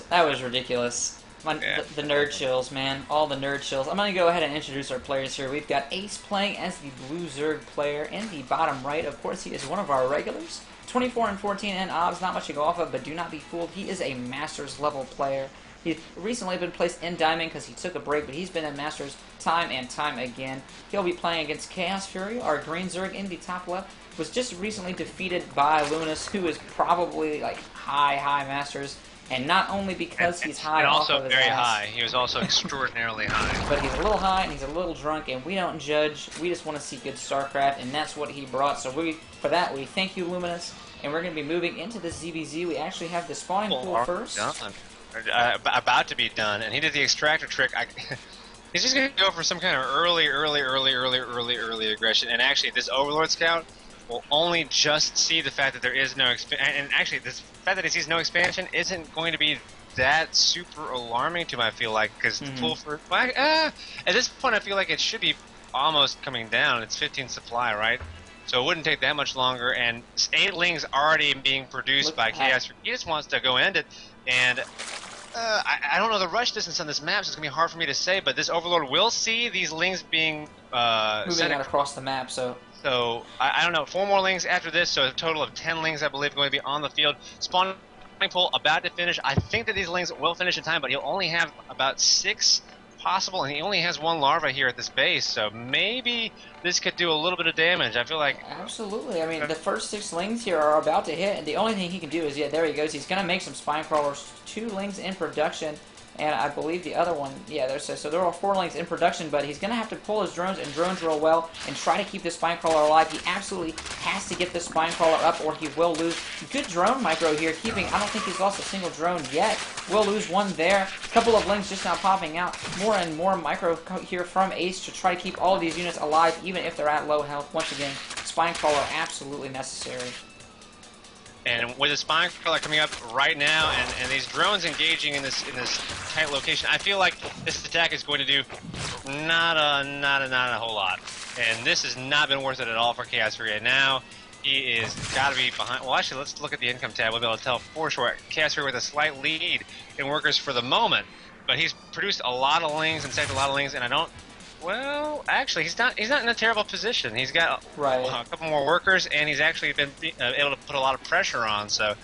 that was ridiculous. The nerd chills, man. All the nerd chills. I'm going to go ahead and introduce our players here. We've got Ace playing as the Blue Zerg player in the bottom right. Of course, he is one of our regulars. 24 and 14 in odds, not much to go off of, but do not be fooled. He is a Masters level player. He's recently been placed in Diamond because he took a break, but he's been in Masters time and time again. He'll be playing against Chaos Fury. Our Green Zerg in the top left was just recently defeated by Luminous, who is probably like high Masters. And not only because he's high,
and also
off of his
very
ass,
high. He was also extraordinarily high.
but he's a little high and he's a little drunk, and we don't judge. We just want to see good StarCraft, and that's what he brought. So for that, we thank you, Luminous. And we're going to be moving into the ZBZ. We actually have the spawning pool first.
Done. About to be done, and he did the extractor trick. He's just going to go for some kind of early aggression. And actually, this Overlord Scout will only just see the fact that there is no expansion. And actually, this fact that he sees no expansion isn't going to be that super alarming to him, I feel like, because the pool for... at this point, I feel like it should be almost coming down. It's 15 supply, right? So it wouldn't take that much longer, and 8 lings already being produced by Chaos. He just wants to go end it, and I don't know the rush distance on this map, so it's going to be hard for me to say, but this Overlord will see these lings being
moving out across the map, so
I don't know, 4 more lings after this, so a total of 10 lings, I believe, going to be on the field. Spawning pool about to finish. I think that these lings will finish in time, but he'll only have about 6 possible, and he only has 1 larva here at this base, so maybe this could do a little bit of damage. I feel like...
Absolutely. I mean, the first 6 lings here are about to hit, and the only thing he can do is, yeah, there he goes. He's going to make some spine crawlers. 2 lings in production, and I believe the other one, yeah, so there are 4 lings in production, but he's going to have to pull his drones and drones real well and try to keep the spine crawler alive. He absolutely has to get the spine crawler up or he will lose. Good drone micro here, keeping, I don't think he's lost a single drone yet. Will lose 1 there. A couple of lings just now popping out. More and more micro here from Ace to try to keep all of these units alive, even if they're at low health. Once again, spine crawler absolutely necessary.
And with the spine crawler coming up right now, and these drones engaging in this tight location, I feel like this attack is going to do not a whole lot. And this has not been worth it at all for Chaos Fury. Now he is got to be behind. Well, actually, let's look at the income tab. We'll be able to tell for sure. Chaos Fury with a slight lead in workers for the moment, but he's produced a lot of lings and saved a lot of lings, and I don't. Well, actually, he's not in a terrible position. He's got a couple more workers, and he's actually been able to put a lot of pressure on. So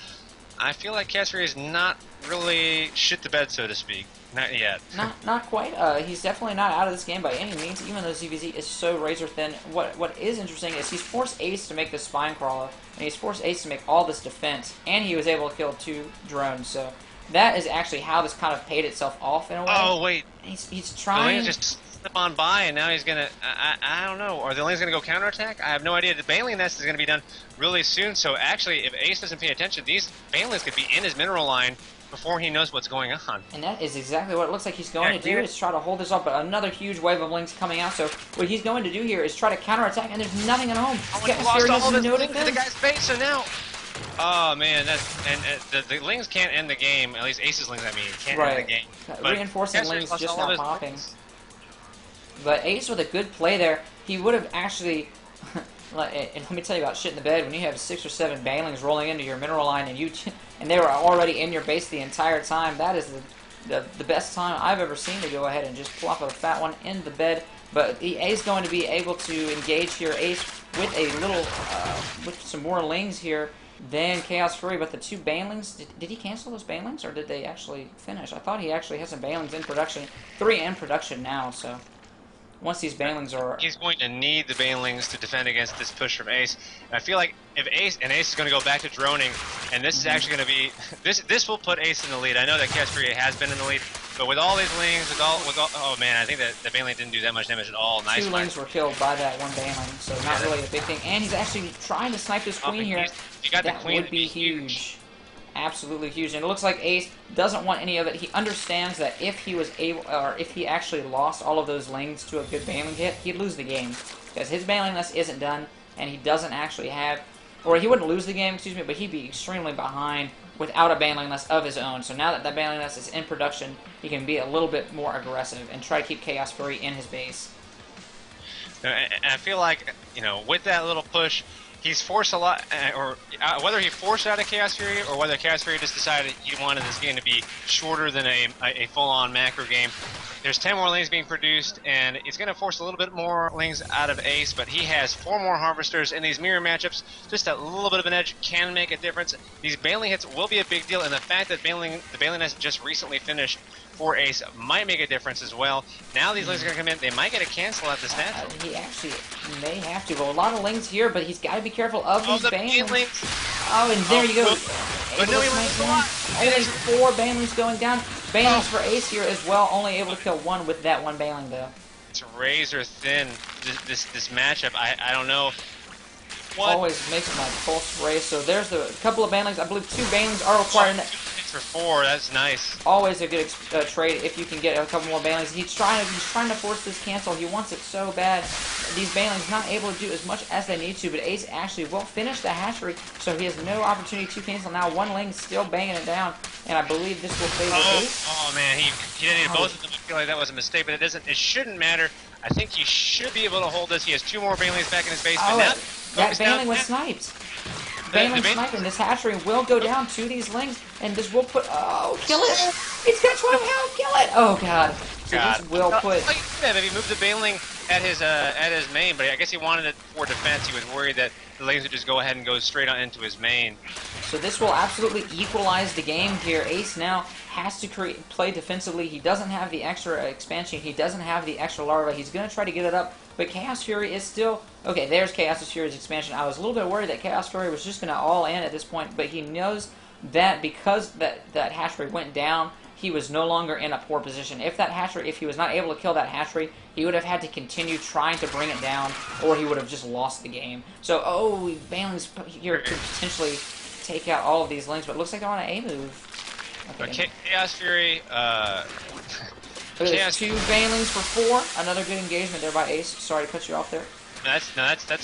I feel like Chaos Fury is not really shit the bed, so to speak. Not yet.
Not quite. He's definitely not out of this game by any means, even though ZVZ is so razor thin. What is interesting is he's forced Ace to make the spine crawler, and he's forced Ace to make all this defense, and he was able to kill 2 drones. So that is actually how this kind of paid itself off in a way.
Oh wait,
he's trying.
Just slip on by, and now he's gonna. I don't know. Are the lings gonna go counterattack? I have no idea. The Baneling Nest is gonna be done really soon. So actually, if Ace doesn't pay attention, these Banelings could be in his mineral line before he knows what's going on.
And that is exactly what it looks like he's going to do, is try to hold this up, but another huge wave of lings coming out, so what he's going to do here is try to counterattack, and there's nothing at home.
He lost all of his lings to the guy's base, so now... Oh man, the lings can't end the game, at least Ace's lings, I mean, can't end the game.
But reinforcing lings just not popping. But Ace with a good play there, he would have actually... And let me tell you about shit in the bed. When you have 6 or 7 Banelings rolling into your mineral line and they were already in your base the entire time, that is the best time I've ever seen to go ahead and just plop a fat one in the bed. But the Ace going to be able to engage here. Ace with a little, with some more lings here than Chaos Fury. But the 2 Banelings, did he cancel those Banelings or did they actually finish? I thought he actually has some Banelings in production. 3 in production now, so... Once these Banelings are...
He's going to need the Banelings to defend against this push from Ace. And I feel like if Ace is going to go back to droning, and this is actually going to be... This will put Ace in the lead. I know that Chaos Fury has been in the lead, but with all these lings, with all oh man, I think that the Baneling didn't do that much damage at all. Nice.
2 lings were killed by that 1 Baneling, so not really a big thing. And he's actually trying to snipe this queen here.
He got
that
the queen
would be huge. absolutely huge. And it looks like Ace doesn't want any of it. He understands that if he was able, or if he actually lost all of those lanes to a good baneling hit, he'd lose the game. Because his baneling nest isn't done, and he doesn't actually have, or he wouldn't lose the game, excuse me, but he'd be extremely behind without a baneling nest of his own. So now that that baneling nest is in production, he can be a little bit more aggressive and try to keep Chaos Fury in his base.
And I feel like, you know, with that little push, he's forced a lot, or whether he forced out a Chaos Fury or whether Chaos Fury just decided he wanted this game to be shorter than a full-on macro game. There's 10 more lanes being produced, and it's going to force a little bit more lanes out of Ace, but he has 4 more Harvesters in these mirror matchups. Just a little bit of an edge can make a difference. These baneling hits will be a big deal, and the fact that the baneling nest just recently finished for Ace might make a difference as well. Now these lanes are going to come in. They might get a cancel at this natural.
He actually may have to. Well, a lot of lanes here, but he's got to be careful of these banelings. Oh, and there you go.
But no, he lands a lot.
Only 4 banelings going down. Banelings for Ace here as well. Only able to kill 1 with that 1 baneling, though.
It's razor thin, this matchup. I don't know.
Always makes my pulse race. So there's the couple of banelings. I believe 2 banelings are required.
For 4, that's nice.
Always a good trade if you can get a couple more banelings. He's trying to force this cancel. He wants it so bad. These banelings not able to do as much as they need to, but Ace actually will finish the hatchery, so he has no opportunity to cancel. Now 1 lane still banging it down, and I believe this will favor Ace.
Oh man, he didn't both of them. I feel like that was a mistake, but it shouldn't matter. I think he should be able to hold this. He has 2 more banelings back in his base, but now
that baneling was sniped. Baneling sniping. This hatchery will go down to these lings, and this will put. Oh, kill it! It's gonna try to kill it! Oh god! So this will put.
Yeah, maybe move the baneling at his main, but I guess he wanted it for defense. He was worried that the lings would just go ahead and go straight on into his main.
So this will absolutely equalize the game here. Ace now has to play defensively. He doesn't have the extra expansion. He doesn't have the extra larva. He's going to try to get it up, but Chaos Fury is still... Okay, there's Chaos Fury's expansion. I was a little bit worried that Chaos Fury was just going to all in at this point, but he knows that because that hatchery went down, he was no longer in a poor position. If he was not able to kill that hatchery, he would have had to continue trying to bring it down, or he would have just lost the game. So, banelings here could potentially take out all of these links, but it looks like they're on an A move.
Okay. Chaos Fury,
Look at this, 2 banelings for 4. Another good engagement there by Ace. Sorry to cut you off there.
That's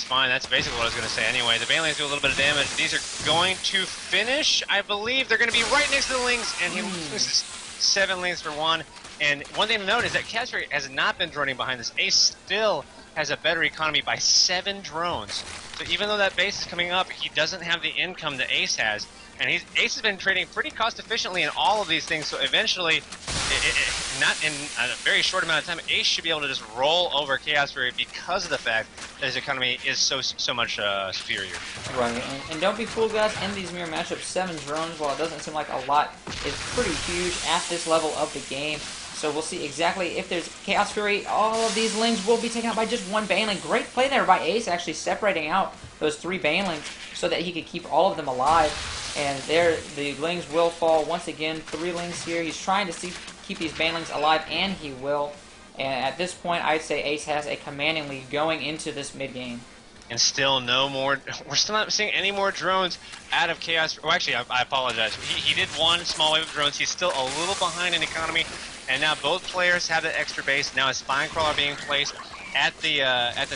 fine. That's basically what I was going to say anyway. The banelings do a little bit of damage. These are going to finish, I believe. They're going to be right next to the lings, and he loses 7 lings for 1. And one thing to note is that Chaos Fury has not been droning behind this. Ace still has a better economy by 7 drones. So even though that base is coming up, he doesn't have the income that Ace has. And Ace has been trading pretty cost efficiently in all of these things, so eventually, not in a very short amount of time, Ace should be able to just roll over Chaos Fury because of the fact that his economy is so much superior.
Right, and don't be fooled, guys. In these mirror matchups, 7 drones, while it doesn't seem like a lot, is pretty huge at this level of the game. So we'll see exactly if there's Chaos Fury. All of these lings will be taken out by just 1 baneling. Great play there by Ace, actually separating out those 3 banelings so that he could keep all of them alive. And there, the lings will fall once again. 3 lings here. He's trying to keep these banelings alive, and he will. And at this point, I'd say Ace has a commanding lead going into this mid game.
And still no more. We're still not seeing any more drones out of Chaos. Oh, actually, I apologize. He did 1 small wave of drones. He's still a little behind in economy. And now both players have that extra base. Now a spine crawler being placed at the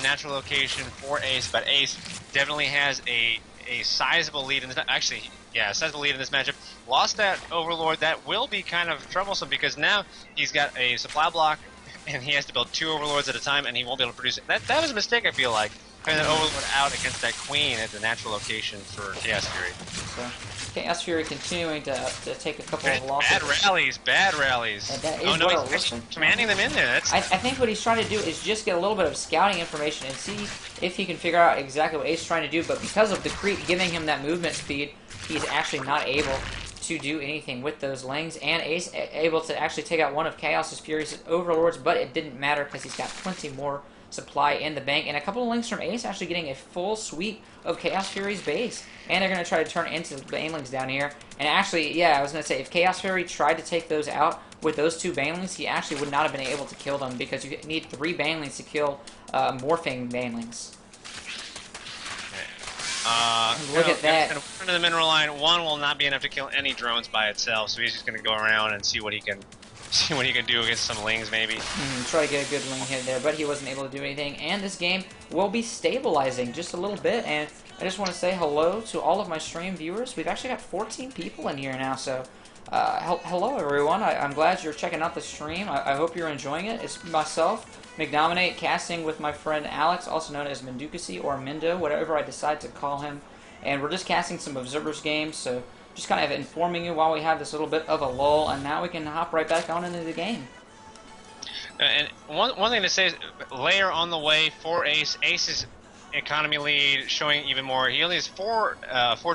natural location for Ace. But Ace definitely has a sizable lead in this. Actually, yeah, a sizable lead in this matchup. Lost that Overlord. That will be kind of troublesome because now he's got a supply block and he has to build 2 Overlords at a time, and he won't be able to produce it. That was a mistake, I feel like. Putting that Overlord out against that Queen at the natural location for Chaos Fury.
So, Chaos Fury continuing to take a couple of losses.
Bad rallies.
And that is
he's actually commanding them in there.
I think what he's trying to do is just get a little bit of scouting information and see if he can figure out exactly what Ace is trying to do, but because of the creep giving him that movement speed, he's actually not able to do anything with those lings, and Ace able to actually take out one of Chaos Fury's Overlords, but it didn't matter because he's got plenty more supply in the bank, and a couple of links from Ace actually getting a full sweep of Chaos Fury's base, and they're going to try to turn it into banelings down here. And actually, yeah, I was going to say, if Chaos Fury tried to take those out with those 2 banelings, he actually would not have been able to kill them, because you need 3 banelings to kill morphing banelings. Look at that.
Gonna into the mineral line. One will not be enough to kill any drones by itself, so he's just gonna go around and see what he can do against some lings, maybe.
Try to get a good ling hit there, but he wasn't able to do anything. And this game will be stabilizing just a little bit. And I just want to say hello to all of my stream viewers. We've actually got 14 people in here now, so hello everyone. I'm glad you're checking out the stream. I hope you're enjoying it. It's myself, McDominate, casting with my friend Alex, also known as Mendukasi or Mendo, whatever I decide to call him. And we're just casting some Observers games, so just kind of informing you while we have this little bit of a lull, and now we can hop right back on into the game.
And one thing to say is, layer on the way for Ace. Ace's economy lead showing even more. He only has four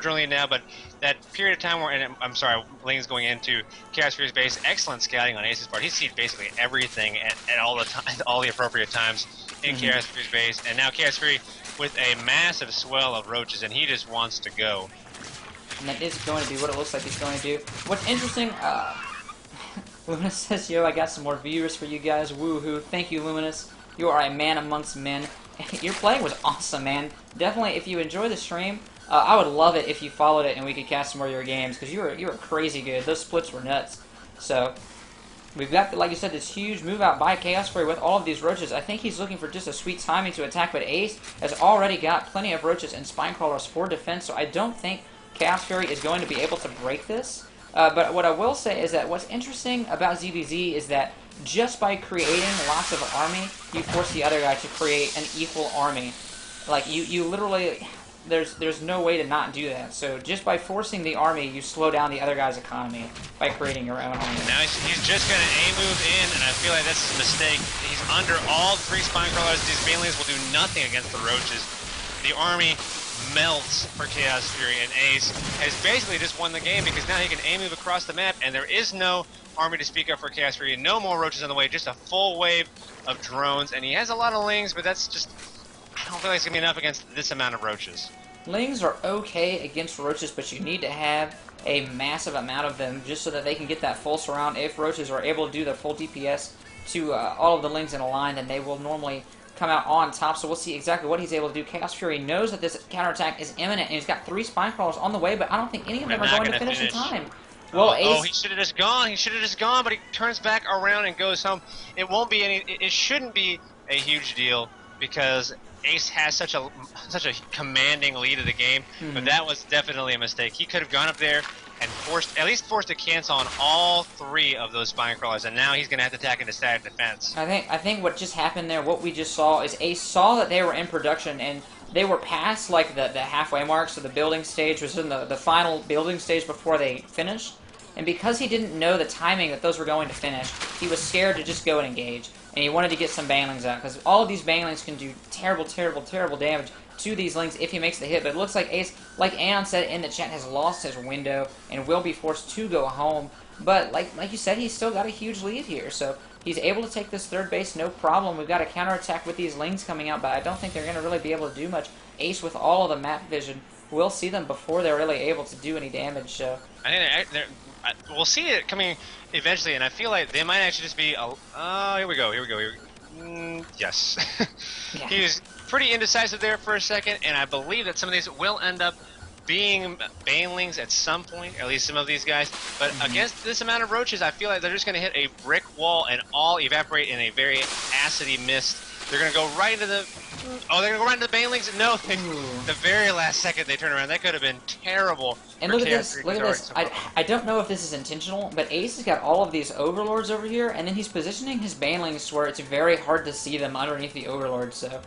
drone lead now, but that period of time where, and I'm sorry, Ling's going into Chaos Fury's base. Excellent scouting on Ace's part. He's seen basically everything at all the time, all the appropriate times in Chaos Fury's base, and now Chaos Fury with a massive swell of roaches, and he just wants to go.
And that is going to be what it looks like he's going to do. What's interesting, Luminous says, yo, I got some more viewers for you guys. Woohoo. Thank you, Luminous. You are a man amongst men. Your playing was awesome, man. Definitely, if you enjoy the stream, I would love it if you followed it and we could cast some more of your games, because you were crazy good. Those splits were nuts. So, we've got, like you said, this huge move out by Chaos Fury with all of these roaches. I think he's looking for just a sweet timing to attack, but Ace has already got plenty of roaches and spine crawlers for defense, so I don't think Chaos Fury is going to be able to break this. But what I will say is that what's interesting about ZBZ is that just by creating lots of army, you force the other guy to create an equal army. Like, you literally... There's no way to not do that. So just by forcing the army, you slow down the other guy's economy by creating your own army.
Now he's just going to A-move in, and I feel like that's a mistake. He's under all three spine crawlers. These banelings will do nothing against the roaches. The army melts for Chaos Fury, and Ace has basically just won the game because now he can A-move across the map, and there is no army to speak of for Chaos Fury. No more roaches on the way, just a full wave of drones, and he has a lot of lings, but that's just... I don't feel like it's going to be enough against this amount of roaches.
Lings are okay against roaches, but you need to have a massive amount of them just so that they can get that full surround. If roaches are able to do their full DPS to all of the lings in a line, then they will normally come out on top. So we'll see exactly what he's able to do. Chaos Fury knows that this counterattack is imminent, and he's got 3 spine crawlers on the way, but I don't think any of them are going to finish in time. Well, Ace...
he should have just gone. He should have just gone, but he turns back around and goes home. It won't be any... It shouldn't be a huge deal because Ace has such a commanding lead of the game, but that was definitely a mistake. He could have gone up there and at least forced a cancel on all 3 of those spine crawlers, and now he's going to have to attack into static defense.
I think what just happened there, what we just saw, is Ace saw that they were in production, and they were past like the halfway mark, so the building stage was in the final building stage before they finished. And because he didn't know the timing that those were going to finish, he was scared to just go and engage. And he wanted to get some banelings out, because all of these banelings can do terrible, terrible, terrible damage to these lings if he makes the hit. But it looks like Ace, like Aeon said in the chat, has lost his window and will be forced to go home. But like you said, he's still got a huge lead here, so he's able to take this third base no problem. We've got a counterattack with these lings coming out, but I don't think they're going to really be able to do much. Ace, with all of the map vision, will see them before they're really able to do any damage. So
I think we'll see it coming eventually, and I feel like they might actually just be here we go. Yes.
Yeah.
He was pretty indecisive there for a second, and I believe that some of these will end up being banelings at some point, at least some of these guys. But against this amount of roaches, I feel like they're just going to hit a brick wall and all evaporate in a very acidy mist. They're going to go right into the... Oh, they're going to go right into the banelings? No, the very last second they turn around. That could have been terrible.
And look at this, look at this. I don't know if this is intentional, but Ace has got all of these overlords over here, and then he's positioning his banelings where it's very hard to see them underneath the overlords, so...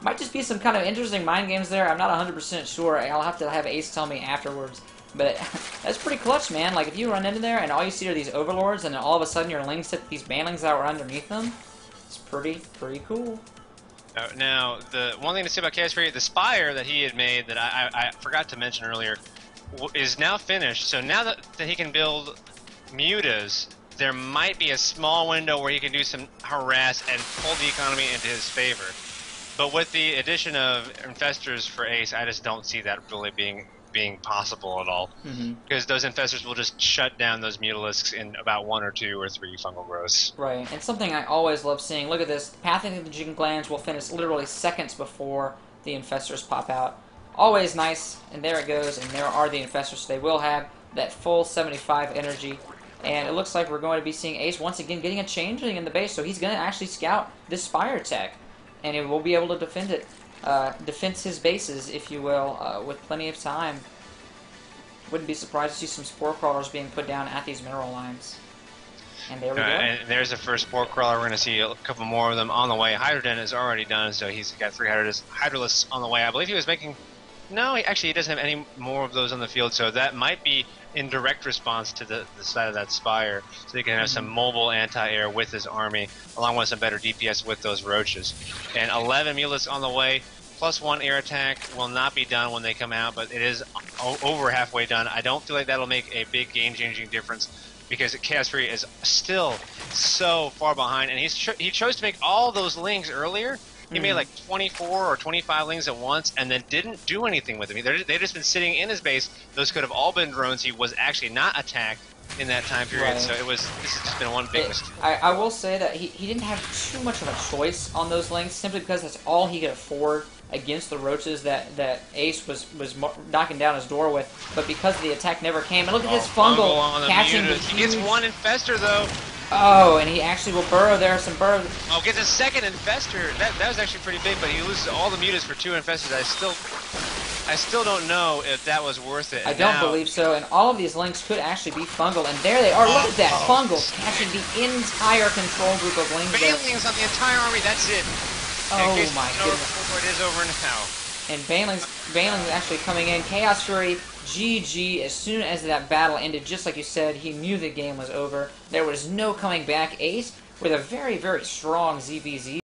Might just be some kind of interesting mind games there. I'm not 100% sure. I'll have to have Ace tell me afterwards. But that's pretty clutch, man. Like, if you run into there and all you see are these overlords, and then all of a sudden your lings hit these banelings that were underneath them, it's pretty cool.
Now, the one thing to say about Chaos Fury, the Spire that he had made that I forgot to mention earlier is now finished. So now that he can build mutas, there might be a small window where he can do some harass and pull the economy into his favor. But with the addition of infestors for Ace, I just don't see that really being possible at all. Because those infestors will just shut down those mutalisks in about 1 or 2 or 3 fungal growths.
Right, and something I always love seeing. Look at this. Pathing of the Jing Glands will finish literally seconds before the infestors pop out. Always nice. And there it goes. And there are the Infestors. So they will have that full 75 energy. And it looks like we're going to be seeing Ace once again getting a changeling in the base. So he's going to actually scout this Spire Tech. And he will be able to defend it. Defend his bases, if you will, with plenty of time. Wouldn't be surprised to see some Spore Crawlers being put down at these mineral lines. And there we go.
And there's the first Spore Crawler. We're going to see a couple more of them on the way. Hydroden is already done, so he's got 3 Hydralisks on the way. I believe he was making... No, he doesn't have any more of those on the field, so that might be in direct response to the side of that Spire. So he can have some mobile anti-air with his army, along with some better DPS with those Roaches. And 11 Mulisks on the way. +1 air attack will not be done when they come out, but it is over halfway done. I don't feel like that'll make a big game-changing difference because Chaos Fury is still so far behind, and he chose to make all those lings earlier. He made like 24 or 25 lings at once and then didn't do anything with them. They've just been sitting in his base. Those could have all been drones. He was actually not attacked in that time period,
Right.
So this has just been one big mistake.
I will say that he didn't have too much of a choice on those lings, simply because that's all he could afford against the Roaches that Ace was knocking down his door with. But because the attack never came, and look at this fungal
on the
catching the
He gets
huge...
1 Infestor, though.
Oh, and he actually will burrow there. Some burrow.
Oh, gets a 2nd Infestor. That was actually pretty big, but he loses all the mutas for 2 Infestors. I still don't know if that was worth it.
I don't believe so, and all of these links could actually be fungal, and there they are. Look at that fungal catching the entire control group of links.
Banelings on the entire army. That's it.
Oh my goodness!
It is over now.
And Banelings actually coming in. Chaos Fury, GG. As soon as that battle ended, just like you said, he knew the game was over. There was no coming back. Ace with a very, very strong ZVZ.